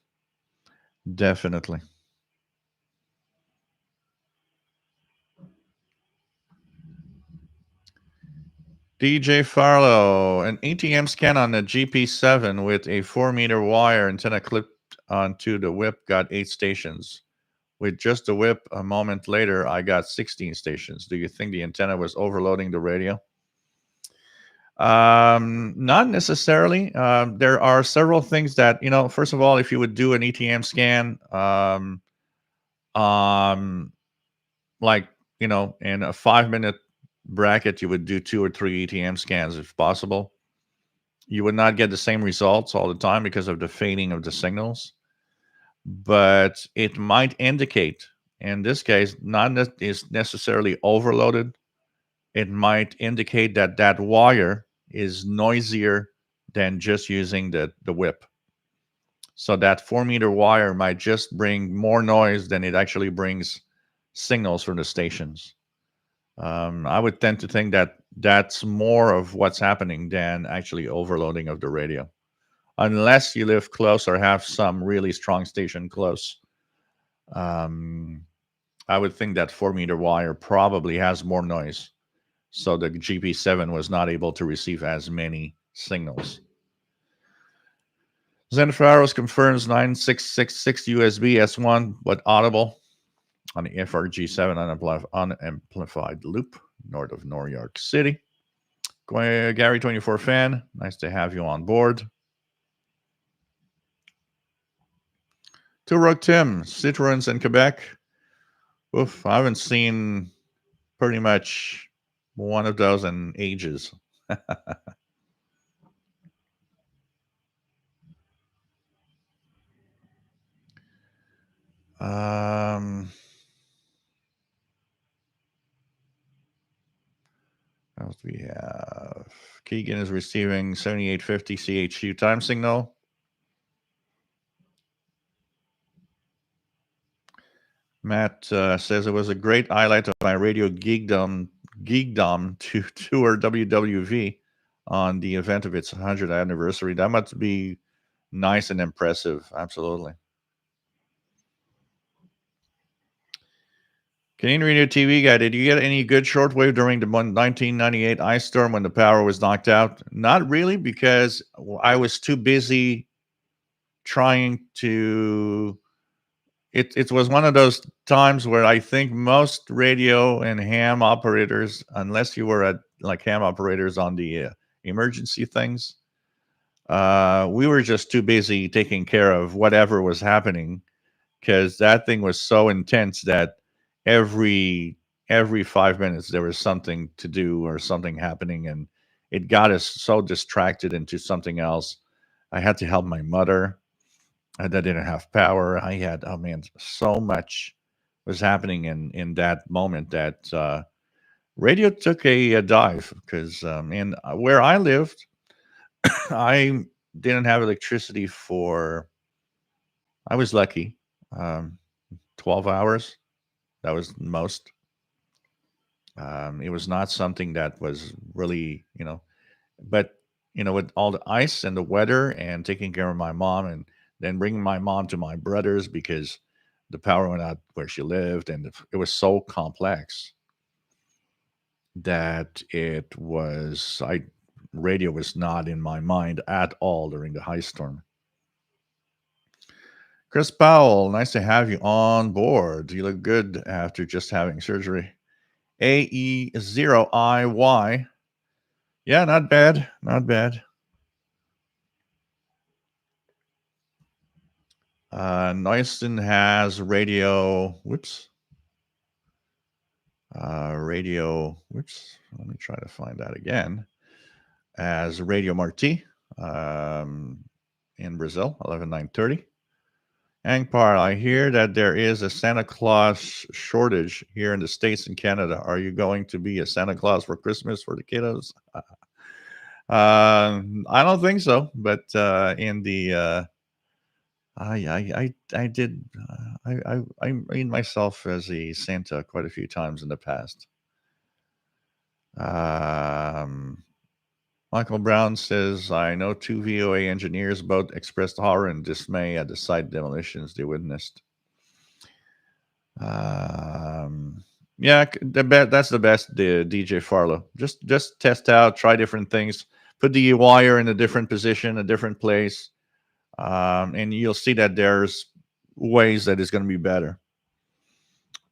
Speaker 1: Definitely. DJ Farlow, an ATM scan on the GP7 with a 4-meter wire antenna clipped onto the whip got 8 stations. With just the whip, a moment later, I got 16 stations. Do you think the antenna was overloading the radio? Not necessarily. There are several things that, first of all, if you would do an ETM scan, like, in a 5-minute bracket, you would do 2 or 3 ETM scans if possible. You would not get the same results all the time because of the fading of the signals, but it might indicate, in this case, not that is necessarily overloaded. It might indicate that that wire is noisier than just using the whip. So that 4-meter wire might just bring more noise than it actually brings signals from the stations. I would tend to think that that's more of what's happening than actually overloading of the radio, unless you live close or have some really strong station close. I would think that 4-meter wire probably has more noise, so the GP7 was not able to receive as many signals. Zen Faros confirms 9666 USB S1, but audible on the FRG7 unamplified loop north of New York City. Gary24 fan, nice to have you on board. Turok Tim, Citroens in Quebec. Oof, I haven't seen pretty much one of those in ages. What else do we have? Keegan is receiving 7850 CHU time signal. Matt says it was a great highlight of my radio geekdom to tour WWV on the event of its 100th anniversary. That must be nice and impressive. Absolutely. Canadian Radio TV guy, did you get any good shortwave during the 1998 ice storm when the power was knocked out? Not really, because I was too busy trying to. It was one of those times where I think most radio and ham operators, unless you were at like ham operators on the emergency things, we were just too busy taking care of whatever was happening, because that thing was so intense that every every 5 minutes there was something to do or something happening, and it got us so distracted into something else. I had to help my mother that didn't have power. I had, oh man, so much was happening in that moment that radio took a dive because in where I lived, I didn't have electricity for, I was lucky, um, 12 hours. That was the most. It was not something that was really, but with all the ice and the weather and taking care of my mom and then bringing my mom to my brother's because the power went out where she lived and it was so complex that it was, I radio was not in my mind at all during the high storm. Chris Powell, nice to have you on board. You look good after just having surgery. AE0IY. Yeah, not bad. Not bad. Neuston has radio. Whoops. Radio. Whoops. Let me try to find that again. As Radio Marti in Brazil, 11930. Angpar, I hear that there is a Santa Claus shortage here in the States and Canada. Are you going to be a Santa Claus for Christmas for the kiddos? I don't think so, but in the I did I made myself as a Santa quite a few times in the past. Um, Michael Brown says, I know two VOA engineers both expressed horror and dismay at the site demolitions they witnessed. Yeah, that's the best, the DJ Farlow. Just test out, try different things, put the wire in a different position, a different place, and you'll see that there's ways that it's going to be better.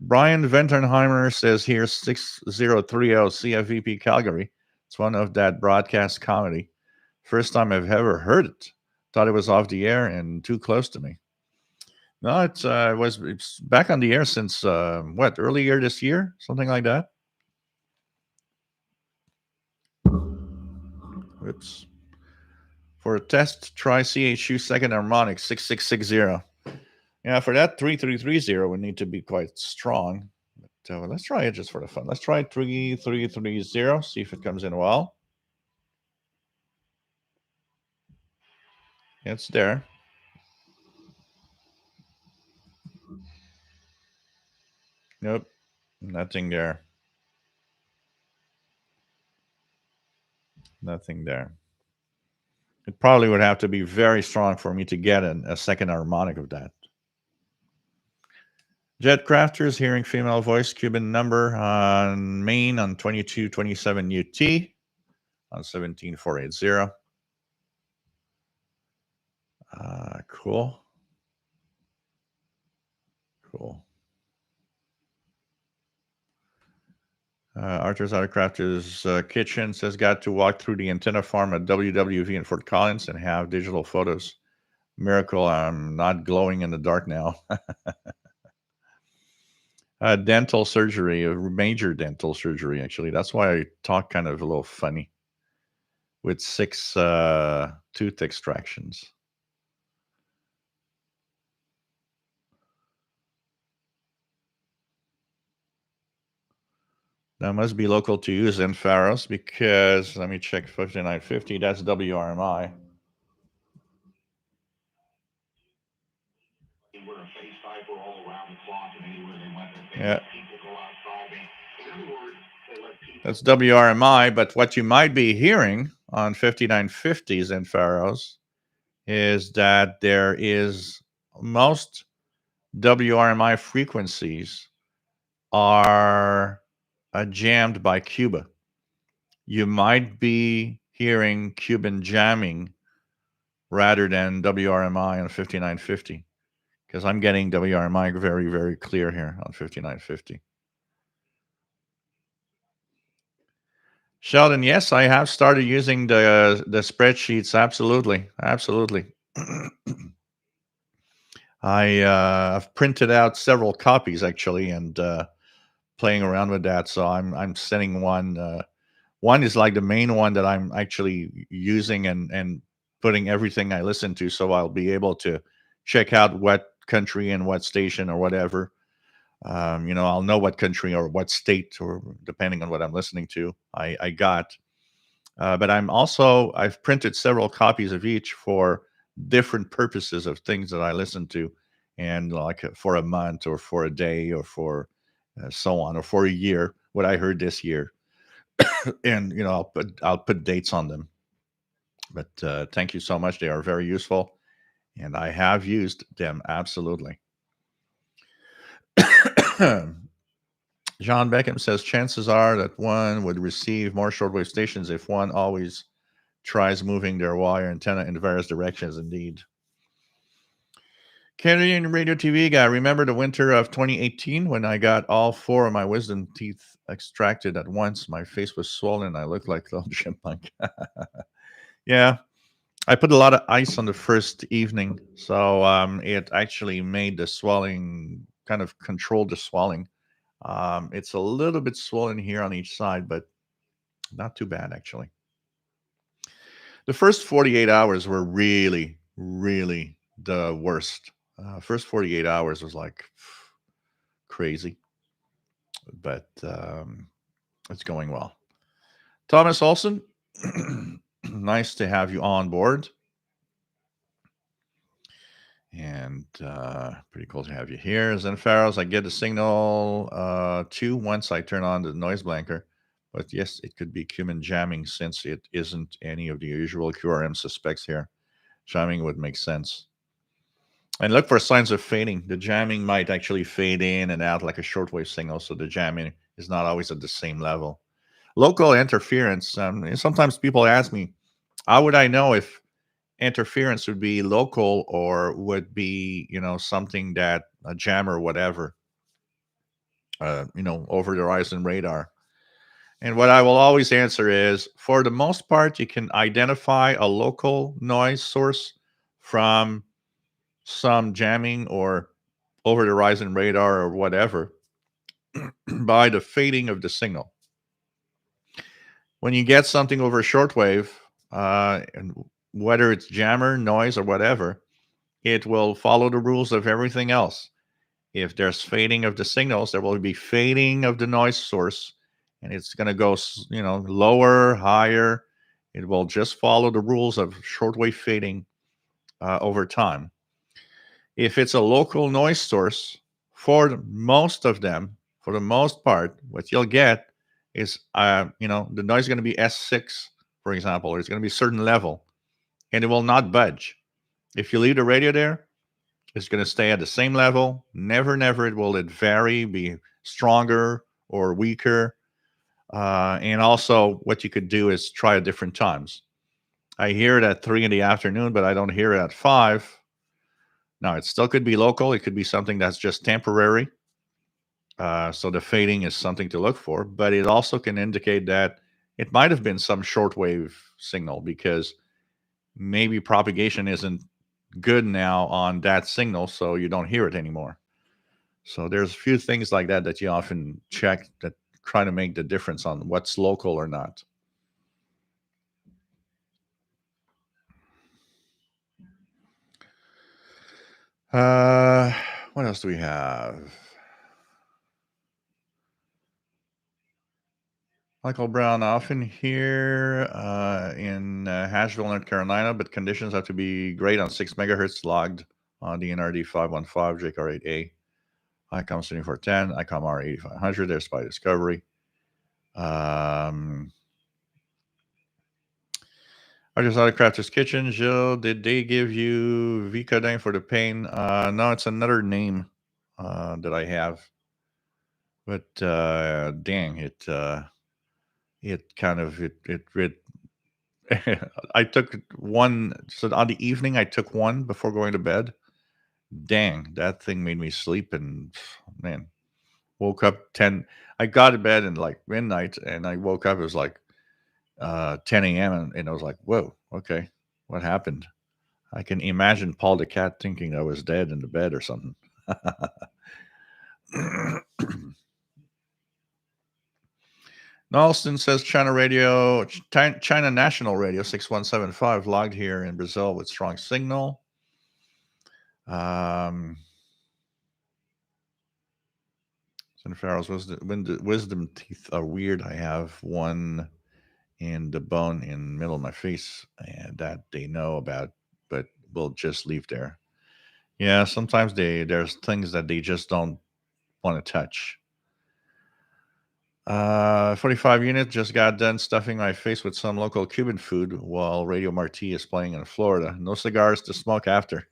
Speaker 1: Brian Ventenheimer says here 6030 CFVP Calgary. It's one of that broadcast comedy. First time I've ever heard it. Thought it was off the air and too close to me. No, it's back on the air since earlier this year, something like that. Oops. For a test, try CHU second harmonic 6660. Yeah, for that 3330 would need to be quite strong. But let's try it just for the fun. Let's try 3330, see if it comes in well. It's there. Nope, nothing there. Nothing there. It probably would have to be very strong for me to get a second harmonic of that. Jet Crafters, hearing female voice, Cuban number on Main on 2227 UT on 17480. Cool. Cool. Arthur's Autocrafters Kitchen says, got to walk through the antenna farm at WWV in Fort Collins and have digital photos. Miracle, I'm not glowing in the dark now. Dental surgery, a major dental surgery, actually. That's why I talk kind of a little funny with 6 tooth extractions. That must be local to you, Zen Pharos, because let me check 5950. That's WRMI. Yeah. That's WRMI, but what you might be hearing on 5950s and Pharos is that there is most WRMI frequencies are jammed by Cuba. You might be hearing Cuban jamming rather than WRMI on 5950 because I'm getting WRMI very, very clear here on 5950. Sheldon, yes, I have started using the spreadsheets. Absolutely. I've printed out several copies actually, and playing around with that. So I'm setting one. One is like the main one that I'm actually using and putting everything I listen to, so I'll be able to check out what country and what station or whatever. I'll know what country or what state, or depending on what I'm listening to, I got. But I've printed several copies of each for different purposes of things that I listen to, and like for a month or for a day or for so on, or for a year, what I heard this year. And I'll put dates on them. But thank you so much. They are very useful, and I have used them absolutely. John Beckham says chances are that one would receive more shortwave stations if one always tries moving their wire antenna in various directions. Indeed. Canadian Radio TV guy, remember the winter of 2018 when I got all four of my wisdom teeth extracted at once? My face was swollen. I looked like a little chipmunk. Yeah, I put a lot of ice on the first evening, so it actually made the swelling, kind of controlled the swelling. It's a little bit swollen here on each side, but not too bad actually. The first 48 hours were really, really the worst. First 48 hours was like crazy, but it's going well. Thomas Olson, nice to have you on board. And pretty cool to have you here. Zen Pharaohs, I get the signal too once I turn on the noise blanker. But yes, it could be cumin jamming since it isn't any of the usual QRM suspects here. Jamming would make sense. And look for signs of fading. The jamming might actually fade in and out like a shortwave signal, so the jamming is not always at the same level. Local interference. Sometimes people ask me, how would I know if interference would be local or would be, something that a jam or whatever, over the horizon radar? And what I will always answer is, for the most part, you can identify a local noise source from some jamming or over the horizon radar or whatever by the fading of the signal. When you get something over shortwave, and whether it's jammer, noise, or whatever, it will follow the rules of everything else. If there's fading of the signals, there will be fading of the noise source, and it's going to go, lower, higher. It will just follow the rules of shortwave fading over time. If it's a local noise source, most of them, for the most part, what you'll get is, the noise is going to be S6, for example, or it's going to be a certain level, and it will not budge. If you leave the radio there, it's going to stay at the same level. Never will it vary, be stronger or weaker. And also, what you could do is try at different times. I hear it at 3 in the afternoon, but I don't hear it at 5. Now, it still could be local. It could be something that's just temporary. So the fading is something to look for, but it also can indicate that it might have been some shortwave signal, because maybe propagation isn't good now on that signal, so you don't hear it anymore. So there's a few things like that you often check that try to make the difference on what's local or not. What else do we have? Michael Brown, often here in Asheville, North Carolina, but conditions have to be great on 6 megahertz logged on the NRD 515 JCR8A. ICOM 7410, ICOM R8500, there's Spy Discovery. I just out of Crafter's Kitchen. Jill, did they give you Vicodin for the pain? No, it's another name that I have. But dang, it kind of it I took one. So on the evening, I took one before going to bed. Dang, that thing made me sleep, and man, woke up 10. I got to bed in like midnight, and I woke up. It was like 10 a.m. And I was like, whoa, okay, what happened? I can imagine Paul the cat thinking I was dead in the bed or something. Nalston says China Radio, China National Radio 6175 logged here in Brazil with strong signal. Pharaoh's wisdom teeth are weird. I have one in the bone in the middle of my face, and that they know about, but will just leave there. Yeah, sometimes there's things that they just don't want to touch. 45 units just got done stuffing my face with some local Cuban food while Radio Marti is playing in Florida. No cigars to smoke after.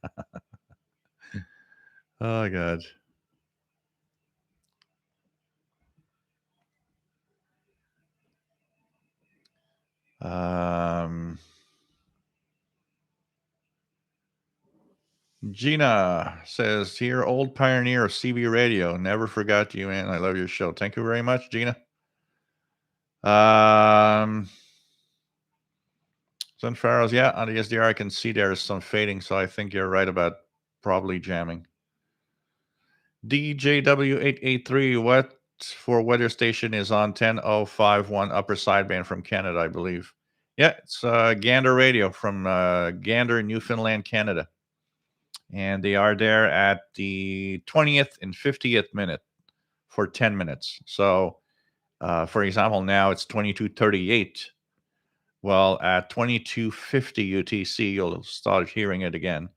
Speaker 1: Oh, God. Um, Gina says, here, old pioneer of CB radio. Never forgot you, man. I love your show. Thank you very much, Gina. Sunfarrows, yeah, on the SDR, I can see there's some fading, so I think you're right about probably jamming. DJW883, what for weather station is on 10051 upper sideband from Canada, I believe. Yeah, it's Gander Radio from Gander, Newfoundland, Canada. And they are there at the 20th and 50th minute for 10 minutes. So, for example, now it's 22:38. Well, at 22:50 UTC, you'll start hearing it again.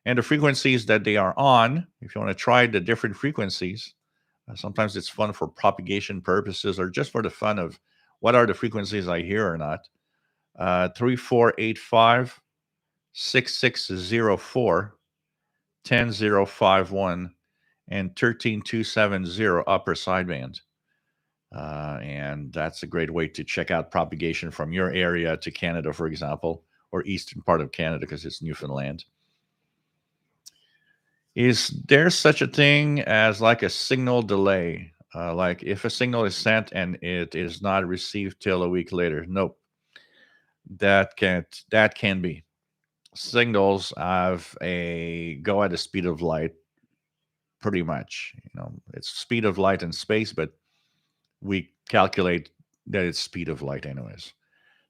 Speaker 1: And the frequencies that they are on, if you want to try the different frequencies, sometimes it's fun for propagation purposes or just for the fun of what are the frequencies I hear or not. 3485, 6604, 10051, and 13270 upper sideband. And that's a great way to check out propagation from your area to Canada, for example, or eastern part of Canada because it's Newfoundland. Is there such a thing as like a signal delay? Like if a signal is sent and it is not received till a week later? Nope. That can be. Signals have a go at the speed of light, pretty much. It's speed of light in space, but we calculate that it's speed of light anyways.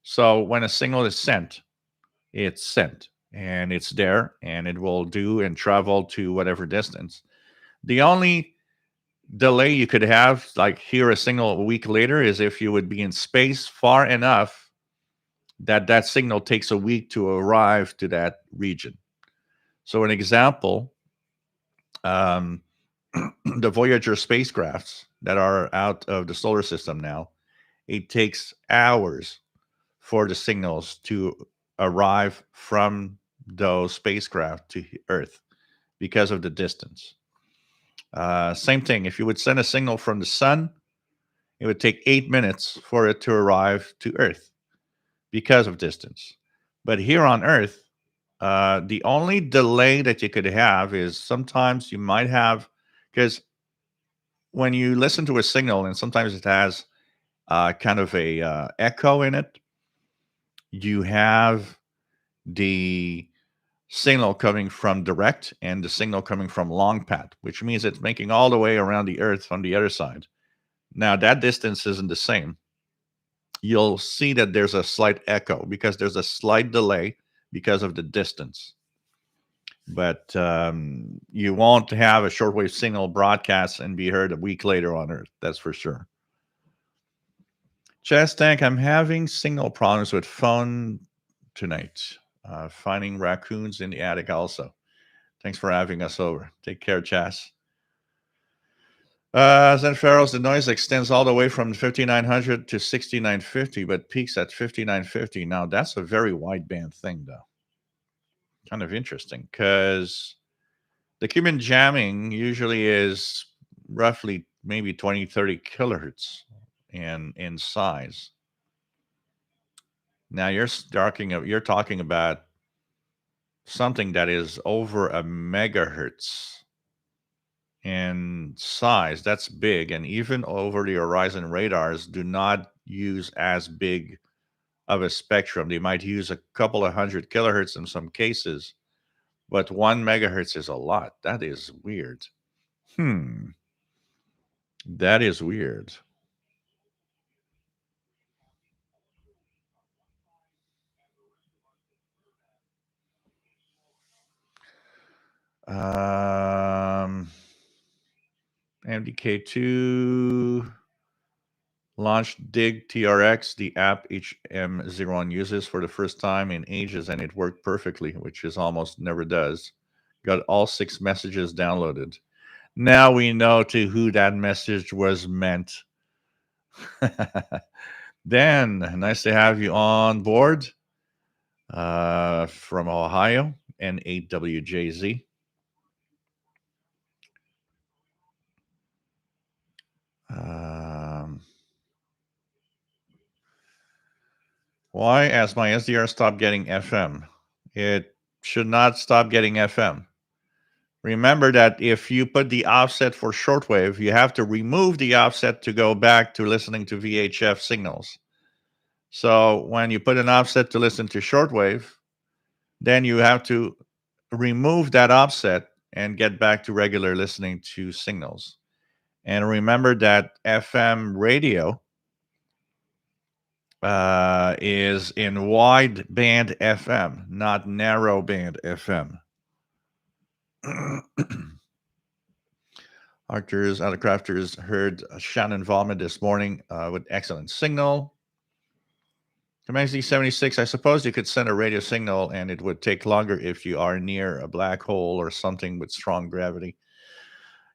Speaker 1: So when a signal is sent, it's sent and it's there and it will do and travel to whatever distance. The only delay you could have, like hear a signal a week later, is if you would be in space far enough that signal takes a week to arrive to that region. So an example, the Voyager spacecrafts that are out of the solar system now, it takes hours for the signals to arrive from those spacecraft to Earth because of the distance. Same thing, if you would send a signal from the sun, it would take 8 minutes for it to arrive to Earth because of distance. But here on Earth, the only delay that you could have is sometimes you might have, because when you listen to a signal and sometimes it has kind of a echo in it, you have the signal coming from direct and the signal coming from long path, which means it's making all the way around the Earth on the other side. Now, that distance isn't the same. You'll see that there's a slight echo because there's a slight delay because of the distance. But you won't have a shortwave signal broadcast and be heard a week later on Earth. That's for sure. Chess Tank, I'm having signal problems with phone tonight. Finding raccoons in the attic also. Thanks for having us over. Take care, Chess. Zen Pharaohs, the noise extends all the way from 5900 to 6950, but peaks at 5950. Now, that's a very wideband thing, though. Kind of interesting because the Cuban jamming usually is roughly maybe 20, 30 kilohertz in size. Now, you're talking about something that is over a megahertz in size. That's big, and even over the horizon radars do not use as big of a spectrum. They might use a couple of hundred kilohertz in some cases, but 1 megahertz is a lot. That is weird. That is weird. Um, MDK2 launched Dig TRX, the app HM01 uses for the first time in ages, and it worked perfectly, which is almost never does. Got all 6 messages downloaded. Now we know to who that message was meant. Dan, nice to have you on board from Ohio, N8WJZ. Um, why has my SDR stopped getting FM? It should not stop getting FM. Remember that if you put the offset for shortwave, you have to remove the offset to go back to listening to VHF signals. So when you put an offset to listen to shortwave, then you have to remove that offset and get back to regular listening to signals. And remember that FM radio is in wide band FM, not narrow band FM. Archers, other crafters heard Shannon vomit this morning with excellent signal. Command 76, I suppose you could send a radio signal and it would take longer if you are near a black hole or something with strong gravity.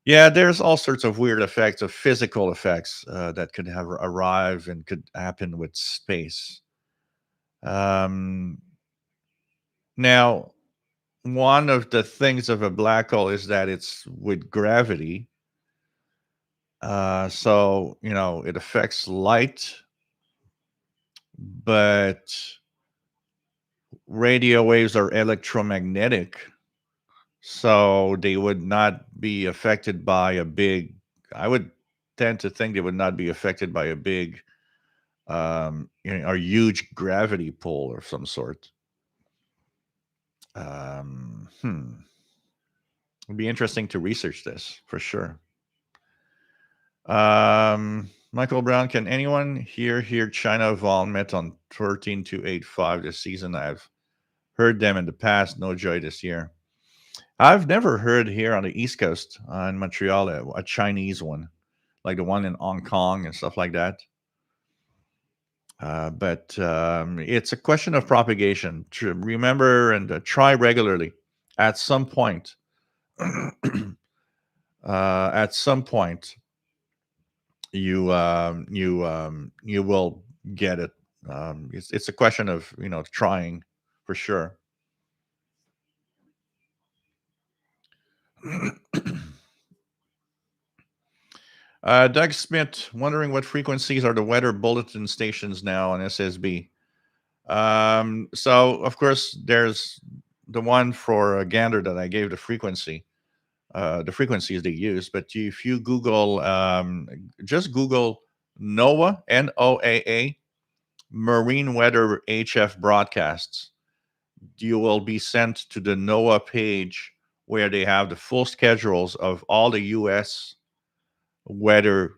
Speaker 1: Yeah, there's all sorts of weird effects, of physical effects that could have arrive and could happen with space. Um, Now, one of the things of a black hole is that it's with gravity. So, it affects light, but radio waves are electromagnetic. So they would not be affected by a big, I would tend to think they would not be affected by a big, or huge gravity pull of some sort. It'd be interesting to research this for sure. Michael Brown, can anyone here hear China Vol met on 13285 this season? I've heard them in the past. No joy this year. I've never heard here on the East Coast in Montreal a Chinese one, like the one in Hong Kong and stuff like that. But it's a question of propagation. Remember and try regularly. At some point, at some point, you will get it. It's a question of trying for sure. Doug Smith wondering what frequencies are the weather bulletin stations now on SSB. So of course there's the one for Gander that I gave the frequency. The frequencies they use, but if you Google, just Google NOAA, NOAA, marine weather HF broadcasts, you will be sent to the NOAA page where they have the full schedules of all the US weather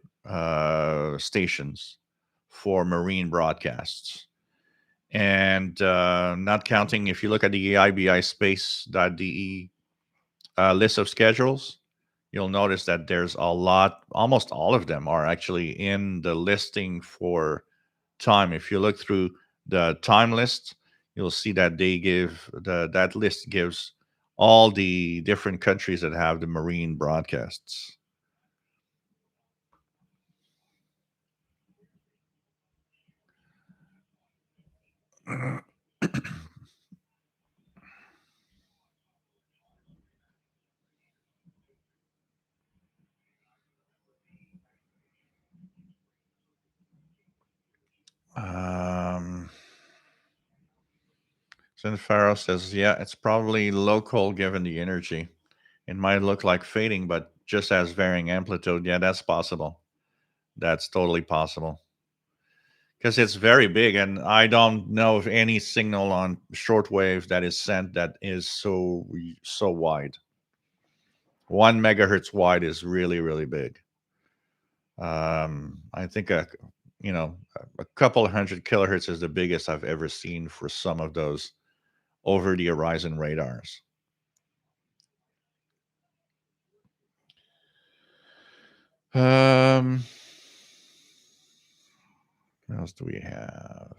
Speaker 1: stations for marine broadcasts. And not counting, if you look at the ibispace.de list of schedules, you'll notice that there's a lot, almost all of them are actually in the listing for time. If you look through the time list, you'll see that they give that list gives all the different countries that have the marine broadcasts. Sinfaro says, yeah, it's probably local given the energy. It might look like fading, but just as varying amplitude. Yeah, that's possible. That's totally possible. Because it's very big, and I don't know of any signal on shortwave that is sent that is so wide. 1 megahertz wide is really really big. I think a couple of hundred kilohertz is the biggest I've ever seen for some of those over the horizon radars. Um, what else do we have?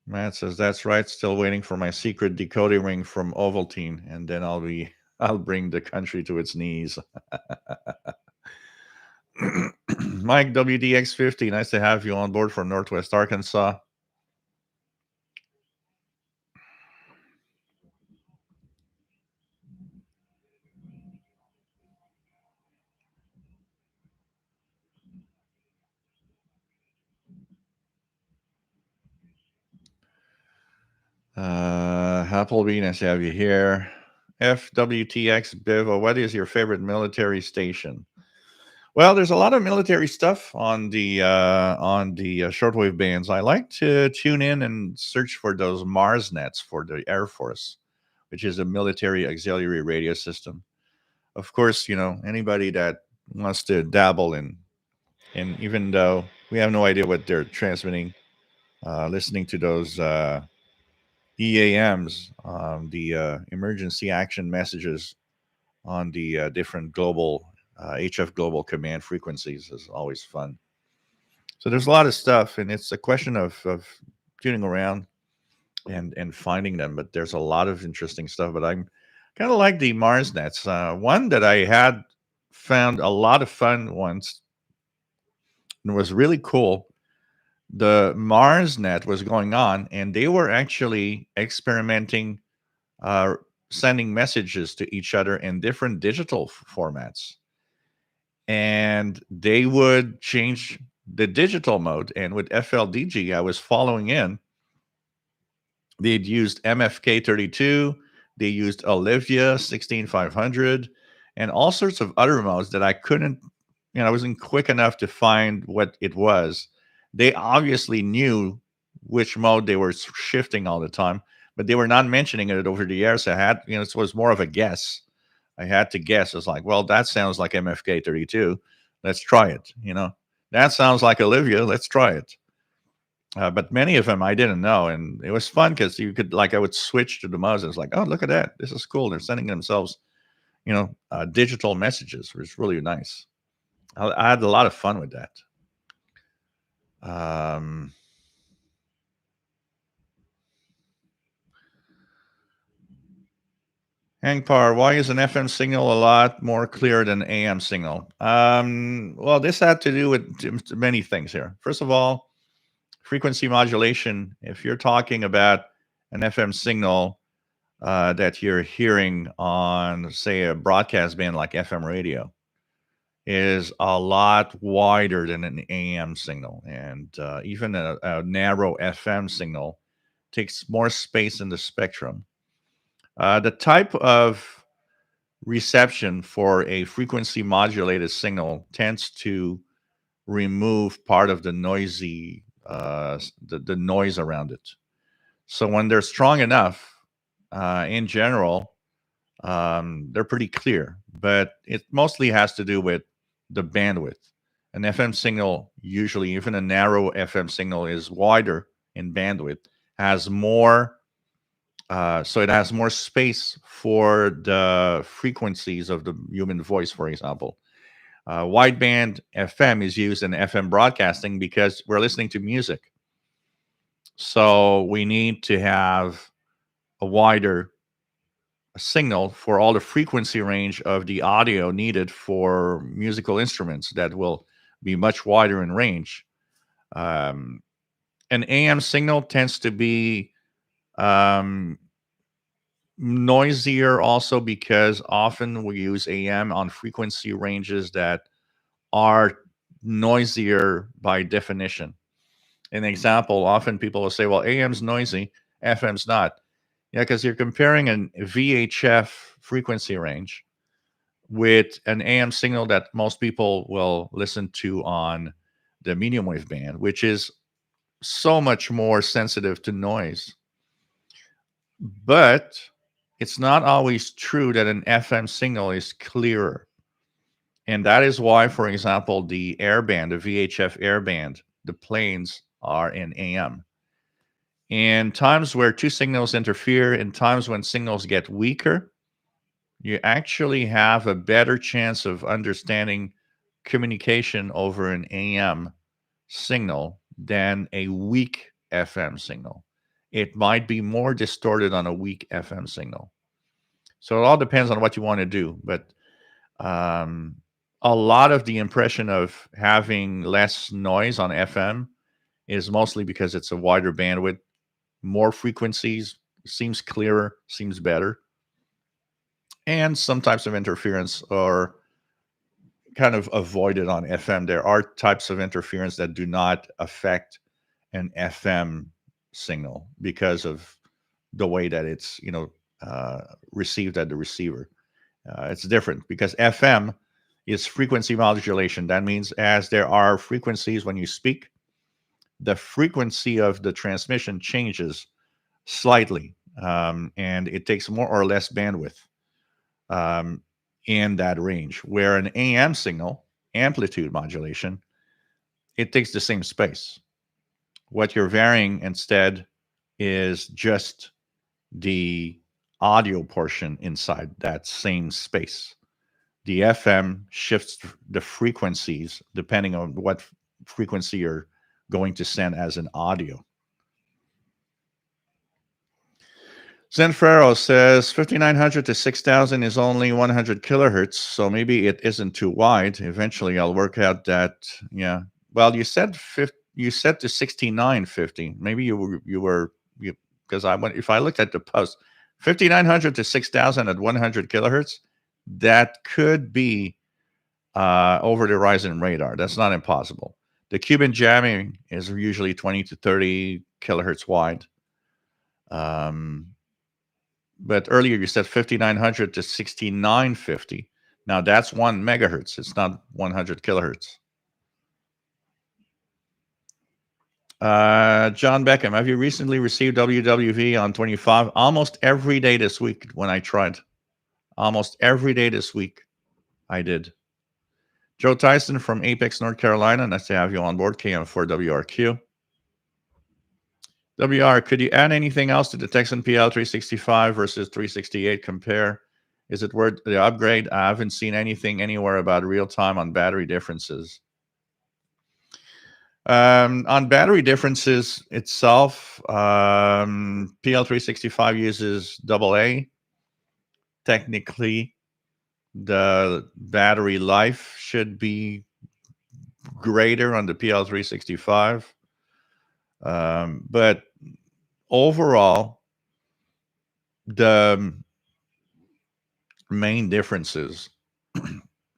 Speaker 1: Matt says that's right. Still waiting for my secret decoding ring from Ovaltine, and then I'll bring the country to its knees. Mike WDX50, nice to have you on board from Northwest Arkansas. Appleby, nice to have you here. FWTX Bivo, what is your favorite military station? Well, there's a lot of military stuff on the shortwave bands. I like to tune in and search for those Mars nets for the Air Force, which is a military auxiliary radio system. Of course, anybody that wants to dabble in even though we have no idea what they're transmitting, listening to those EAMs, the emergency action messages on the different global HF global command frequencies is always fun. So there's a lot of stuff, and it's a question of tuning around and finding them. But there's a lot of interesting stuff. But I'm kind of like the Mars nets. One that I had found a lot of fun once and was really cool. The Mars net was going on, and they were actually experimenting, uh, sending messages to each other in different digital formats. And they would change the digital mode. And with FLDG, I was following in. They'd used MFK32, they used Olivia 16500, and all sorts of other modes that I couldn't, I wasn't quick enough to find what it was. They obviously knew which mode they were shifting all the time, but they were not mentioning it over the air. So I had, it was more of a guess. I had to guess. It's like, well, that sounds like MFK32. Let's try it. That sounds like Olivia. Let's try it. But many of them I didn't know, and it was fun because you could, like, I would switch to the mouse. And it's like, oh, look at that! This is cool. They're sending themselves, digital messages, which is really nice. I had a lot of fun with that. Um, Hank Parr, why is an FM signal a lot more clear than AM signal? Well, this had to do with many things here. First of all, frequency modulation. If you're talking about an FM signal that you're hearing on, say, a broadcast band like FM radio, is a lot wider than an AM signal. And even a narrow FM signal takes more space in the spectrum. The type of reception for a frequency modulated signal tends to remove part of the noisy, the noise around it. So when they're strong enough, in general, they're pretty clear, but it mostly has to do with the bandwidth. An FM signal, usually even a narrow FM signal, is wider in bandwidth, has more, so it has more space for the frequencies of the human voice, for example. Wideband FM is used in FM broadcasting because we're listening to music. So we need to have a wider signal for all the frequency range of the audio needed for musical instruments that will be much wider in range. Um, an AM signal tends to be um, noisier also because often we use AM on frequency ranges that are noisier by definition. An example, often people will say, well, AM's noisy, FM's not. Yeah, because you're comparing an VHF frequency range with an AM signal that most people will listen to on the medium wave band, which is so much more sensitive to noise. But it's not always true that an FM signal is clearer. And that is why, for example, the airband, the VHF airband, the planes are in AM. In times where two signals interfere, in times when signals get weaker, you actually have a better chance of understanding communication over an AM signal than a weak FM signal. It might be more distorted on a weak FM signal. So it all depends on what you want to do. But um, a lot of the impression of having less noise on FM is mostly because it's a wider bandwidth, more frequencies, seems clearer, seems better, and some types of interference are kind of avoided on FM. There are types of interference that do not affect an FM signal because of the way that it's received at the receiver. It's different because FM is frequency modulation. That means as there are frequencies when you speak, the frequency of the transmission changes slightly, and it takes more or less bandwidth um, in that range. Where an AM signal, amplitude modulation, it takes the same space. What you're varying instead is just the audio portion inside that same space. The FM shifts the frequencies depending on what frequency you're going to send as an audio. Zenfero says 5900 to 6000 is only 100 kilohertz, so maybe it isn't too wide. Eventually, I'll work out that. Yeah. Well, you said to 6950. Maybe you were because I went if I looked at the post 5900 to 6000 at 100 kilohertz. That could be over the horizon radar. That's not impossible. The Cuban jamming is usually 20 to 30 kilohertz wide. But earlier you said 5900 to 6950. Now that's 1 megahertz. It's not 100 kilohertz. John Beckham, have you recently received WWV on 25? Almost every day this week when I tried. Almost every day this week I did. Joe Tyson from Apex, North Carolina. Nice to have you on board, KM4WRQ. WR, could you add anything else to the Texan PL365 versus 368 compare? Is it worth the upgrade? I haven't seen anything anywhere about real time on battery differences. On battery differences itself, PL365 uses AA. Technically, the battery life should be greater on the PL365. But overall, the main differences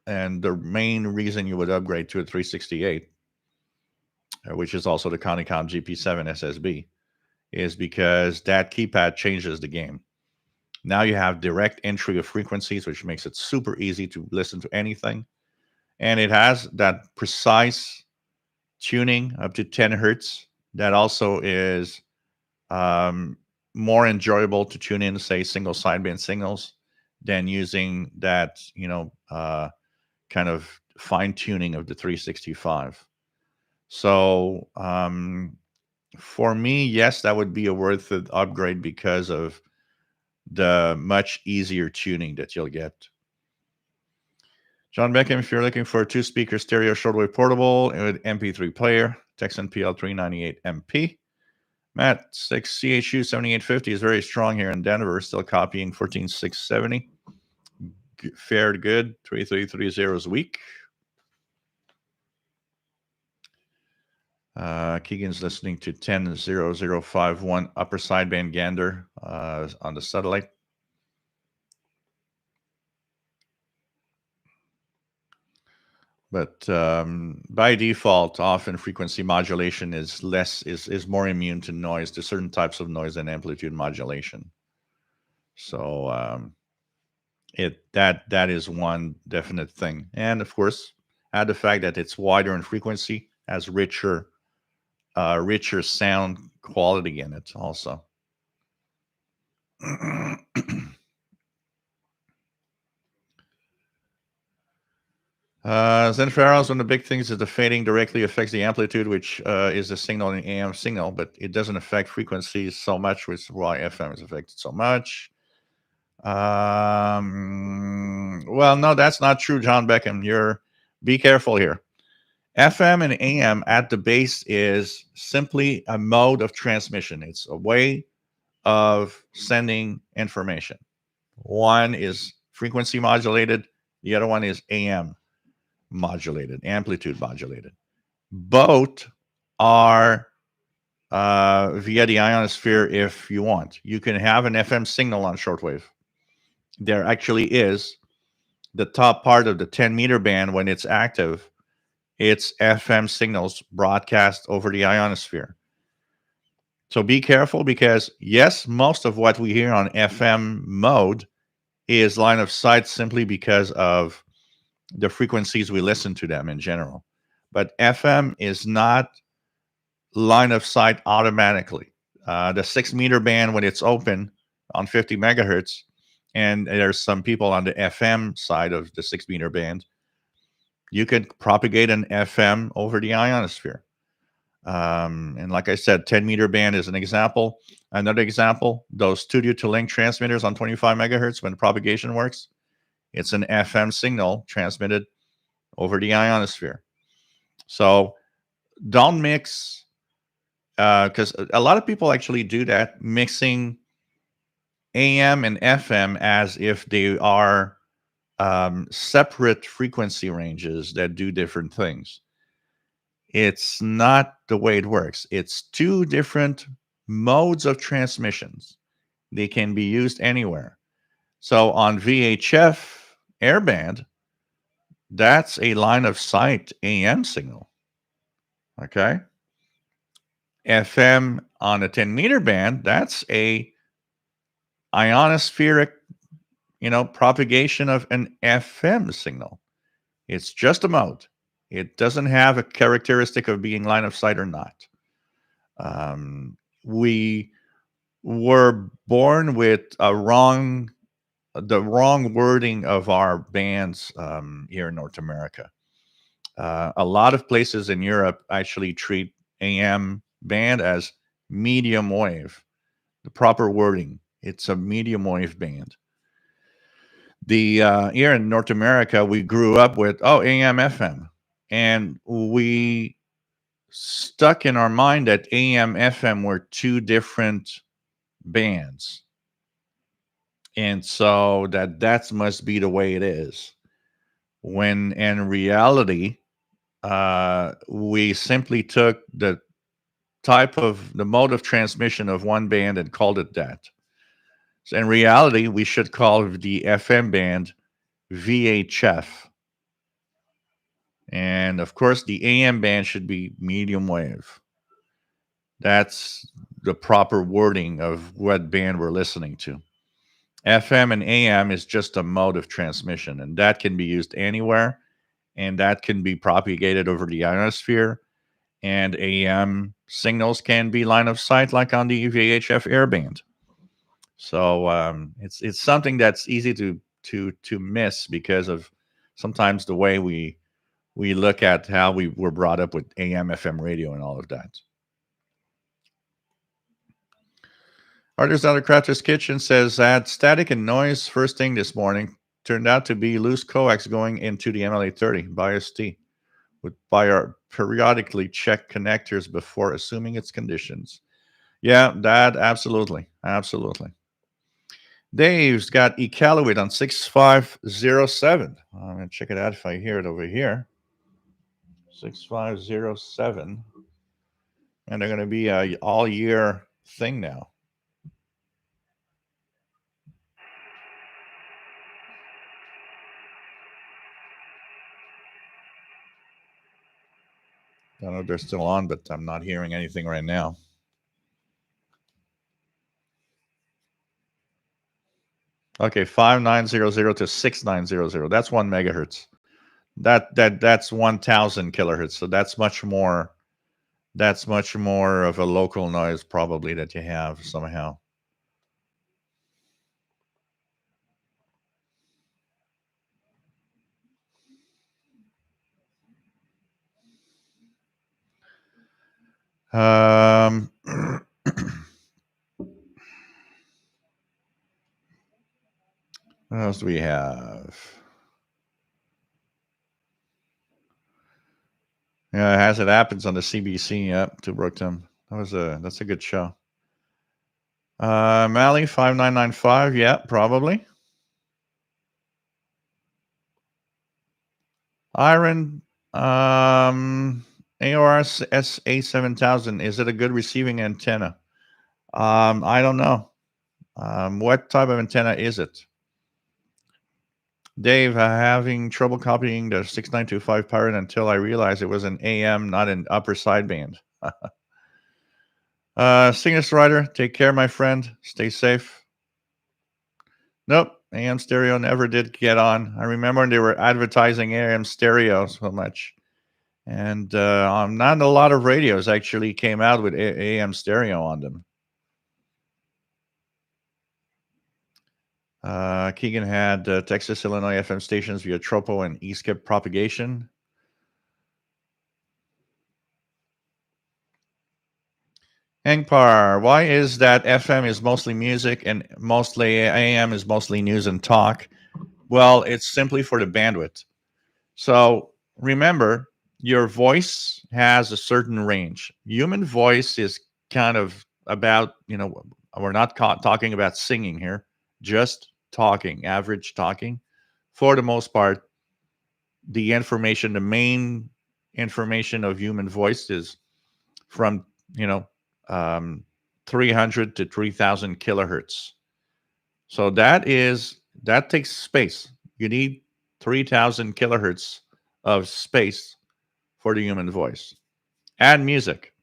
Speaker 1: and the main reason you would upgrade to a 368, which is also the Conicom GP7 SSB, is because that keypad changes the game. Now you have direct entry of frequencies, which makes it super easy to listen to anything. And it has that precise tuning up to 10 hertz. That also is more enjoyable to tune in, say, single sideband signals than using that, kind of fine tuning of the 365. So for me, yes, that would be a worth it upgrade because of the much easier tuning that you'll get. John Beckham, if you're looking for a 2-speaker stereo shortwave portable with MP3 player, Texan PL398MP. Matt, 6 CHU 7850 is very strong here in Denver, still copying 14670. Fared good, 3330 is weak. Keegan's listening to 100051 upper sideband Gander on the satellite. But by default, often frequency modulation is more immune to noise, to certain types of noise than amplitude modulation. So that is one definite thing. And of course, add the fact that it's wider in frequency, has richer sound quality in it also. Zenferos, one of the big things is the fading directly affects the amplitude, which is a signal in AM signal, but it doesn't affect frequencies so much, which is why FM is affected so much. Well, no, that's not true, John Beckham. Be careful here. FM and AM at the base is simply a mode of transmission. It's a way of sending information. One is frequency modulated, the other one is AM modulated, amplitude modulated. Both are via the ionosphere if you want. You can have an FM signal on shortwave. There actually is the top part of the 10-meter band when it's active. It's FM signals broadcast over the ionosphere. So be careful because, yes, most of what we hear on FM mode is line of sight simply because of the frequencies we listen to them in general. But FM is not line of sight automatically. The 6-meter band, when it's open on 50 megahertz, and there's some people on the FM side of the 6-meter band, you can propagate an FM over the ionosphere. And like I said, 10-meter band is an example. Another example, those studio to link transmitters on 25 megahertz, when propagation works, it's an FM signal transmitted over the ionosphere. So don't mix, because a lot of people actually do that, mixing AM and FM as if they are separate frequency ranges that do different things. It's not the way it works. It's two different modes of transmissions. They can be used anywhere. So on VHF airband, that's a line of sight AM signal. Okay. FM on a 10-meter band, that's a ionospheric, propagation of an FM signal. It's just a mode. It doesn't have a characteristic of being line of sight or not. We were born with the wrong wording of our bands here in North America. A lot of places in Europe actually treat AM band as medium wave. The proper wording, it's a medium wave band. Here in North America, we grew up with AM FM, and we stuck in our mind that AM FM were two different bands, and so that must be the way it is. When in reality, we simply took the mode of transmission of one band and called it that. So in reality, we should call the FM band VHF. And of course, the AM band should be medium wave. That's the proper wording of what band we're listening to. FM and AM is just a mode of transmission, and that can be used anywhere, and that can be propagated over the ionosphere. And AM signals can be line of sight, like on the VHF airband. So it's something that's easy to miss because of sometimes the way we look at how we were brought up with AM, FM radio, and all of that. Artist Out of Crafter's Kitchen says that static and noise first thing this morning turned out to be loose coax going into the MLA30 bias T. Would buyer periodically check connectors before assuming its conditions. Yeah, that absolutely. Dave's got Ecaluate on 6507. I'm going to check it out if I hear it over here. 6507. And they're going to be a all year thing now. I don't know if they're still on, but I'm not hearing anything right now. Okay, 5900 to 6900. That's 1 megahertz. That's 1000 kilohertz. So that's much more of a local noise probably that you have somehow. else do we have? Yeah, As It Happens on the CBC. Yep, to Brookton. That's a good show. Mally 5995. Yeah, probably. Iron AORS SA7000. Is it a good receiving antenna? I don't know. What type of antenna is it? Dave, having trouble copying the 6925 pirate until I realized it was an AM, not an upper sideband. Singer Strider, take care, my friend. Stay safe. Nope, AM stereo never did get on. I remember they were advertising AM stereo so much. And not a lot of radios actually came out with AM stereo on them. Keegan had Texas, Illinois FM stations via Tropo and ESCIP propagation. Engpar, why is that FM is mostly music and mostly AM is mostly news and talk? Well, it's simply for the bandwidth. So remember, your voice has a certain range. Human voice is kind of about, we're not talking about singing here, just talking, average talking. For the most part, the main information of human voice is from, 300 to 3000 kilohertz. So that takes space. You need 3000 kilohertz of space for the human voice. Add music.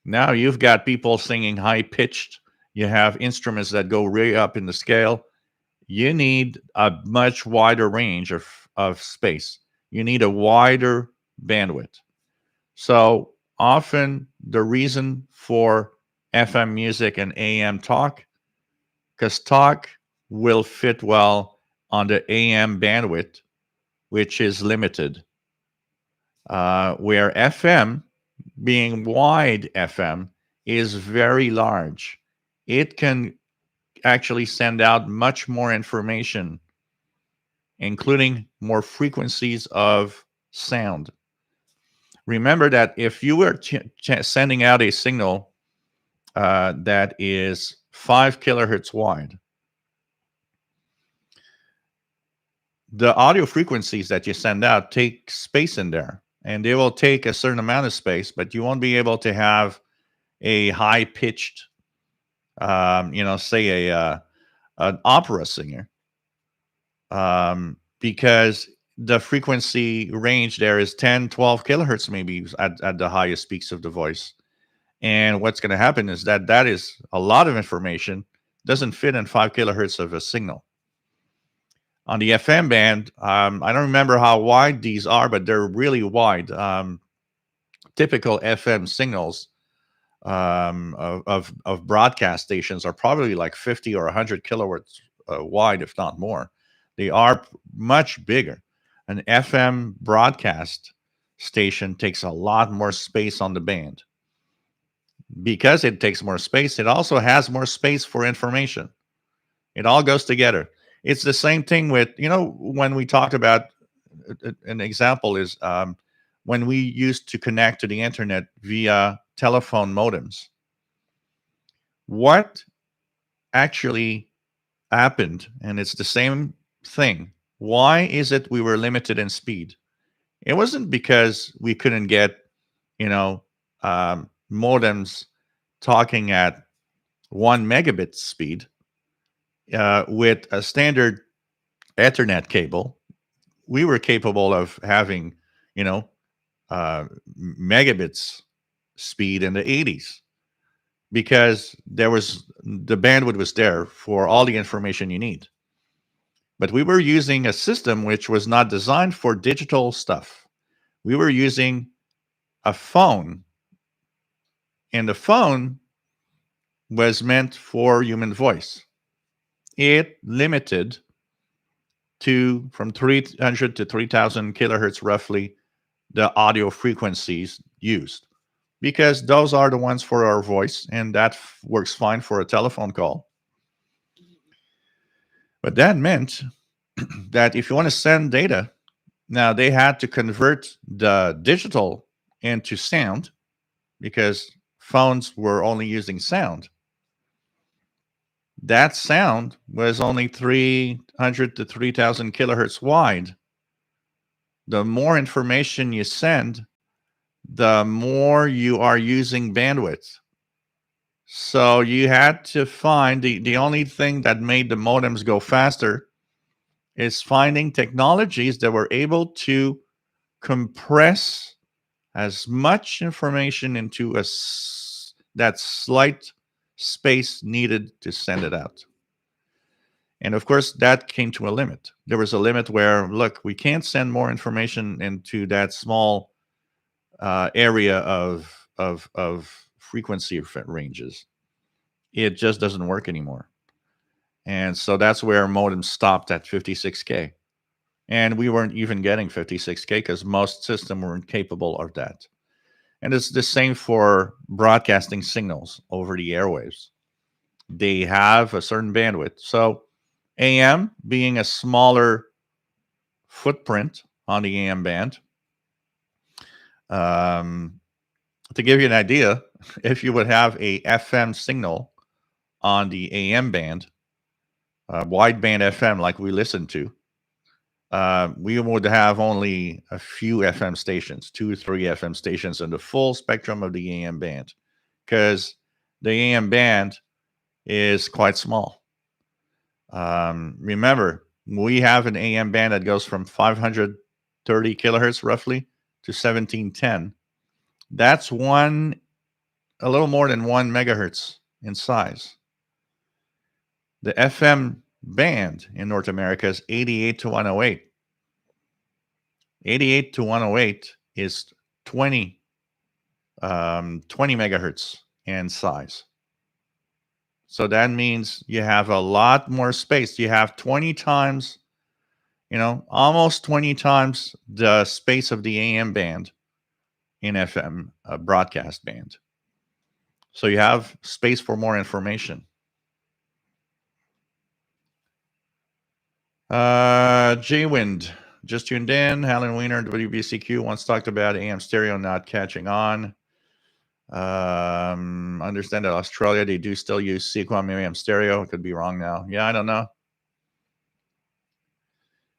Speaker 1: Now you've got people singing high pitched. You have instruments that go way up in the scale. You need a much wider range of space. You need a wider bandwidth. So often the reason for FM music and AM talk, because talk will fit well on the AM bandwidth, which is limited. Where FM, being wide FM, is very large. It can actually send out much more information, including more frequencies of sound. Remember that if you were sending out a signal that is 5 kilohertz wide, the audio frequencies that you send out take space in there, and they will take a certain amount of space, but you won't be able to have a high pitched, say an opera singer, because the frequency range there is 10, 12 kilohertz maybe at the highest peaks of the voice. And what's going to happen is that is a lot of information, doesn't fit in 5 kilohertz of a signal. On the FM band, I don't remember how wide these are, but they're really wide. Typical FM signals of broadcast stations are probably like 50 or 100 kilowatts wide, if not more. They are much bigger. An FM broadcast station takes a lot more space on the band. Because it takes more space, it also has more space for information. It all goes together. It's the same thing with, when we talked about, an example is when we used to connect to the internet via telephone modems. What actually happened, and it's the same thing. Why is it we were limited in speed? It wasn't because we couldn't get, modems talking at 1 megabit speed. With a standard Ethernet cable, we were capable of having, megabits speed in the 80s, because the bandwidth was there for all the information you need. But we were using a system which was not designed for digital stuff. We were using a phone, and the phone was meant for human voice. It limited from 300 to 3000 kilohertz roughly the audio frequencies used, because those are the ones for our voice, and that works fine for a telephone call. But that meant that if you want to send data, now they had to convert the digital into sound because phones were only using sound. That sound was only 300 to 3000 kilohertz wide. The more information you send, the more you are using bandwidth. So you had to find the only thing that made the modems go faster is finding technologies that were able to compress as much information into that slight space needed to send it out. And of course, that came to a limit. There was a limit where, look, we can't send more information into that small area of frequency ranges. It just doesn't work anymore. And so that's where modems stopped at 56K. And we weren't even getting 56K because most systems weren't capable of that. And it's the same for broadcasting signals over the airwaves. They have a certain bandwidth. So AM being a smaller footprint on the AM band. To give you an idea, if you would have a FM signal on the AM band, wideband FM like we listen to, we would have only a few FM stations, 2-3 FM stations in the full spectrum of the AM band, because the AM band is quite small. Remember, we have an AM band that goes from 530 kilohertz roughly to 1710. That's a little more than 1 megahertz in size. The FM band in North America is 88 to 108. 88 to 108 is 20 megahertz in size. So that means you have a lot more space. You have 20 times, almost 20 times the space of the AM band in FM broadcast band. So you have space for more information. J-Wind just tuned in. Alan Wiener, WBCQ, once talked about AM stereo not catching on. Understand that Australia, they do still use Sequam AM stereo. It could be wrong now. Yeah, I don't know.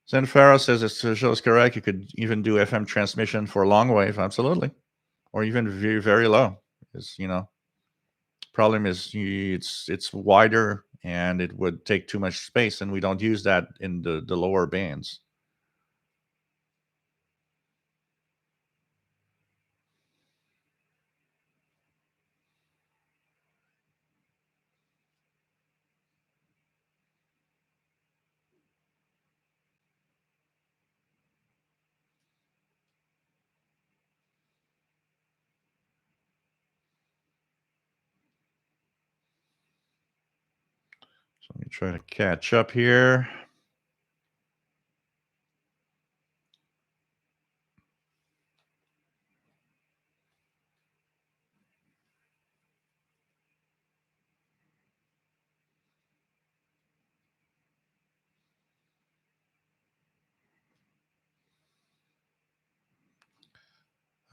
Speaker 1: Zen Farrow says it shows correct. You could even do FM transmission for long wave, absolutely, or even very, very low. Because problem is it's wider and it would take too much space, and we don't use that in the lower bands. So let me try to catch up here.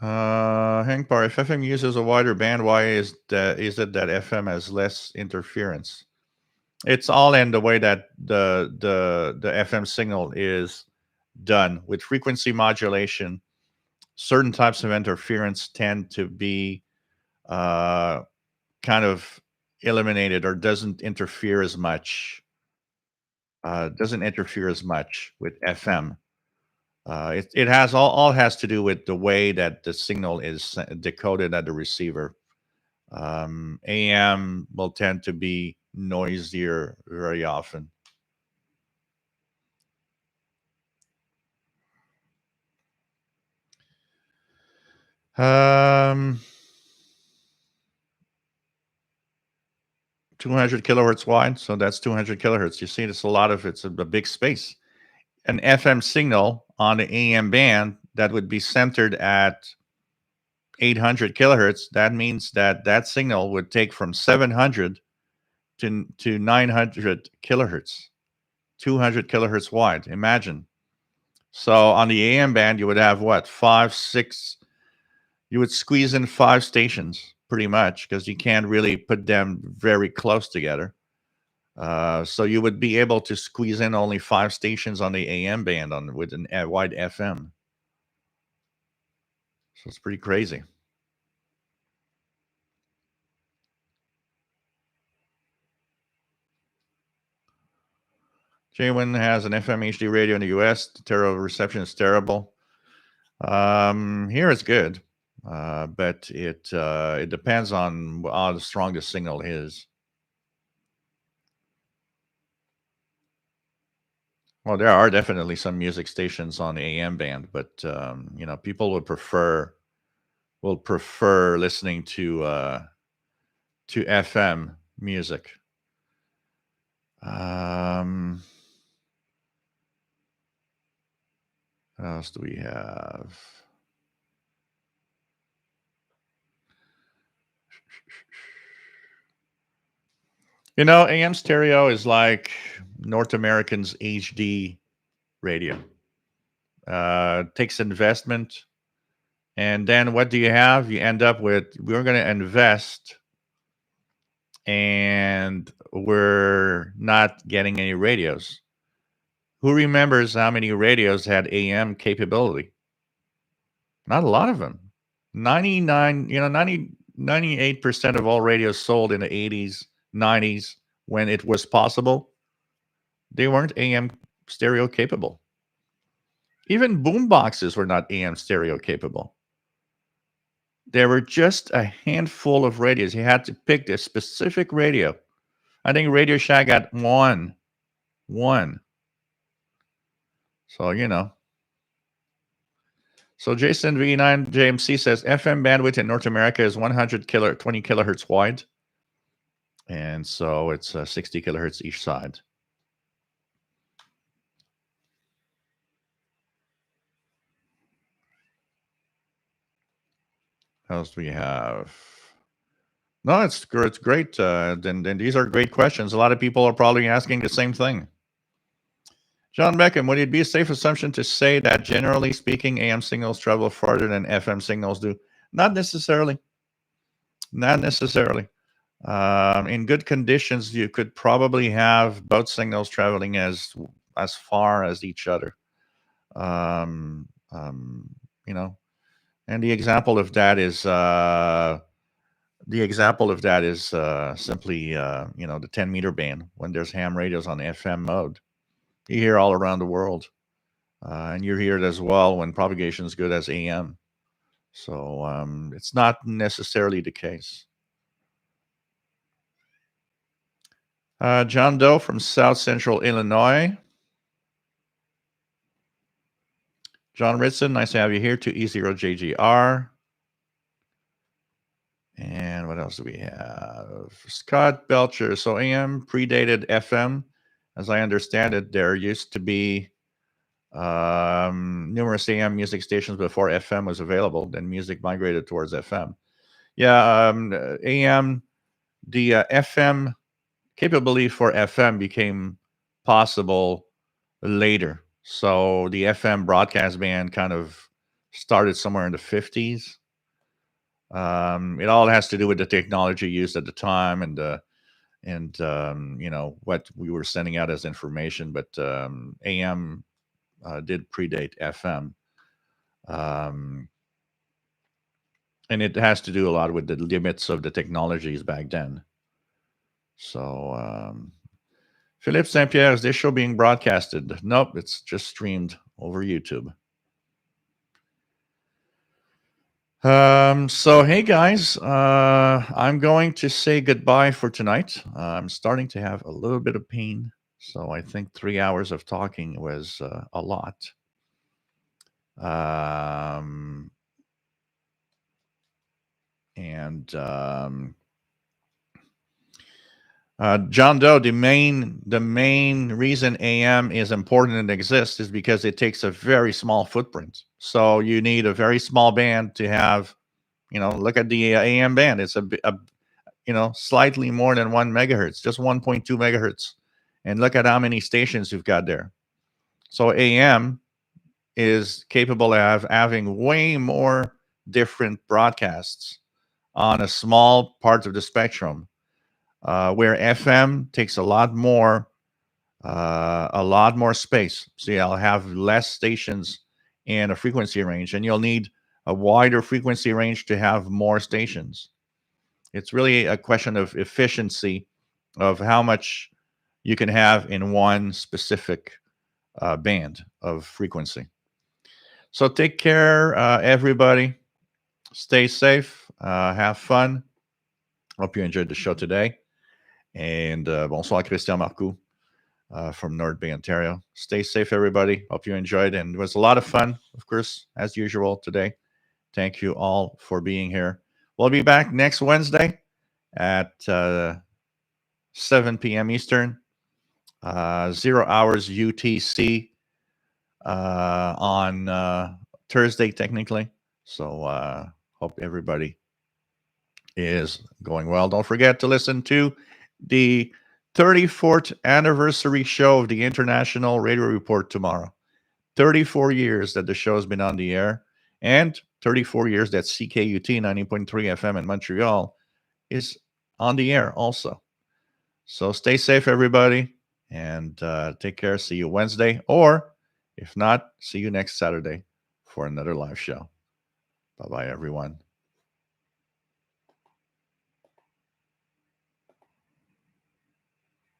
Speaker 1: Hank Bar, if FM uses a wider band, why is it that FM has less interference? It's all in the way that the FM signal is done with frequency modulation. Certain types of interference tend to be kind of eliminated or doesn't interfere as much. Doesn't interfere as much with FM. It has all has to do with the way that the signal is decoded at the receiver. AM will tend to be noisier very often. Um, 200 kilohertz wide, so that's 200 kilohertz. You see, it's a big space. An FM signal on the AM band that would be centered at 800 kilohertz. That means that signal would take from 700 to 900 kilohertz. 200 kilohertz wide. Imagine. So on the AM band, you would have what, 5, 6? You would squeeze in 5 stations pretty much because you can't really put them very close together. So you would be able to squeeze in only 5 stations on the AM band with a wide FM. So it's pretty crazy. Jwin has an FM HD radio in the US. The reception is terrible. Here it's good, but it depends on how strong the signal is. Well, there are definitely some music stations on the AM band, but people would prefer listening to FM music. What else do we have? AM stereo is like North American's HD radio. Takes investment. And then what do you have? You end up with, we're going to invest and we're not getting any radios. Who remembers how many radios had AM capability? Not a lot of them. 98% of all radios sold in the 80s, 90s, when it was possible, they weren't AM stereo capable. Even boom boxes were not AM stereo capable. There were just a handful of radios. You had to pick a specific radio. I think Radio Shack got one. So, So Jason V9 JMC says FM bandwidth in North America is 20 kilohertz wide. And so it's 60 kilohertz each side. What else do we have? No, it's great. Then these are great questions. A lot of people are probably asking the same thing. John Beckham, would it be a safe assumption to say that generally speaking, AM signals travel farther than FM signals do? Not necessarily. Not necessarily. In good conditions, you could probably have both signals traveling as far as each other. And the example of that is simply the 10-meter band. When there's ham radios on FM mode, you hear all around the world, and you hear it as well when propagation is good as AM. So it's not necessarily the case. John Doe from South Central Illinois. John Ritson, nice to have you here. 2E0JGR. And what else do we have? Scott Belcher. So AM predated FM. As I understand it, there used to be numerous AM music stations before FM was available. Then music migrated towards FM. Yeah, AM, the FM capability for FM became possible later. So the FM broadcast band kind of started somewhere in the 50s. It all has to do with the technology used at the time and what we were sending out as information. But AM did predate FM, and it has to do a lot with the limits of the technologies back then. So Philippe St. Pierre, is this show being broadcasted? Nope, it's just streamed over YouTube. So hey guys, I'm going to say goodbye for tonight. I'm starting to have a little bit of pain, so I think 3 hours of talking was a lot. John Doe, the main reason AM is important and exists is because it takes a very small footprint. So you need a very small band to have, look at the AM band. It's a slightly more than 1 megahertz, just 1.2 megahertz. and look at how many stations you've got there. So AM is capable of having way more different broadcasts on a small part of the spectrum, where FM takes a lot more space. So I'll have less stations in a frequency range, and you'll need a wider frequency range to have more stations. It's really a question of efficiency of how much you can have in one specific band of frequency. So take care, everybody. Stay safe. Have fun. Hope you enjoyed the show today. And bonsoir, Christian Marcoux from North Bay, Ontario. Stay safe, everybody. Hope you enjoyed. And it was a lot of fun, of course, as usual today. Thank you all for being here. We'll be back next Wednesday at 7 p.m. Eastern, 0 hours UTC on Thursday, technically. So hope everybody is going well. Don't forget to listen to the 34th anniversary show of the International Radio Report tomorrow. 34 years that the show has been on the air, and 34 years that CKUT 90.3 FM in Montreal is on the air also. So stay safe, everybody, and take care. See you Wednesday, or if not, see you next Saturday for another live show. Bye-bye, everyone.